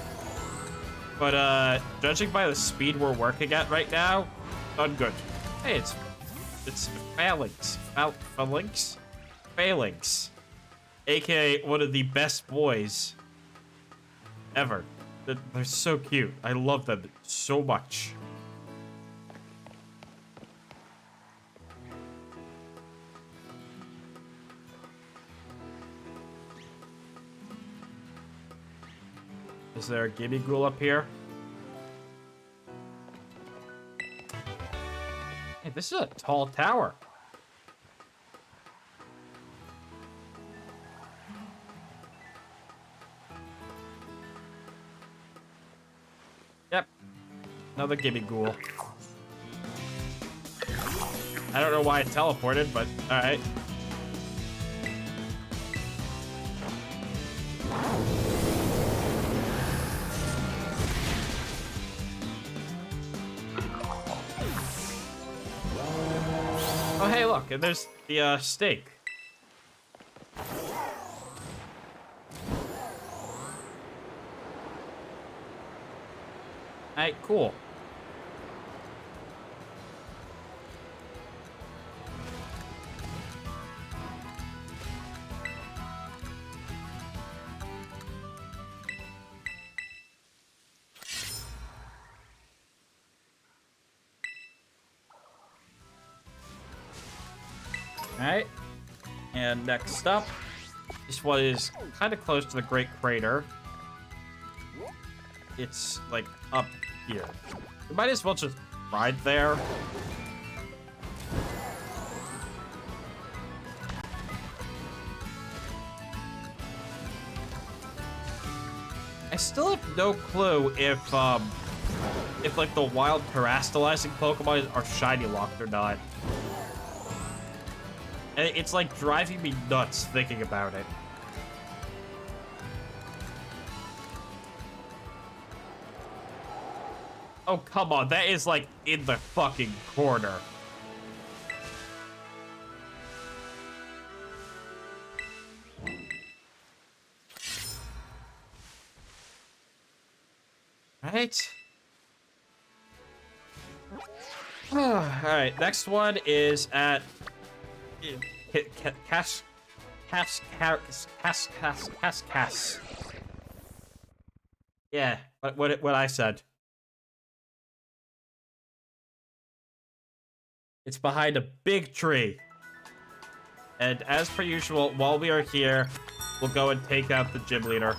But judging by the speed we're working at right now, not good. Hey, it's Phalanx. Phalanx. AKA one of the best boys ever. They're so cute. I love them so much. Is there a Gimme Ghoul up here? Hey, this is a tall tower. Yep. Another Gimme Ghoul. I don't know why it teleported, but alright. Oh, hey, look, and there's the steak. Alright, cool. Alright, and next up, this one is kind of close to the Great Crater. It's, like, up here. We might as well just ride there. I still have no clue if like, the wild terastallizing Pokemon are shiny locked or not. And it's like driving me nuts thinking about it. Oh, come on. That is like in the fucking corner. Right? Alright, next one is at Cass. Yeah, what I said. It's behind a big tree. And as per usual, while we are here, we'll go and take out the gym leader.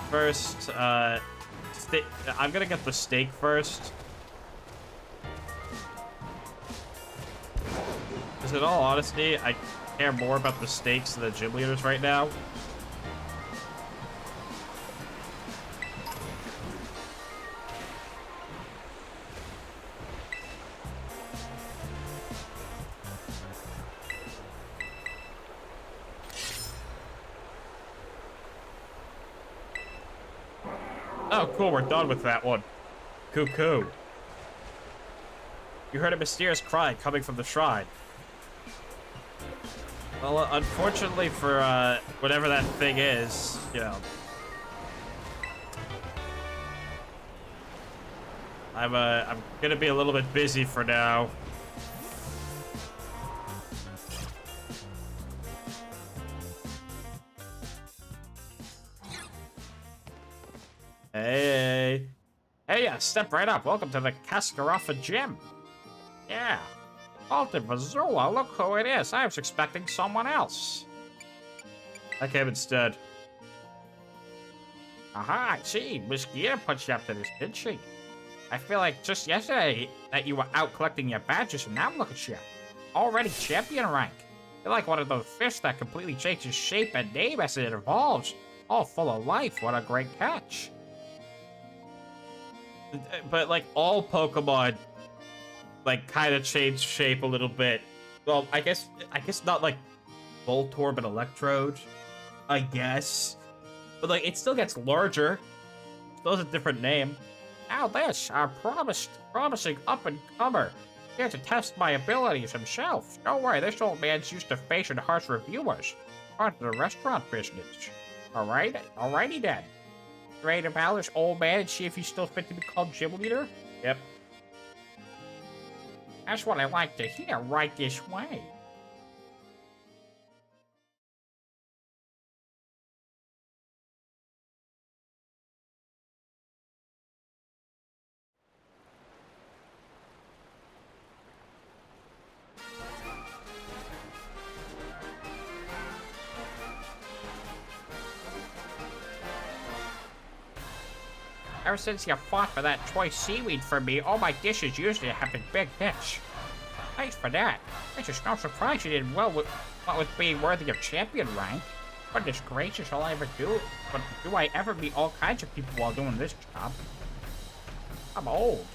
First, I'm gonna get the steak first. Because in all honesty, I care more about the steaks than the gym leaders right now. Oh, cool, we're done with that one. Cuckoo. You heard a mysterious cry coming from the shrine. Well, unfortunately for, whatever that thing is, you know. I'm gonna be a little bit busy for now. Hey. Hey, step right up. Welcome to the Cascarafa Gym. Yeah. Alton Vazula, look who it is. I was expecting someone else. I came instead. Aha, I see. Miss Gear put you up to this, didn't she? I feel like just yesterday that you were out collecting your badges, and now look at you. Already champion rank. You're like one of those fish that completely changes shape and name as it evolves. All full of life. What a great catch. But, like, all Pokemon, like, kind of change shape a little bit. Well, I guess not, like, Voltorb and Electrode, I guess. But, like, it still gets larger. Still has a different name. Now this, our promising up-and-comer. Here to test my abilities himself. Don't worry, this old man's used to facing harsh reviewers. Part of the restaurant business. Alrighty then. Ready to battle this old man and see if he's still fit to be called gym leader? Yep. That's what I like to hear, right this way. Ever since you fought for that choice seaweed for me, all my dishes usually have been big hits. Thanks for that. It's just no surprise you did well with being worthy of champion rank. Goodness gracious, all I ever do, but do I ever meet all kinds of people while doing this job? I'm old.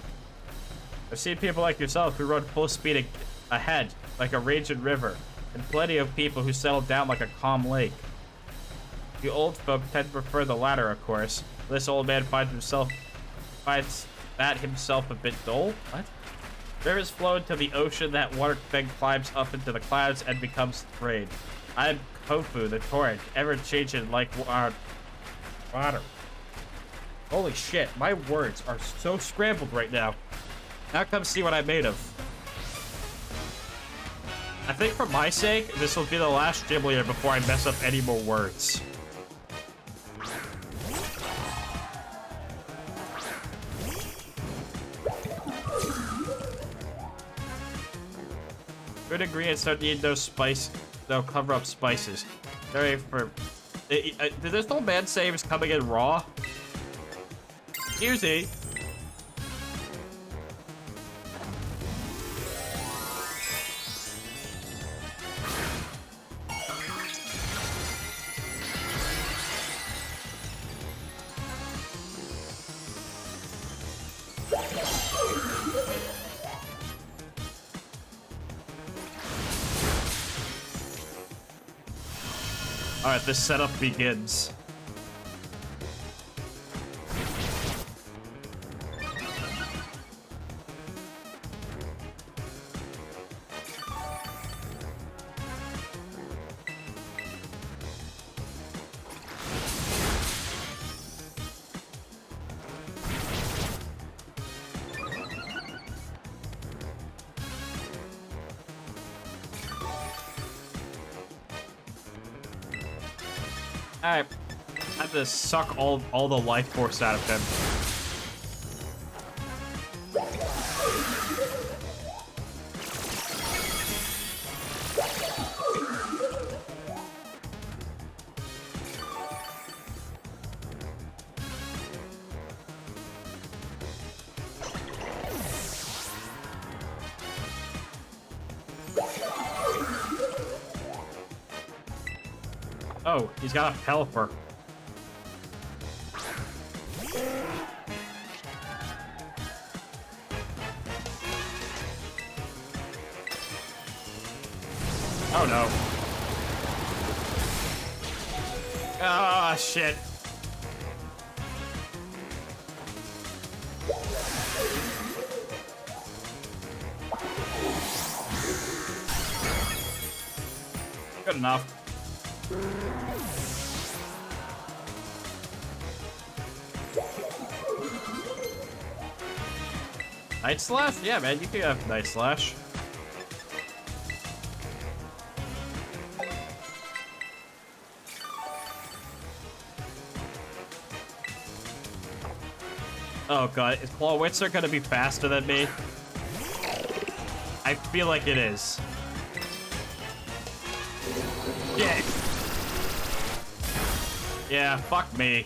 I've seen people like yourself who run full speed ahead, like a raging river, and plenty of people who settle down like a calm lake. The old folk tend to prefer the latter, of course. This old man finds that himself a bit dull. What? Rivers flow into the ocean, that water then climbs up into the clouds and becomes rain. I am Kofu, the torrent, ever-changing like water. Holy shit, my words are so scrambled right now. Now come see what I'm made of. I think for my sake, this will be the last gym leader before I mess up any more words. Good ingredients don't need no spice. They'll cover up spices. Sorry for. Did this old man say he was coming in raw? Excuse me. Alright, this setup begins. Alright. I have to suck all the life force out of him. Oh, he's got a Pelipper. Oh no. Ah, shit. Good enough. Night Slash? Yeah, man, you can have Night Slash. Oh god, is Clawitzer gonna be faster than me? I feel like it is. Yeah. Yeah, fuck me.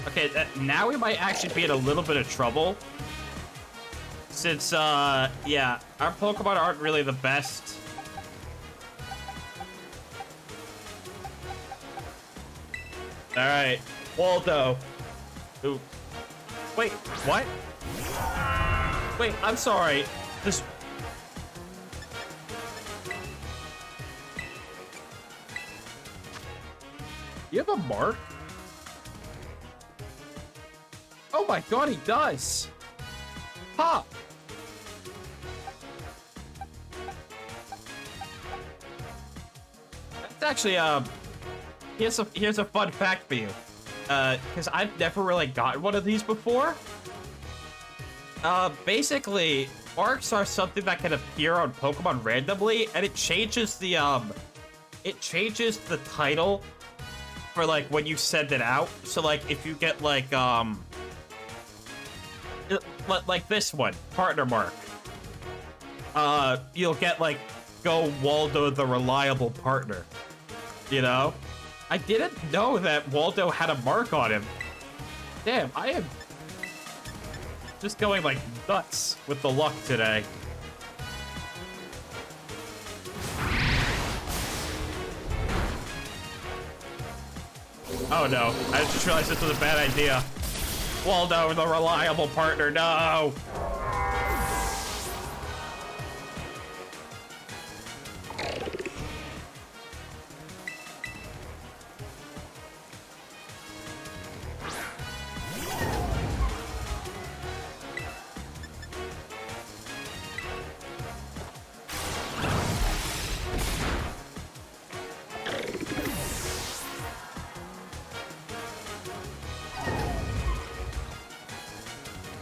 Okay, now we might actually be in a little bit of trouble. Since, yeah, our Pokemon aren't really the best. Alright, Waldo. Ooh. Wait, what? Wait, I'm sorry. This... You have a mark? Oh my god, he does! Huh! That's actually, here's a fun fact for you. Because I've never really gotten one of these before. Basically, marks are something that can appear on Pokemon randomly, and it changes the title for, like, when you send it out. So, like, if you get, like this one, Partner Mark. You'll get, like, Go Waldo the Reliable Partner. You know? I didn't know that Waldo had a mark on him. Damn, I am just going, like, nuts with the luck today. Oh no, I just realized this was a bad idea. Waldo, the Reliable Partner, no!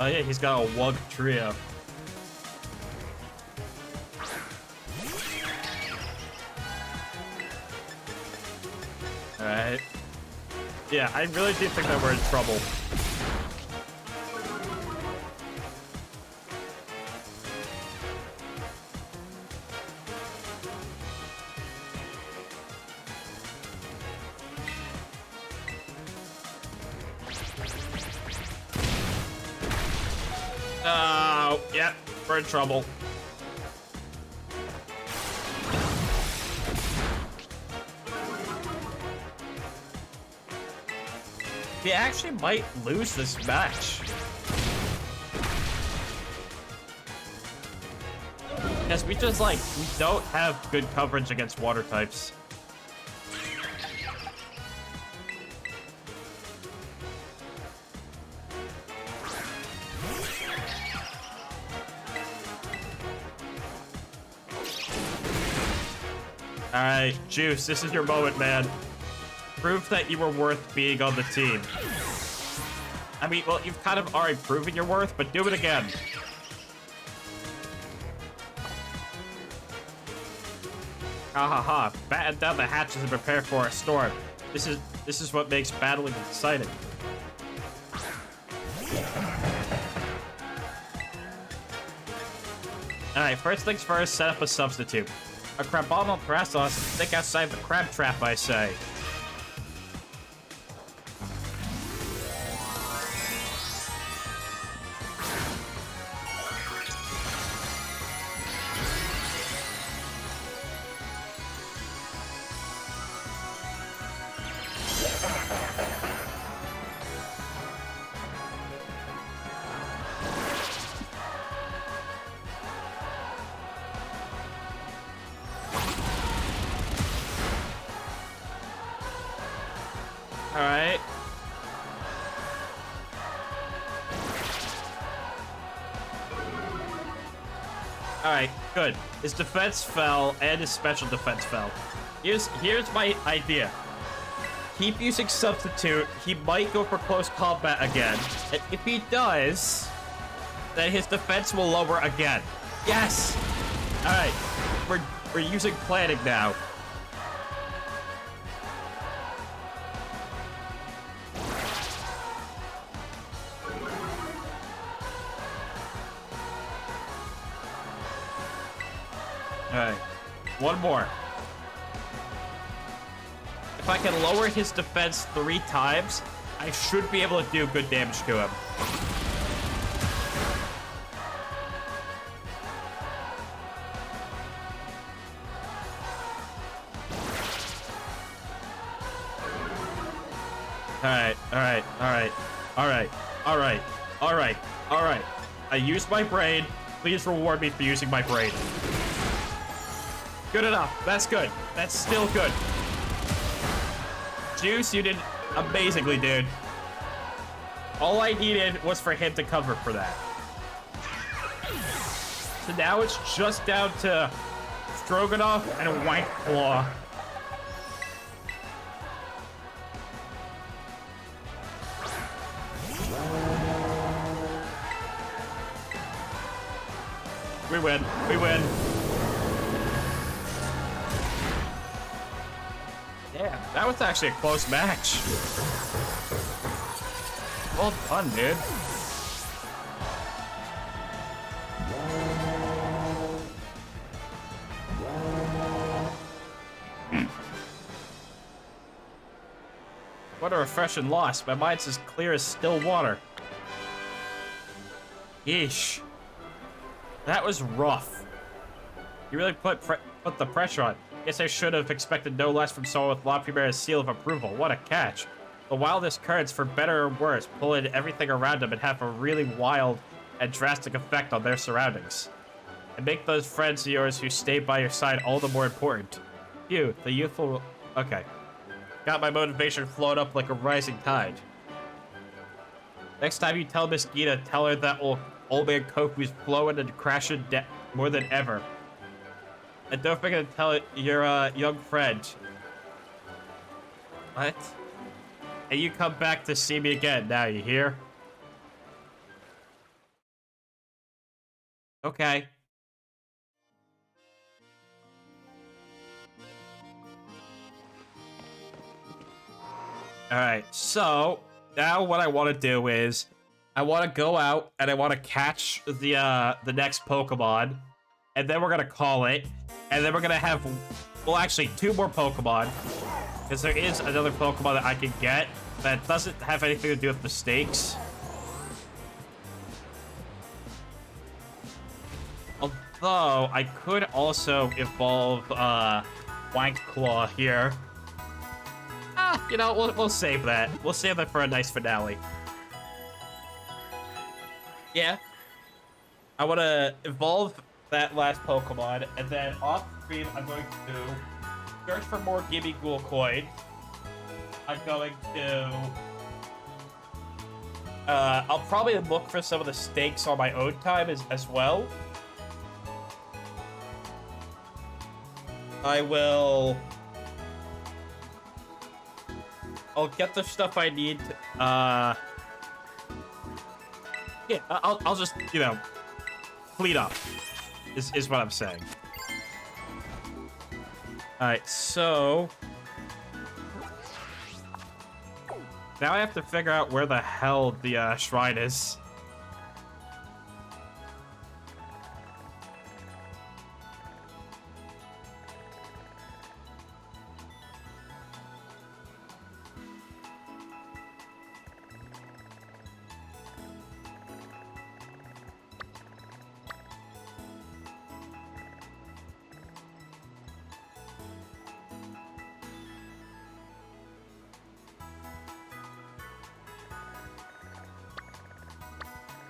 Oh yeah, he's got a Wug Trio. Alright. Yeah, I really do think that we're in trouble. Oh, yep, we're in trouble. We actually might lose this match. Because we just, like, we don't have good coverage against water types. Alright, Juice, this is your moment, man. Prove that you were worth being on the team. I mean, well, you've kind of already proven your worth, but do it again. Ha ha ha. Batten down the hatches and prepare for a storm. This is what makes battling exciting. Alright, first things first, set up a substitute. A Crabominal Parasaurus, stick outside the crab trap, I say. Alright. Alright, good. His defense fell and his special defense fell. Here's my idea. Keep using substitute. He might go for close combat again. And if he does, then his defense will lower again. Yes! Alright. We're using planning now. Alright, one more. If I can lower his defense 3 times, I should be able to do good damage to him. Alright. I used my brain. Please reward me for using my brain. Good enough. That's good. That's still good. Juice, you did amazingly, dude. All I needed was for him to cover for that. So now it's just down to Stroganoff and White Claw. We win. We win. Yeah, that was actually a close match. Well done, dude. What a refreshing loss. My mind's as clear as still water. Yeesh. That was rough. You really put the pressure on. Guess I should have expected no less from someone with La Primera's seal of approval. What a catch. The wildest currents, for better or worse, pull in everything around them and have a really wild and drastic effect on their surroundings. And make those friends of yours who stay by your side all the more important. You, the youthful... Okay. Got my motivation flowing up like a rising tide. Next time you tell Miss Gita, tell her that old man Koku's flowing and crashing more than ever. And don't forget to tell it your young friend. What? And you come back to see me again now, you hear? Okay. Alright, so now what I want to do is I want to go out and I want to catch the next Pokemon, and then we're gonna call it, and then we're gonna have, well, actually 2 more Pokemon, because there is another Pokemon that I can get that doesn't have anything to do with the stakes. Although I could also evolve Wank Claw here. You know, we'll save that. We'll save that for a nice finale. Yeah. I want to evolve that last Pokemon, and then off screen, I'm going to search for more Gimme Ghoul coins. I'm going to... I'll probably look for some of the stakes on my own time as well. I'll get the stuff I need. Yeah, I'll just, you know, fleet up, is what I'm saying. Alright, so... now I have to figure out where the hell the shrine is.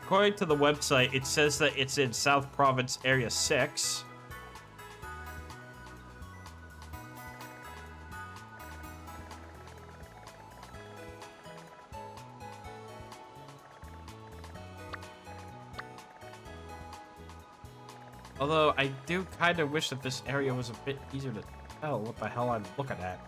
According to the website, it says that it's in South Province Area 6. Although, I do kind of wish that this area was a bit easier to tell what the hell I'm looking at.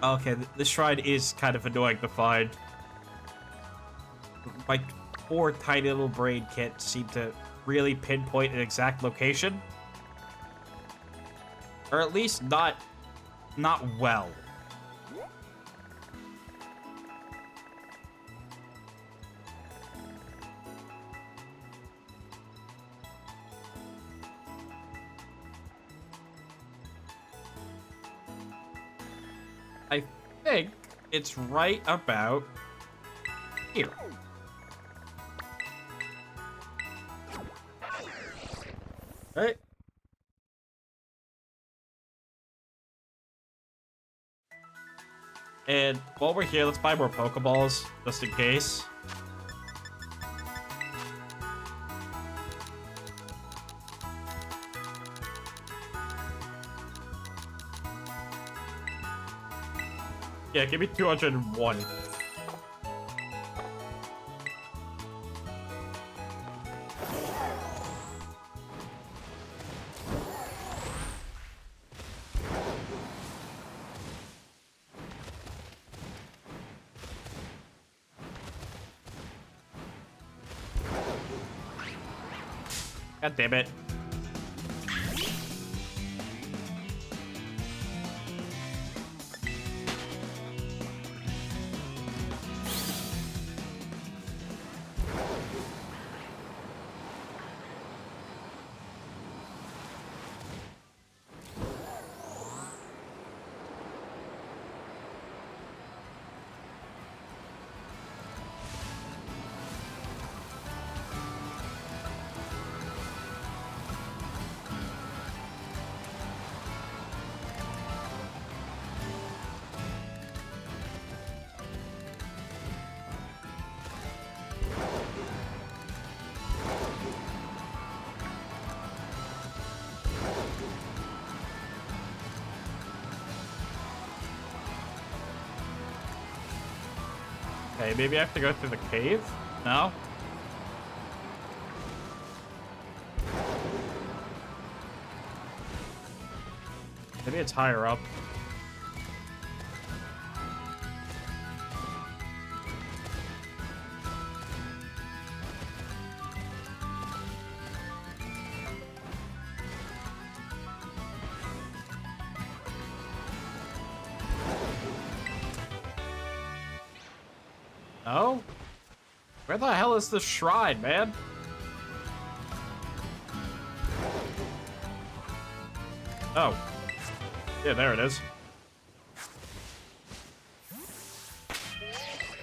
Okay, the shrine is kind of annoying to find. My poor tiny little brain can't seem to really pinpoint an exact location. Or at least not well. I think it's right about here. Right. And while we're here, let's buy more Pokeballs, just in case. Yeah, give me 201. God damn it. Okay, maybe I have to go through the cave? No? Maybe it's higher up. Oh? Where the hell is the shrine, man? Oh. Yeah, there it is.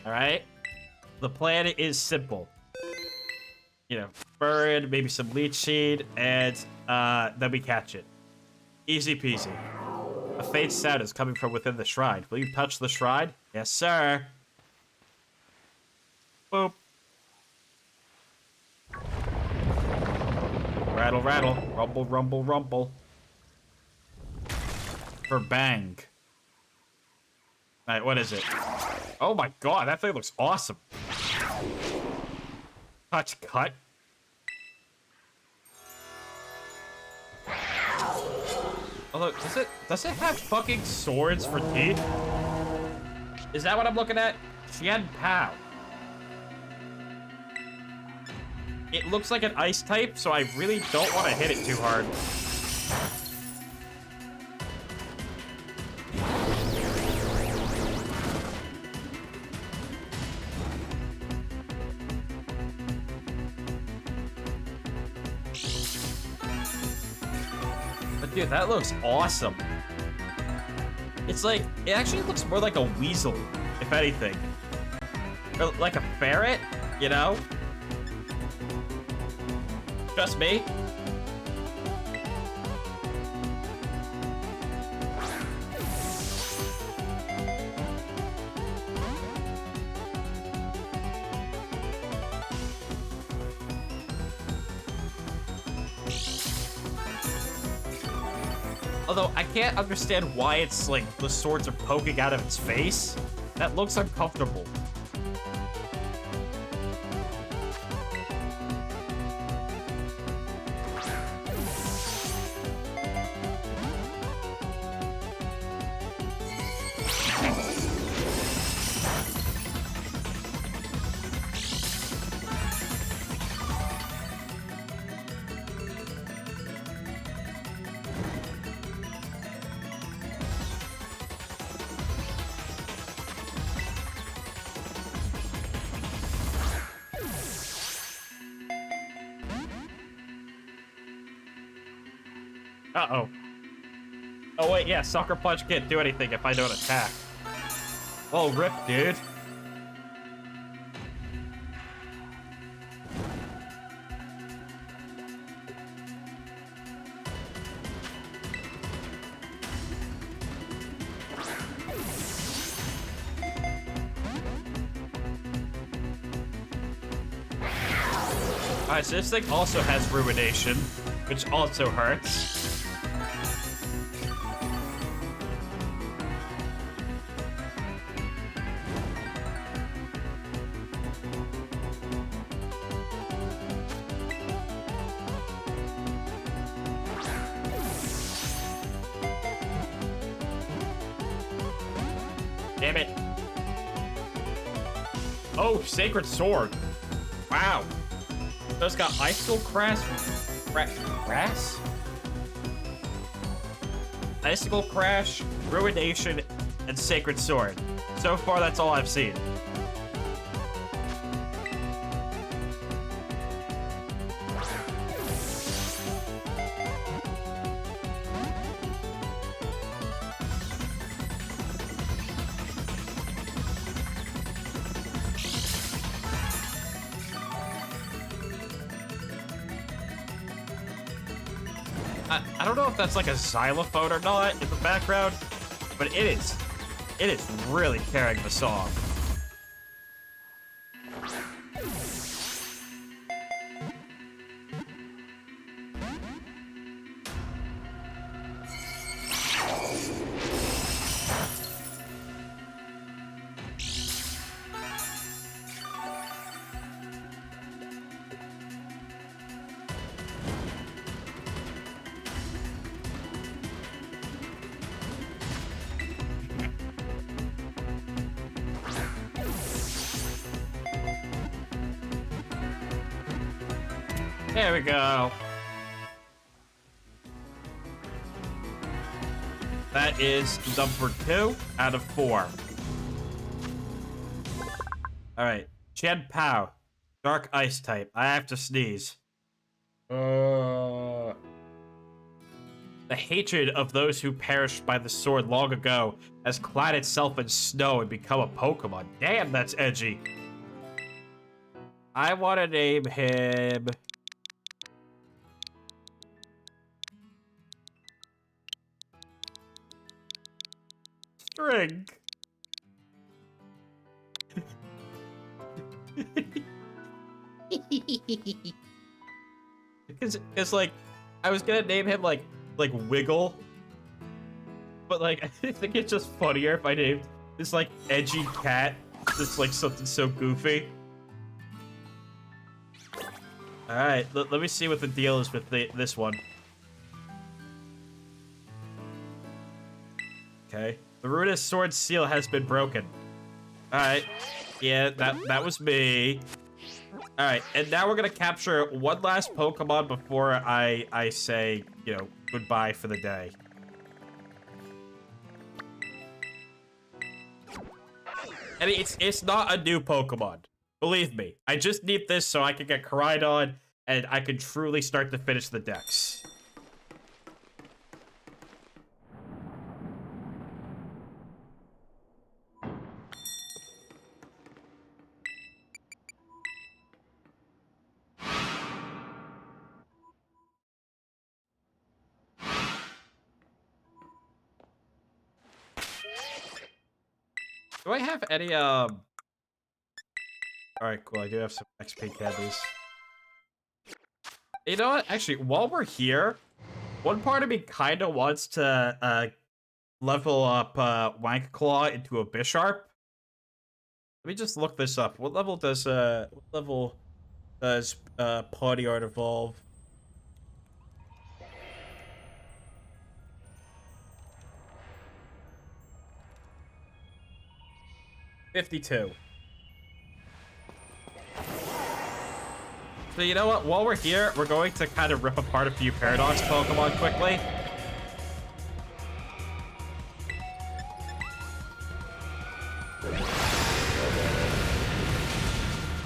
Alright. The plan is simple. You know, burn, maybe some leech seed, and then we catch it. Easy peasy. A faint sound is coming from within the shrine. Will you touch the shrine? Yes, sir. Boop. Rattle, rattle. Rumble, rumble, rumble. For bang. Alright, what is it? Oh my god, that thing looks awesome. Touch cut. Although, does it have fucking swords for teeth? Is that what I'm looking at? Qian Pao. It looks like an ice type, so I really don't want to hit it too hard. But dude, that looks awesome. It's like, it actually looks more like a weasel, if anything. Or like a ferret, you know? Just me? Although, I can't understand why it's like the swords are poking out of its face. That looks uncomfortable. Uh-oh. Oh, wait, yeah, Sucker Punch can't do anything if I don't attack. Oh, rip, dude. Alright, so this thing also has Ruination, which also hurts. Damn it. Oh, Sacred Sword. Wow. So it's got Icicle Crash. Grass? Icicle Crash, Ruination, and Sacred Sword. So far, that's all I've seen. I don't know if that's like a xylophone or not in the background, but it is really carrying the song. There we go. That is number 2 out of 4. Alright. Qian Pao. Dark Ice type. I have to sneeze. The hatred of those who perished by the sword long ago has clad itself in snow and become a Pokemon. Damn, that's edgy. I want to name him... String. Because like, I was gonna name him like Wiggle, but like, I think it's just funnier if I named this like edgy cat that's like something so goofy. All right, let me see what the deal is with this one. Okay. The runic sword seal has been broken. Alright. Yeah, that was me. Alright, and now we're gonna capture one last Pokemon before I say, you know, goodbye for the day. And it's not a new Pokemon. Believe me. I just need this so I can get Koraidon and I can truly start to finish the decks. Do I have any, Alright, cool. I do have some XP candies. You know what? Actually, while we're here, one part of me kind of wants to, level up, Wank Claw into a Bisharp. Let me just look this up. What level does Pawniard evolve? $52. So you know what? While we're here, we're going to kind of rip apart a few Paradox Pokemon quickly.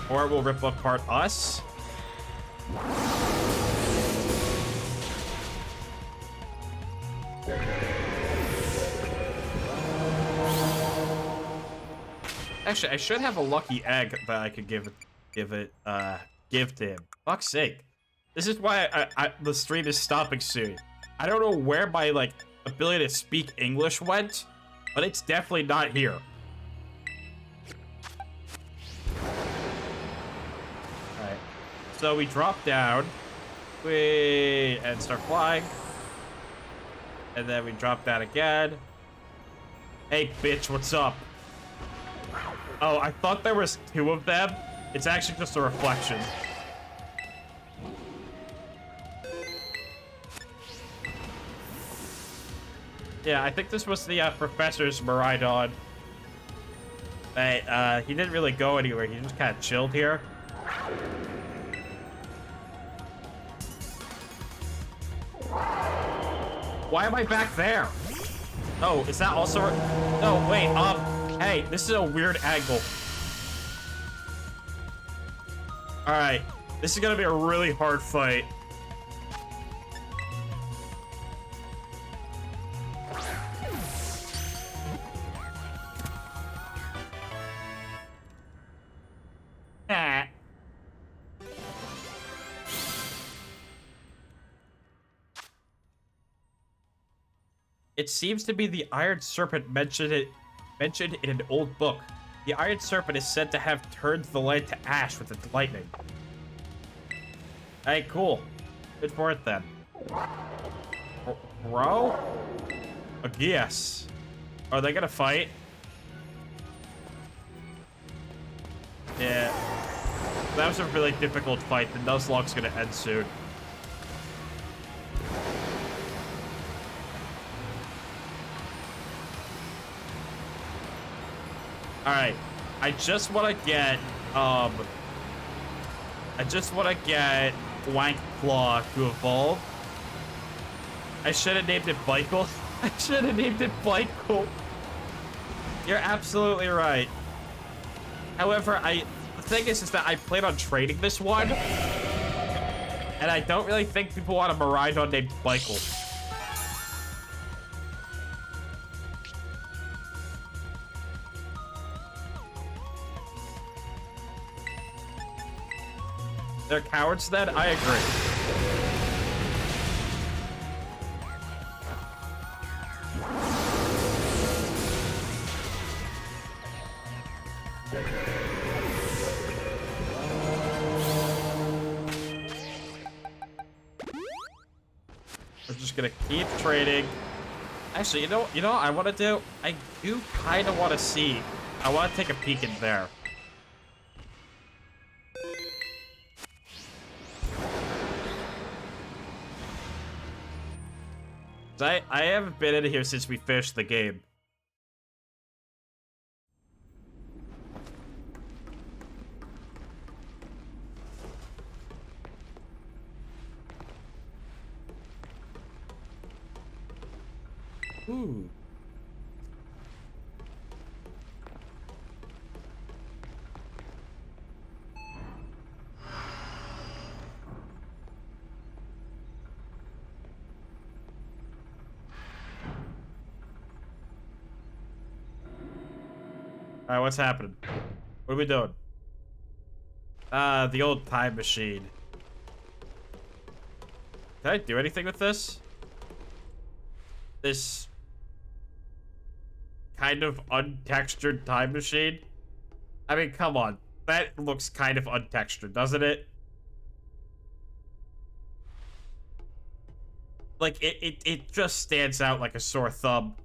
Or we'll rip apart us. Actually, I should have a lucky egg that I could give to him. Fuck's sake. This is why the stream is stopping soon. I don't know where my, like, ability to speak English went, but it's definitely not here. Alright. So we drop down. And start flying. And then we drop down again. Hey, bitch, what's up? Oh, I thought there was two of them. It's actually just a reflection. Yeah, I think this was the professor's Miraidon. Hey, he didn't really go anywhere. He just kind of chilled here. Why am I back there? Oh, is that also... No, wait, hey, this is a weird angle. Alright, this is gonna be a really hard fight. It seems to be the Iron Serpent mentioned in an old book. The Iron Serpent is said to have turned the light to ash with its lightning. Hey, cool. Good for it then. Bro? Yes. Are they gonna fight? Yeah. That was a really difficult fight. The Nuzlocke's gonna end soon. Alright, I just want to get Wank Claw to evolve. I should have named it Michael. I should have named it Michael. You're absolutely right. However, the thing is that I plan on trading this one, and I don't really think people want a Miraidon named Michael. They're cowards then? I agree. We're just gonna keep trading. Actually, you know what I want to do? I do kind of want to see. I want to take a peek in there. I haven't been in here since we finished the game. Ooh. Alright, what's happening? What are we doing? The old time machine. Can I do anything with this? This kind of untextured time machine? I mean, come on. That looks kind of untextured, doesn't it? Like, it just stands out like a sore thumb.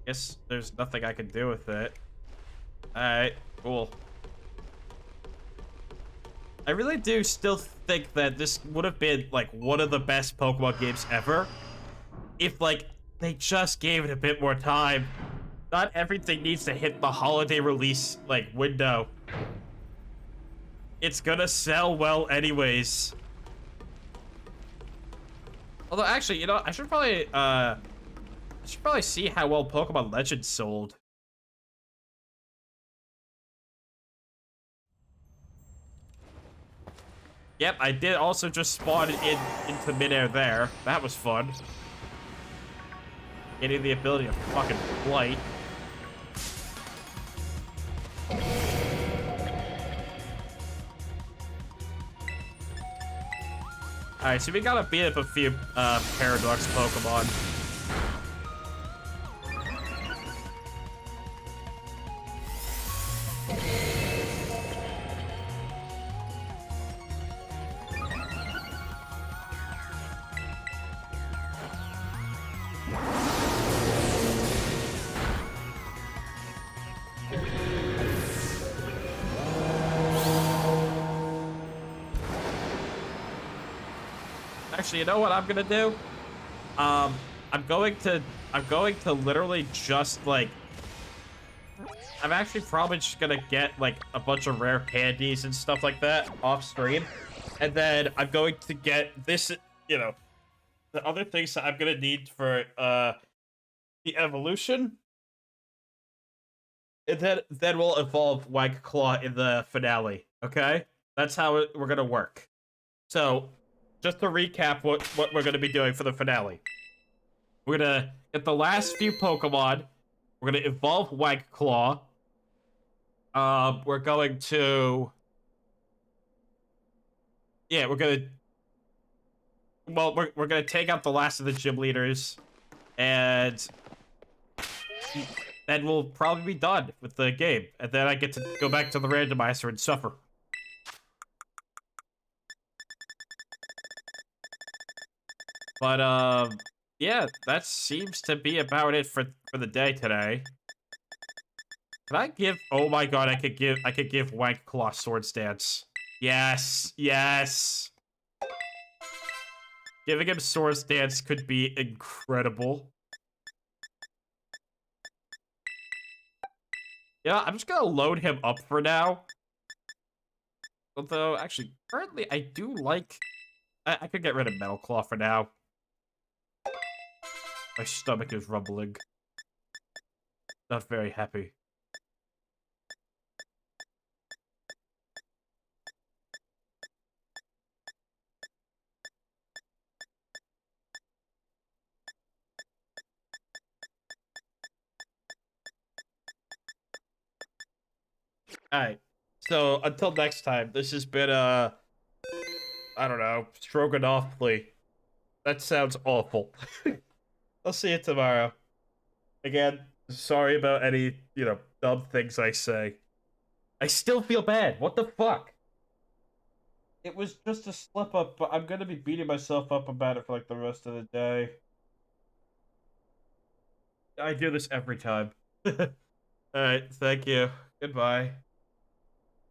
Guess there's nothing I can do with it. Alright, cool. I really do still think that this would have been, like, one of the best Pokemon games ever. If, like, they just gave it a bit more time. Not everything needs to hit the holiday release, like, window. It's gonna sell well anyways. Although, actually, you know, I should probably see how well Pokemon Legends sold. Yep, I did also just spawn into midair there. That was fun. Getting the ability of fucking flight. Alright, so we gotta beat up a few Paradox Pokemon. Actually, you know what I'm gonna do? I'm going to literally just, like, I'm actually probably just gonna get, like, a bunch of rare candies and stuff like that off stream. And then I'm going to get this, you know, the other things that I'm gonna need for, the evolution. And then we'll evolve Wag Claw in the finale, okay? That's how we're gonna work. So, just to recap what we're gonna be doing for the finale. We're gonna get the last few Pokemon. We're gonna evolve Wag Claw. We're going to... Yeah, we're gonna... Well, we're gonna take out the last of the gym leaders. And... then we'll probably be done with the game. And then I get to go back to the randomizer and suffer. But, yeah, that seems to be about it for the day today. Can I give... Oh my god, I could give Wank Claw Sword Stance. Yes, yes. Giving him Sword Stance could be incredible. Yeah, I'm just gonna load him up for now. Although, actually, currently, I do like... I could get rid of Metal Claw for now. My stomach is rumbling. Not very happy. Alright. So, until next time, this has been, I don't know, Stroganoffly. That sounds awful. I'll see you tomorrow. Again, sorry about any, you know, dumb things I say. I still feel bad. What the fuck? It was just a slip up, but I'm gonna be beating myself up about it for like the rest of the day. I do this every time. Alright, thank you. Goodbye.